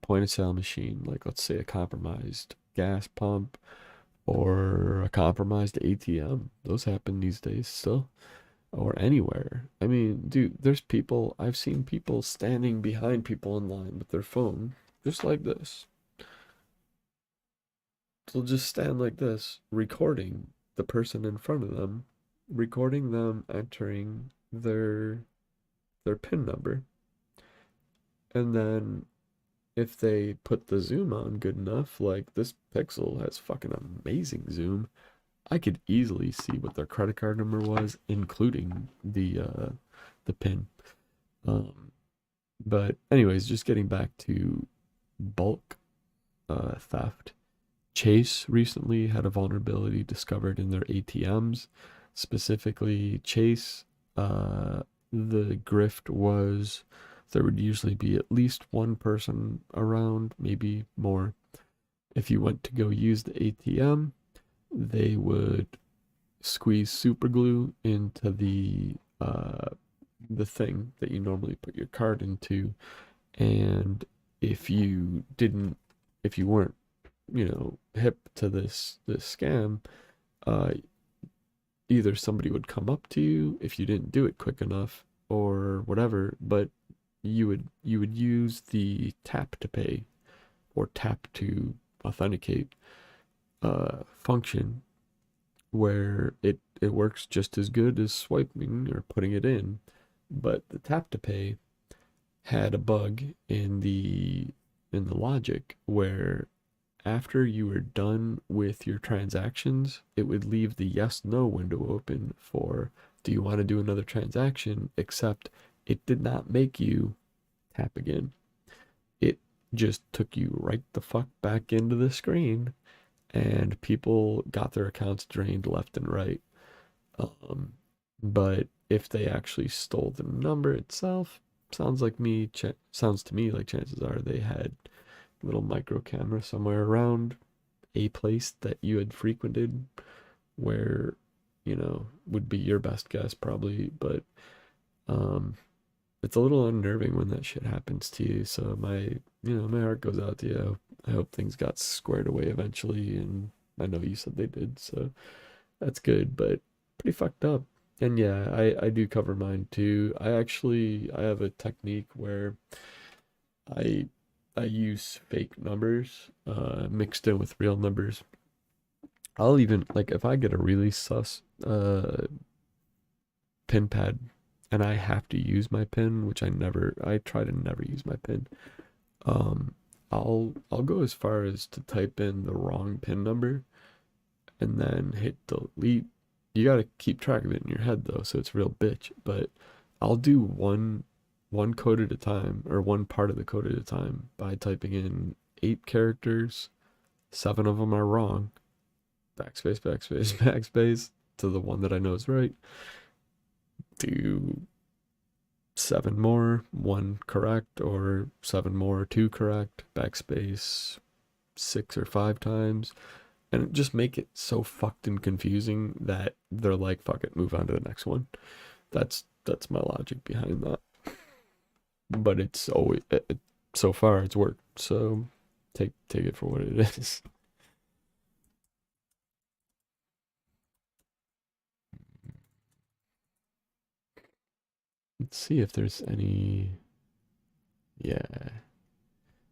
point of sale machine, like let's say a compromised gas pump or a compromised ATM, those happen these days still, or anywhere. I mean, dude, I've seen people standing behind people in line with their phone, just like this. They'll just stand like this, recording the person in front of them, recording them entering their PIN number. And then if they put the zoom on good enough, like this Pixel has fucking amazing zoom. I could easily see what their credit card number was, including the PIN. But anyways, just getting back to bulk theft. Chase recently had a vulnerability discovered in their ATMs. Specifically, Chase, the grift was there would usually be at least one person around, maybe more. If you went to go use the ATM, they would squeeze super glue into the thing that you normally put your card into, and if you weren't, hip to this scam, either somebody would come up to you if you didn't do it quick enough or whatever, but you would use the tap to pay or tap to authenticate function, where it works just as good as swiping or putting it in. But the tap to pay had a bug in the logic where after you were done with your transactions, it would leave the yes no window open for, do you want to do another transaction? Except it did not make you tap again. It just took you right the fuck back into the screen, and people got their accounts drained left and right. But if they actually stole the number itself, sounds to me like chances are they had a little micro camera somewhere around a place that you had frequented, where would be your best guess probably. But it's a little unnerving when that shit happens to you. So my heart goes out to you. I hope things got squared away eventually, and I know you said they did, so that's good, but pretty fucked up. And yeah, I do cover mine too. I have a technique where I use fake numbers mixed in with real numbers. I'll even, like, if I get a really sus pin pad and I have to use my pin, which I try to never use my pin. I'll go as far as to type in the wrong pin number and then hit delete. You gotta keep track of it in your head though, so it's real bitch. But I'll do one code at a time, or one part of the code at a time, by typing in 8 characters. 7 of them are wrong. Backspace, backspace, backspace to the one that I know is right. Do 7 more, 1 correct, or 7 more, 2 correct. Backspace 6 or 5 times. And just make it so fucked and confusing that they're like, fuck it, move on to the next one. That's my logic behind that. But it's always, so far it's worked. So take it for what it is. Let's see if there's any. Yeah.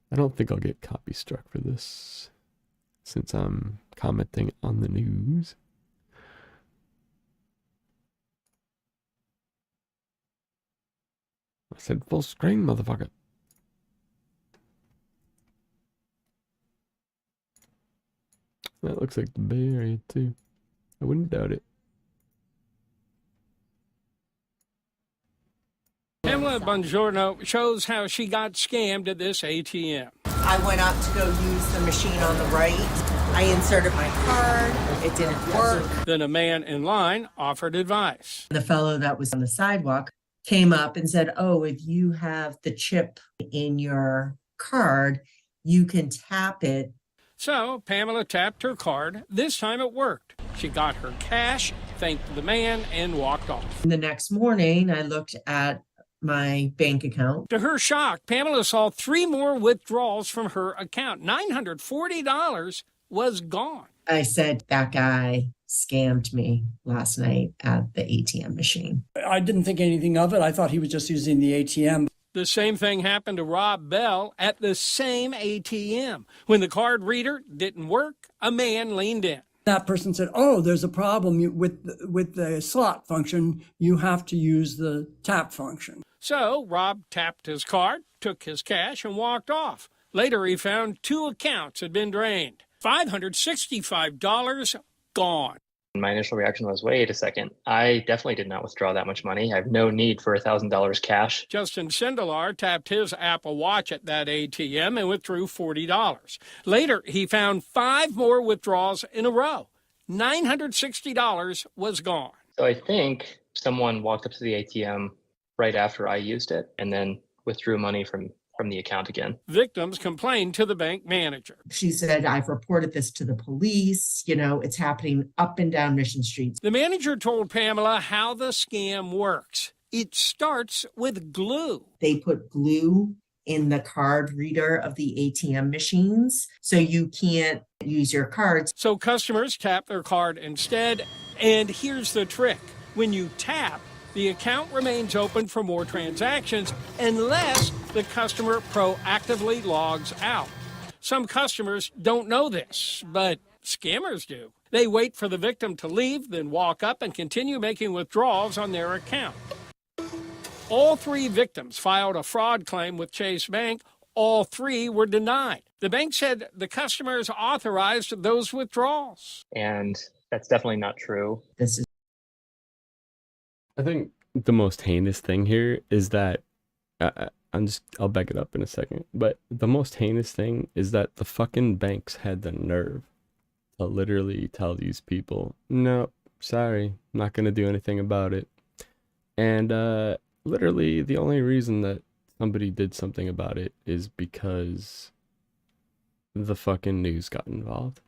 I don't think I'll get copy struck for this, since I'm commenting on the news. I said full screen, motherfucker. That looks like the Bay Area too. I wouldn't doubt it. Pamela Bongiorno shows how she got scammed at this ATM. I went up to go use the machine on the right. I inserted my card. It didn't work. Then a man in line offered advice. The fellow that was on the sidewalk came up and said, oh, if you have the chip in your card, you can tap it. So Pamela tapped her card. This time it worked. She got her cash, thanked the man, and walked off. The next morning, I looked at my bank account. To her shock, Pamela saw 3 more withdrawals from her account. $940 was gone. I said, that guy scammed me last night at the ATM machine. I didn't think anything of it. I thought he was just using the ATM. The same thing happened to Rob Bell at the same ATM. When the card reader didn't work, a man leaned in. That person said, oh, there's a problem with the slot function. You have to use the tap function. So Rob tapped his card, took his cash, and walked off. Later, he found 2 accounts had been drained. $565 gone. My initial reaction was, wait a second, I definitely did not withdraw that much money. I have no need for $1,000 cash. Justin Sindelar tapped his Apple Watch at that ATM and withdrew $40. Later, he found 5 more withdrawals in a row. $960 was gone. So I think someone walked up to the ATM right after I used it and then withdrew money from the account again. Victims complained to the bank manager. She said, I've reported this to the police. You know, it's happening up and down Mission Street. The manager told Pamela how the scam works. It starts with glue. They put glue in the card reader of the ATM machines, so you can't use your cards. So customers tap their card instead. And here's the trick. When you tap, the account remains open for more transactions unless the customer proactively logs out. Some customers don't know this, but scammers do. They wait for the victim to leave, then walk up and continue making withdrawals on their account. All 3 victims filed a fraud claim with Chase Bank. All 3 were denied. The bank said the customers authorized those withdrawals. And that's definitely not true. I think the most heinous thing here is that I'll back it up in a second, but the most heinous thing is that the fucking banks had the nerve to literally tell these people, no, sorry, not gonna do anything about it. And literally the only reason that somebody did something about it is because the fucking news got involved.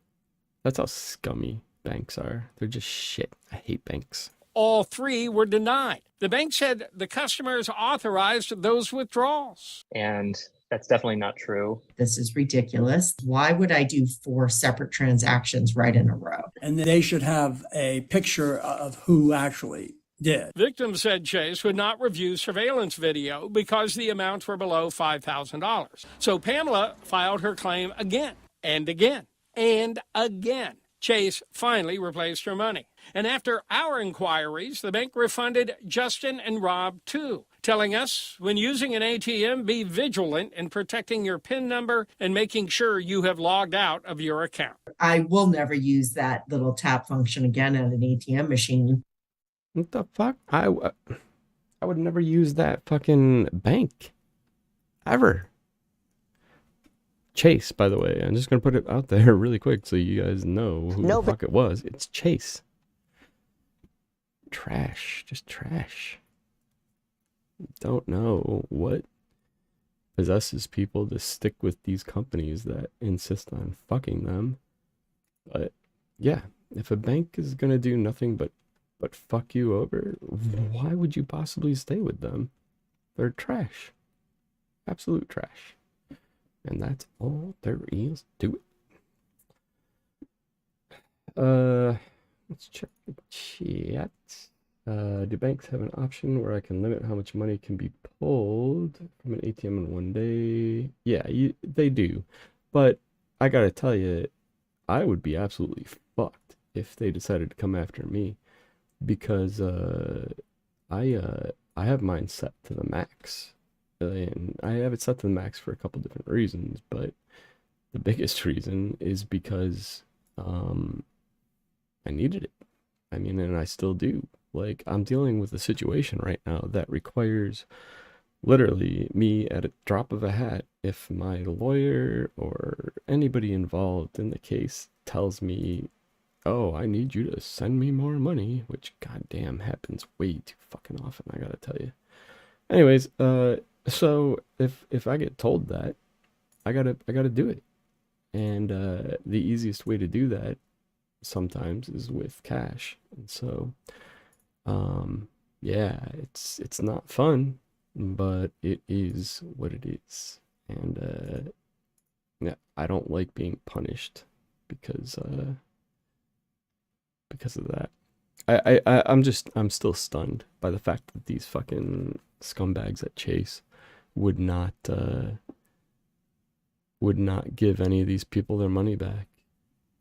That's how scummy banks are. They're just shit. I hate banks. All 3 were denied. The bank said the customers authorized those withdrawals. And that's definitely not true. This is ridiculous. Why would I do 4 separate transactions right in a row? And they should have a picture of who actually did. Victims said Chase would not review surveillance video because the amounts were below $5,000. So Pamela filed her claim again and again and again. Chase finally replaced her money. And after our inquiries, the bank refunded Justin and Rob too, telling us when using an ATM, be vigilant in protecting your PIN number and making sure you have logged out of your account. I will never use that little tap function again at an ATM machine. What the fuck? I would never use that fucking bank. Ever. Chase, by the way. I'm just going to put it out there really quick so you guys know who the fuck it was. It's Chase. Trash. Just trash. Don't know what possesses people to stick with these companies that insist on fucking them. But yeah, if a bank is going to do nothing but fuck you over, why would you possibly stay with them? They're trash. Absolute trash. And that's all there is to it. Let's check the chat. Do banks have an option where I can limit how much money can be pulled from an ATM in one day? Yeah, they do. But I gotta tell you, I would be absolutely fucked if they decided to come after me, because I have mine set to the max. And I have it set to the max for a couple different reasons, but the biggest reason is because I needed it. I mean, and I still do. Like, I'm dealing with a situation right now that requires literally me at a drop of a hat. If my lawyer or anybody involved in the case tells me, oh, I need you to send me more money, which goddamn happens way too fucking often, I gotta tell you. Anyways, so if I get told that, I gotta do it. And the easiest way to do that sometimes is with cash. And so yeah, it's not fun, but it is what it is. And yeah, I don't like being punished because of that. I'm still stunned by the fact that these fucking scumbags at Chase would not give any of these people their money back.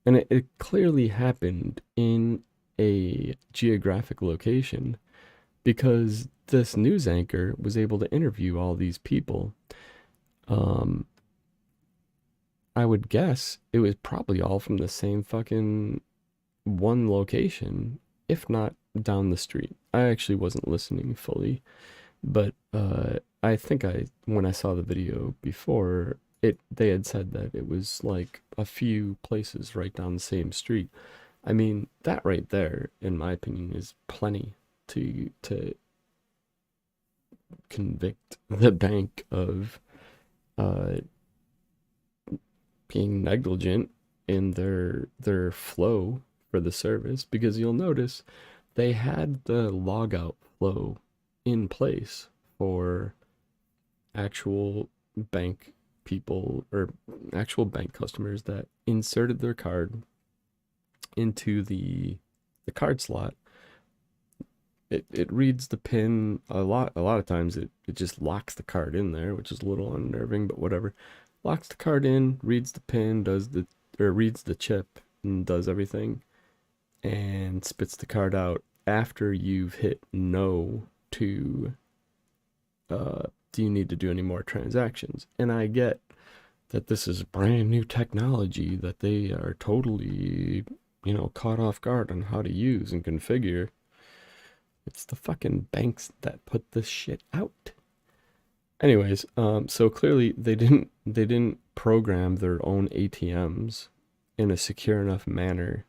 And it clearly happened in a geographic location, because this news anchor was able to interview all these people I would guess it was probably all from the same fucking one location, if not down the street. I actually wasn't listening fully, but I think when I saw the video before, they had said that it was like a few places right down the same street. I mean, that right there, in my opinion, is plenty to convict the bank of being negligent in their flow for the service, because you'll notice they had the logout flow in place for actual bank people or actual bank customers that inserted their card into the card slot. It reads the pin a lot of times. It just locks the card in there, which is a little unnerving, but whatever. Locks the card in, reads the pin, reads the chip and does everything, and spits the card out after you've hit no to do you need to do any more transactions. And I get that this is brand new technology that they are totally, caught off guard on how to use and configure. It's the fucking banks that put this shit out. Anyways, so clearly they didn't program their own ATMs in a secure enough manner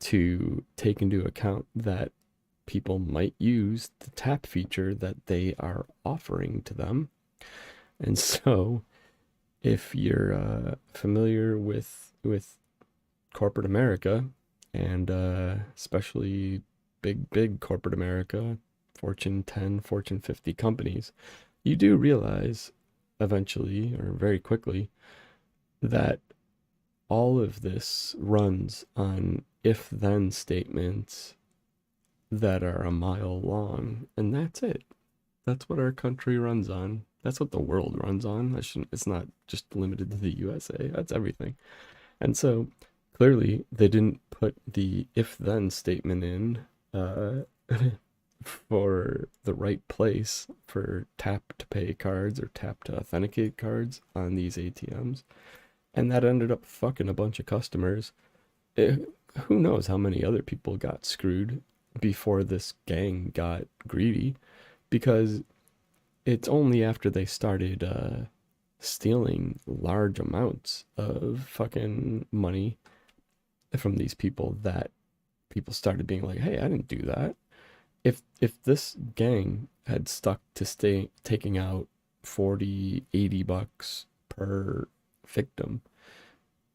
to take into account that people might use the tap feature that they are offering to them. And so if you're familiar with corporate America, and especially big corporate America, Fortune 10, Fortune 50 companies, you do realize eventually, or very quickly, that all of this runs on if-then statements that are a mile long, and that's it. That's what our country runs on. That's what the world runs on. It's not just limited to the USA. That's everything. And so clearly they didn't put the if-then statement in for the right place for tap to pay cards or tap to authenticate cards on these ATMs. And that ended up fucking a bunch of customers. Who knows how many other people got screwed before this gang got greedy, because it's only after they started stealing large amounts of fucking money from these people that people started being like, hey, I didn't do that. If this gang had stuck to stay taking out 40, 80 bucks per victim,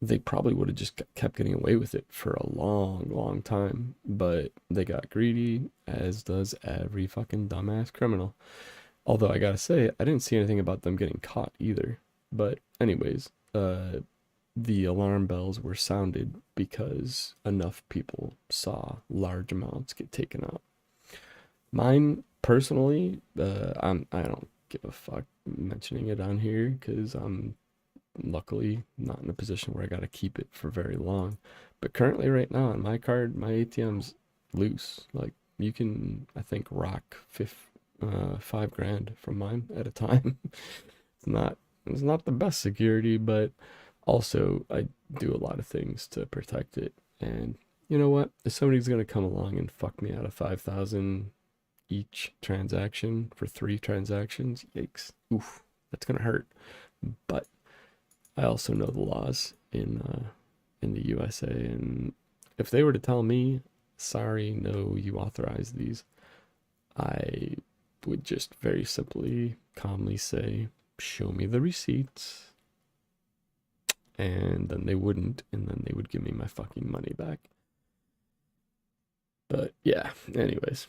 they probably would have just kept getting away with it for a long time. But they got greedy, as does every fucking dumbass criminal. Although I gotta say, I didn't see anything about them getting caught either. But anyways, the alarm bells were sounded because enough people saw large amounts get taken out. Mine personally, I don't give a fuck mentioning it on here, because I'm luckily not in a position where I gotta keep it for very long. But currently right now on my card, my ATM's loose. Like, you can, I think, rock $5,000 from mine at a time. It's not the best security, but also I do a lot of things to protect it. And you know what? If somebody's gonna come along and fuck me out of 5,000 each transaction for 3 transactions, yikes. Oof, that's gonna hurt. But I also know the laws in the USA, and if they were to tell me, sorry, no, you authorize these, I would just very simply, calmly say, show me the receipts. And then they wouldn't, and then they would give me my fucking money back. But yeah, anyways,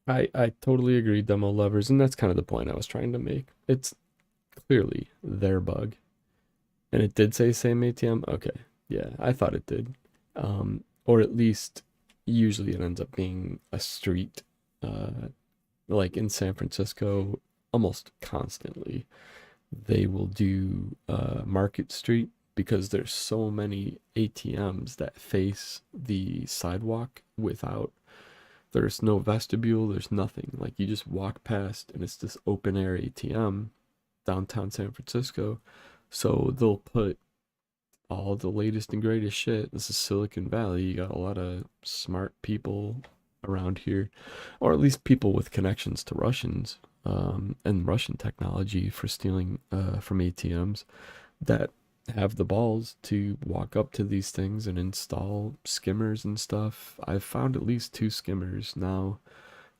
I totally agree, demo lovers, and that's kind of the point I was trying to make. It's clearly their bug. And it did say same ATM? Okay, yeah, I thought it did. Or at least, usually it ends up being a street, like in San Francisco, almost constantly. They will do Market Street, because there's so many ATMs that face the sidewalk there's no vestibule, there's nothing. Like, you just walk past and it's this open air ATM downtown San Francisco. So they'll put all the latest and greatest shit. This is Silicon Valley. You got a lot of smart people around here, or at least people with connections to Russians, and Russian technology for stealing from ATMs, that have the balls to walk up to these things and install skimmers and stuff. I've found at least 2 skimmers now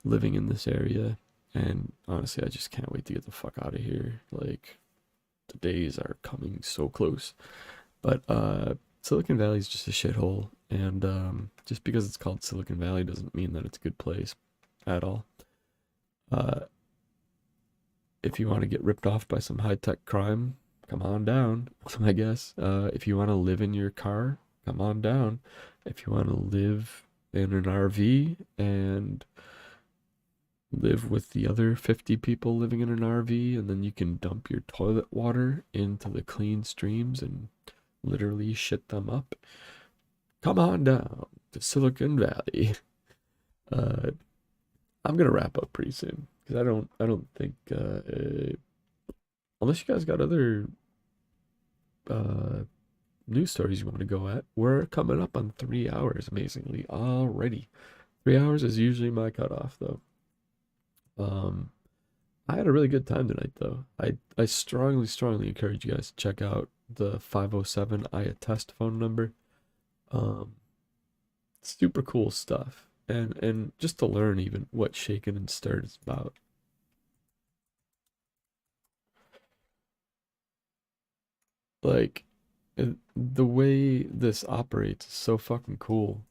living in this area, and honestly, I just can't wait to get the fuck out of here. Like, the days are coming so close. But Silicon Valley is just a shithole, and just because it's called Silicon Valley doesn't mean that it's a good place at all. If you want to get ripped off by some high-tech crime, come on down, I guess. If you want to live in your car, come on down. If you want to live in an RV and live with the other 50 people living in an RV, and then you can dump your toilet water into the clean streams and literally shit them up, come on down to Silicon Valley. I'm gonna wrap up pretty soon, because I don't think unless you guys got other news stories you want to go at. We're coming up on 3 hours, amazingly, already. 3 hours is usually my cutoff, though. I had a really good time tonight, though. I strongly encourage you guys to check out the 507 I attest phone number. Super cool stuff, and just to learn even what Shaken and Stirred is about. Like, the way this operates is so fucking cool.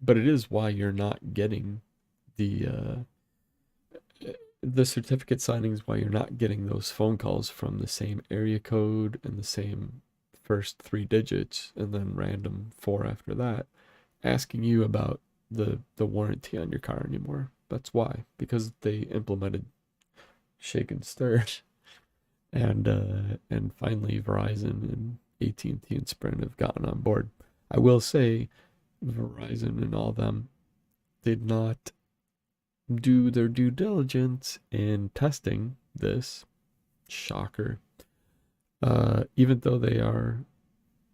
But it is why you're not getting the certificate signings, why you're not getting those phone calls from the same area code and the same first 3 digits and then random 4 after that, asking you about the warranty on your car anymore. That's why, because they implemented Shake and Stir, and finally Verizon and AT&T and Sprint have gotten on board. I will say, Verizon and all them did not do their due diligence in testing this. Shocker. Even though they are,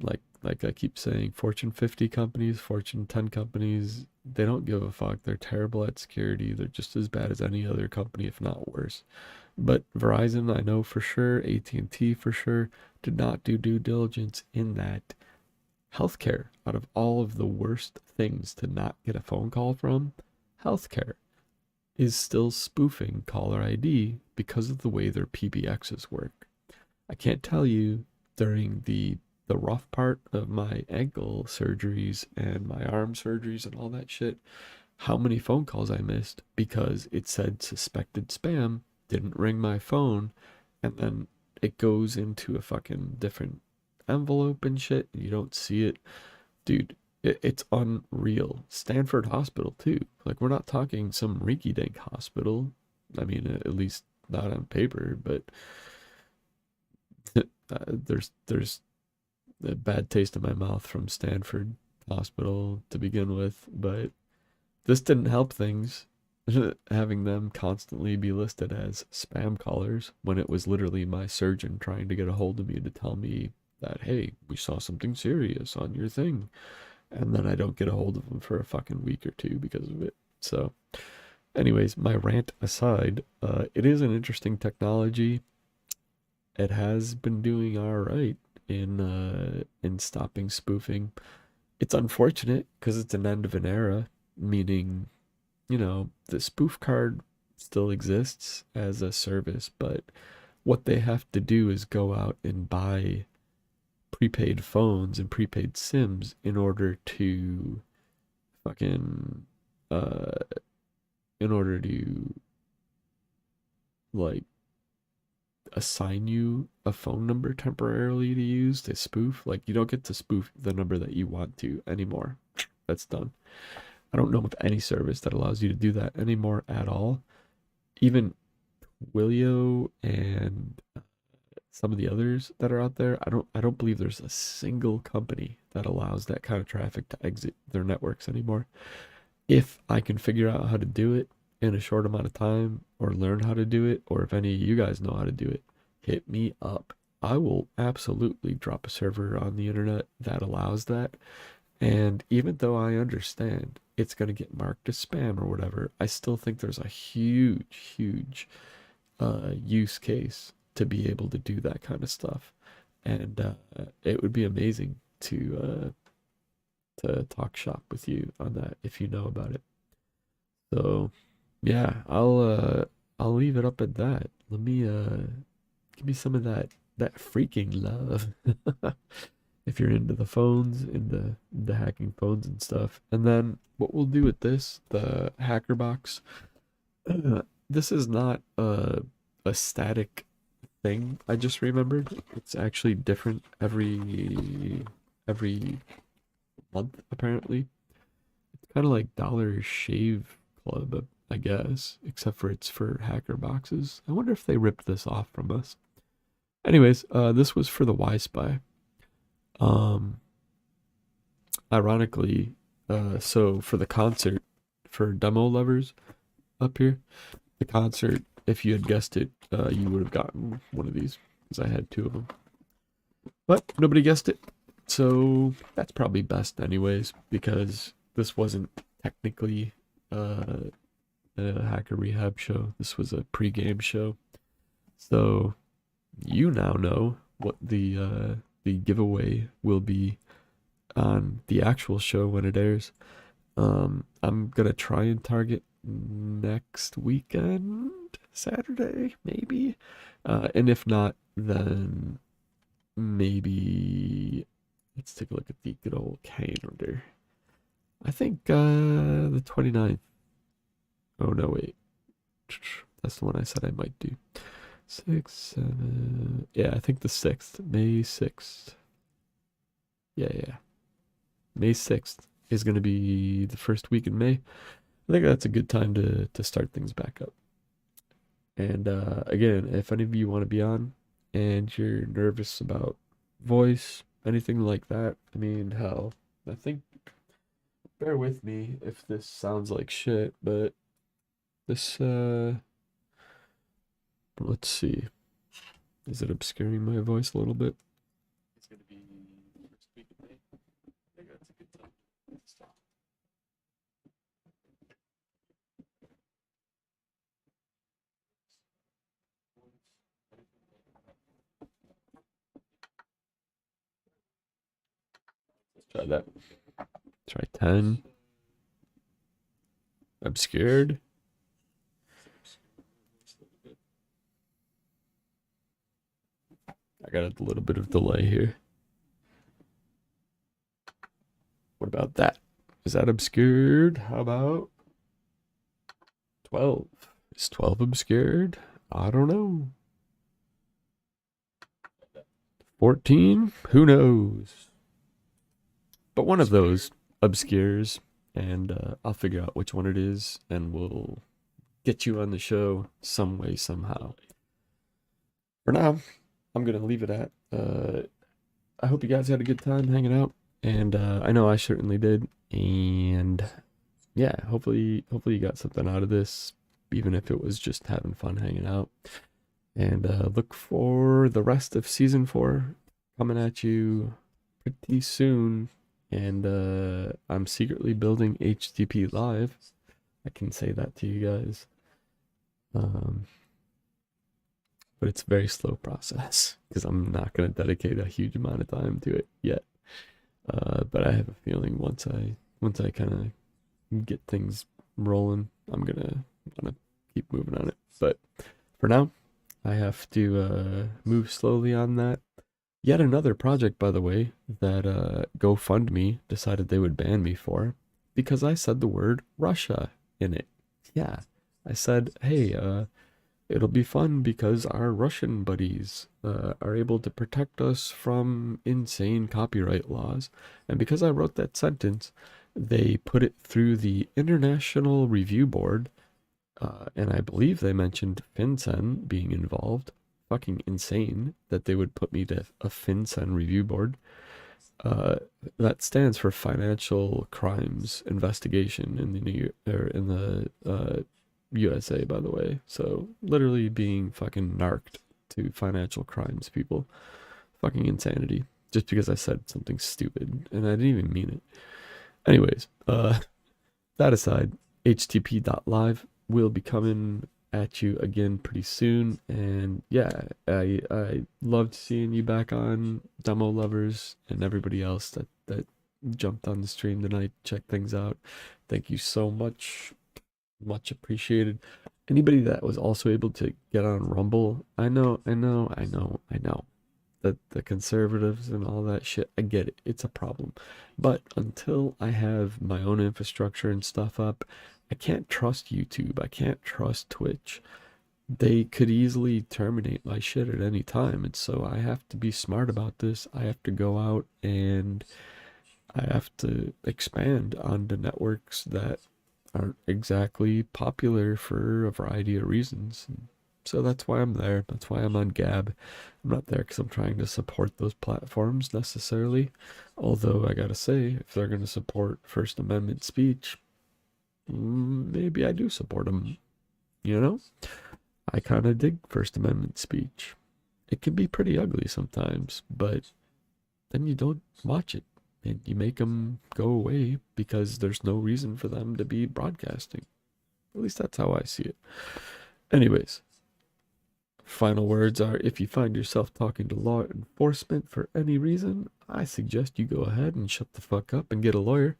like I keep saying, Fortune 50 companies, Fortune 10 companies, they don't give a fuck. They're terrible at security. They're just as bad as any other company, if not worse. But Verizon, I know for sure, AT&T for sure, did not do due diligence in that healthcare, out of all of the worst things to not get a phone call from, healthcare is still spoofing caller ID because of the way their PBXs work. I can't tell you, during the rough part of my ankle surgeries and my arm surgeries and all that shit, how many phone calls I missed because it said suspected spam, didn't ring my phone, and then it goes into a fucking different envelope and shit, and you don't see it. Dude, it's unreal. Stanford Hospital too. Like, we're not talking some rinky-dink hospital. I mean, at least not on paper, but there's a bad taste in my mouth from Stanford Hospital to begin with, but this didn't help things, having them constantly be listed as spam callers when it was literally my surgeon trying to get a hold of me to tell me that, hey, we saw something serious on your thing, and then I don't get a hold of them for a fucking week or 2 because of it. So anyways, my rant aside, it is an interesting technology. It has been doing all right in stopping spoofing. It's unfortunate because it's an end of an era, meaning, you know, the spoof card still exists as a service, but what they have to do is go out and buy prepaid phones and prepaid SIMs in order to fucking in order to, like, assign you a phone number temporarily to use to spoof. Like, you don't get to spoof the number that you want to anymore. That's done. I don't know of any service that allows you to do that anymore at all. Even Twilio and some of the others that are out there, I don't believe there's a single company that allows that kind of traffic to exit their networks anymore. If I can figure out how to do it in a short amount of time, or learn how to do it, or if any of you guys know how to do it, hit me up. I will absolutely drop a server on the internet that allows that. And even though I understand it's going to get marked as spam or whatever, I still think there's a huge use case to be able to do that kind of stuff. And it would be amazing to talk shop with you on that if you know about it. So yeah, I'll leave it up at that. Let me give me some of that freaking love. If you're into the phones, into hacking phones and stuff. And then what we'll do with this, the hacker box, this is not a static thing. I just remembered it's actually different every month apparently. It's kind of like Dollar Shave Club, I guess, except for it's for hacker boxes. I wonder if they ripped this off from us. Anyways, this was for the Y-Spy. Ironically, so for the concert, for demo lovers up here, the concert, if you had guessed it, you would have gotten one of these, because I had 2 of them. But nobody guessed it, so that's probably best anyways, because this wasn't technically a Hacker Rehab show. This was a pregame show. So you now know what the giveaway will be on the actual show when it airs. I'm gonna try and target next weekend, Saturday, maybe. And if not, then maybe let's take a look at the good old calendar. I think the 29th. Oh no, wait. That's the one I said I might do. 6, 7. Yeah, I think the 6th. May 6th. Yeah. May 6th is going to be the first week in May. I think that's a good time to start things back up. And again, if any of you want to be on and you're nervous about voice, anything like that, I mean, hell, I think, bear with me if this sounds like shit, but this, let's see. Is it obscuring my voice a little bit? It's going to be the first week of May. I think that's a good time to stop. Let's try that. Try 10. Obscured. I got a little bit of delay here. What about that? Is that obscured? How about 12? Is 12 obscured? I don't know. 14? Who knows? But one of those obscures, and I'll figure out which one it is, and we'll get you on the show some way, somehow. For now, I'm going to leave it at, I hope you guys had a good time hanging out, and I know I certainly did, and yeah, hopefully you got something out of this, even if it was just having fun hanging out. And look for the rest of Season 4 coming at you pretty soon. And I'm secretly building HTTP Live. I can say that to you guys. But it's a very slow process because I'm not going to dedicate a huge amount of time to it yet. But I have a feeling once I kind of get things rolling, I'm gonna keep moving on it. But for now, I have to move slowly on that. Yet another project, by the way, that GoFundMe decided they would ban me for because I said the word Russia in it. Yeah, I said, hey, it'll be fun because our Russian buddies are able to protect us from insane copyright laws. And because I wrote that sentence, they put it through the International Review Board, and I believe they mentioned FinCEN being involved. Fucking insane that they would put me to a FinCEN review board. That stands for Financial Crimes Investigation in the USA, by the way. So literally being fucking narked to financial crimes, people. Fucking insanity. Just because I said something stupid, and I didn't even mean it. Anyways, that aside, HTTP.live will be coming at you again pretty soon, and yeah, I loved seeing you back on, Demo Lovers and everybody else that jumped on the stream tonight, check things out. Thank you so much. Much appreciated. Anybody that was also able to get on Rumble, I know that the conservatives and all that shit, I get it, it's a problem. But until I have my own infrastructure and stuff up, I can't trust YouTube, I can't trust Twitch. They could easily terminate my shit at any time, and so I have to be smart about this. I have to go out and I have to expand onto networks that aren't exactly popular for a variety of reasons. So that's why I'm there. That's why I'm on Gab. I'm not there because I'm trying to support those platforms necessarily. Although I gotta say, if they're going to support First Amendment speech, maybe I do support them. You know? I kind of dig First Amendment speech. It can be pretty ugly sometimes, but then you don't watch it. And you make them go away because there's no reason for them to be broadcasting. At least that's how I see it. Anyways, final words are, if you find yourself talking to law enforcement for any reason, I suggest you go ahead and shut the fuck up and get a lawyer.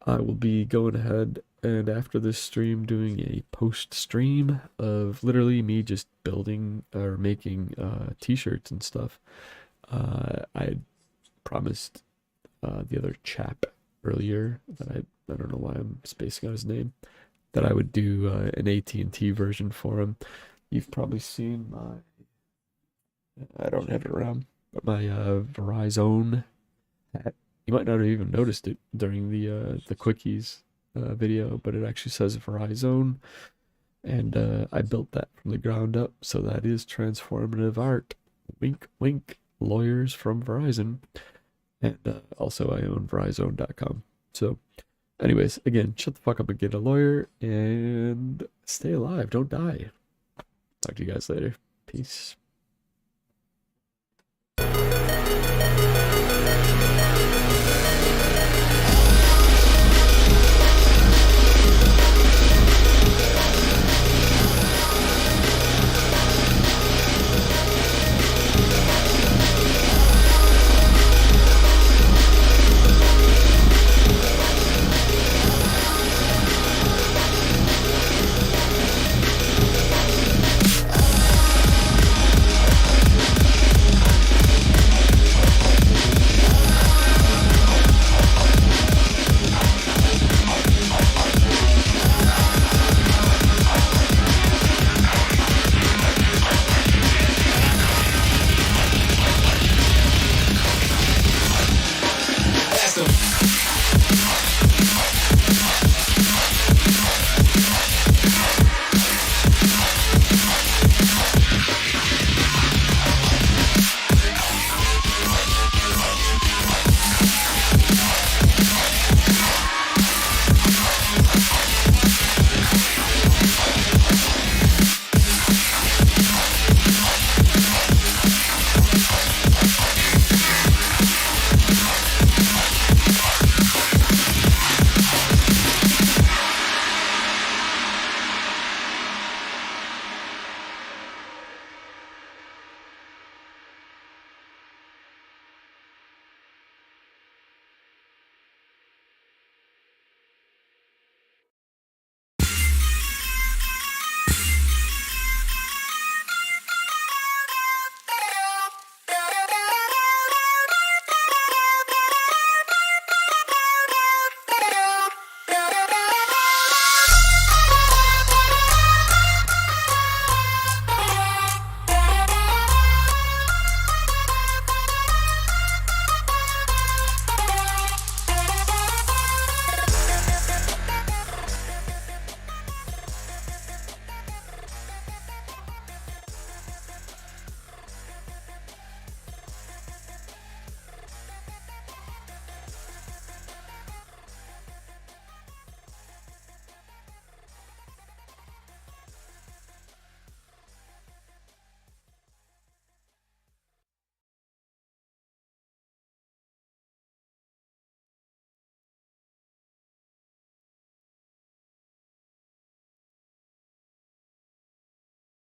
I will be going ahead and after this stream doing a post stream of literally me just building or making t-shirts and stuff. I promised the other chap earlier that I don't know why I'm spacing out his name, that I would do an AT&T version for him. You've probably seen I don't have it around, but my Verizon hat. You might not have even noticed it during the quickies video, but it actually says Verizon, and I built that from the ground up, so that is transformative art. Wink, wink. Lawyers from Verizon. And also I own Verizon.com. So anyways, again, shut the fuck up and get a lawyer and stay alive. Don't die. Talk to you guys later. Peace.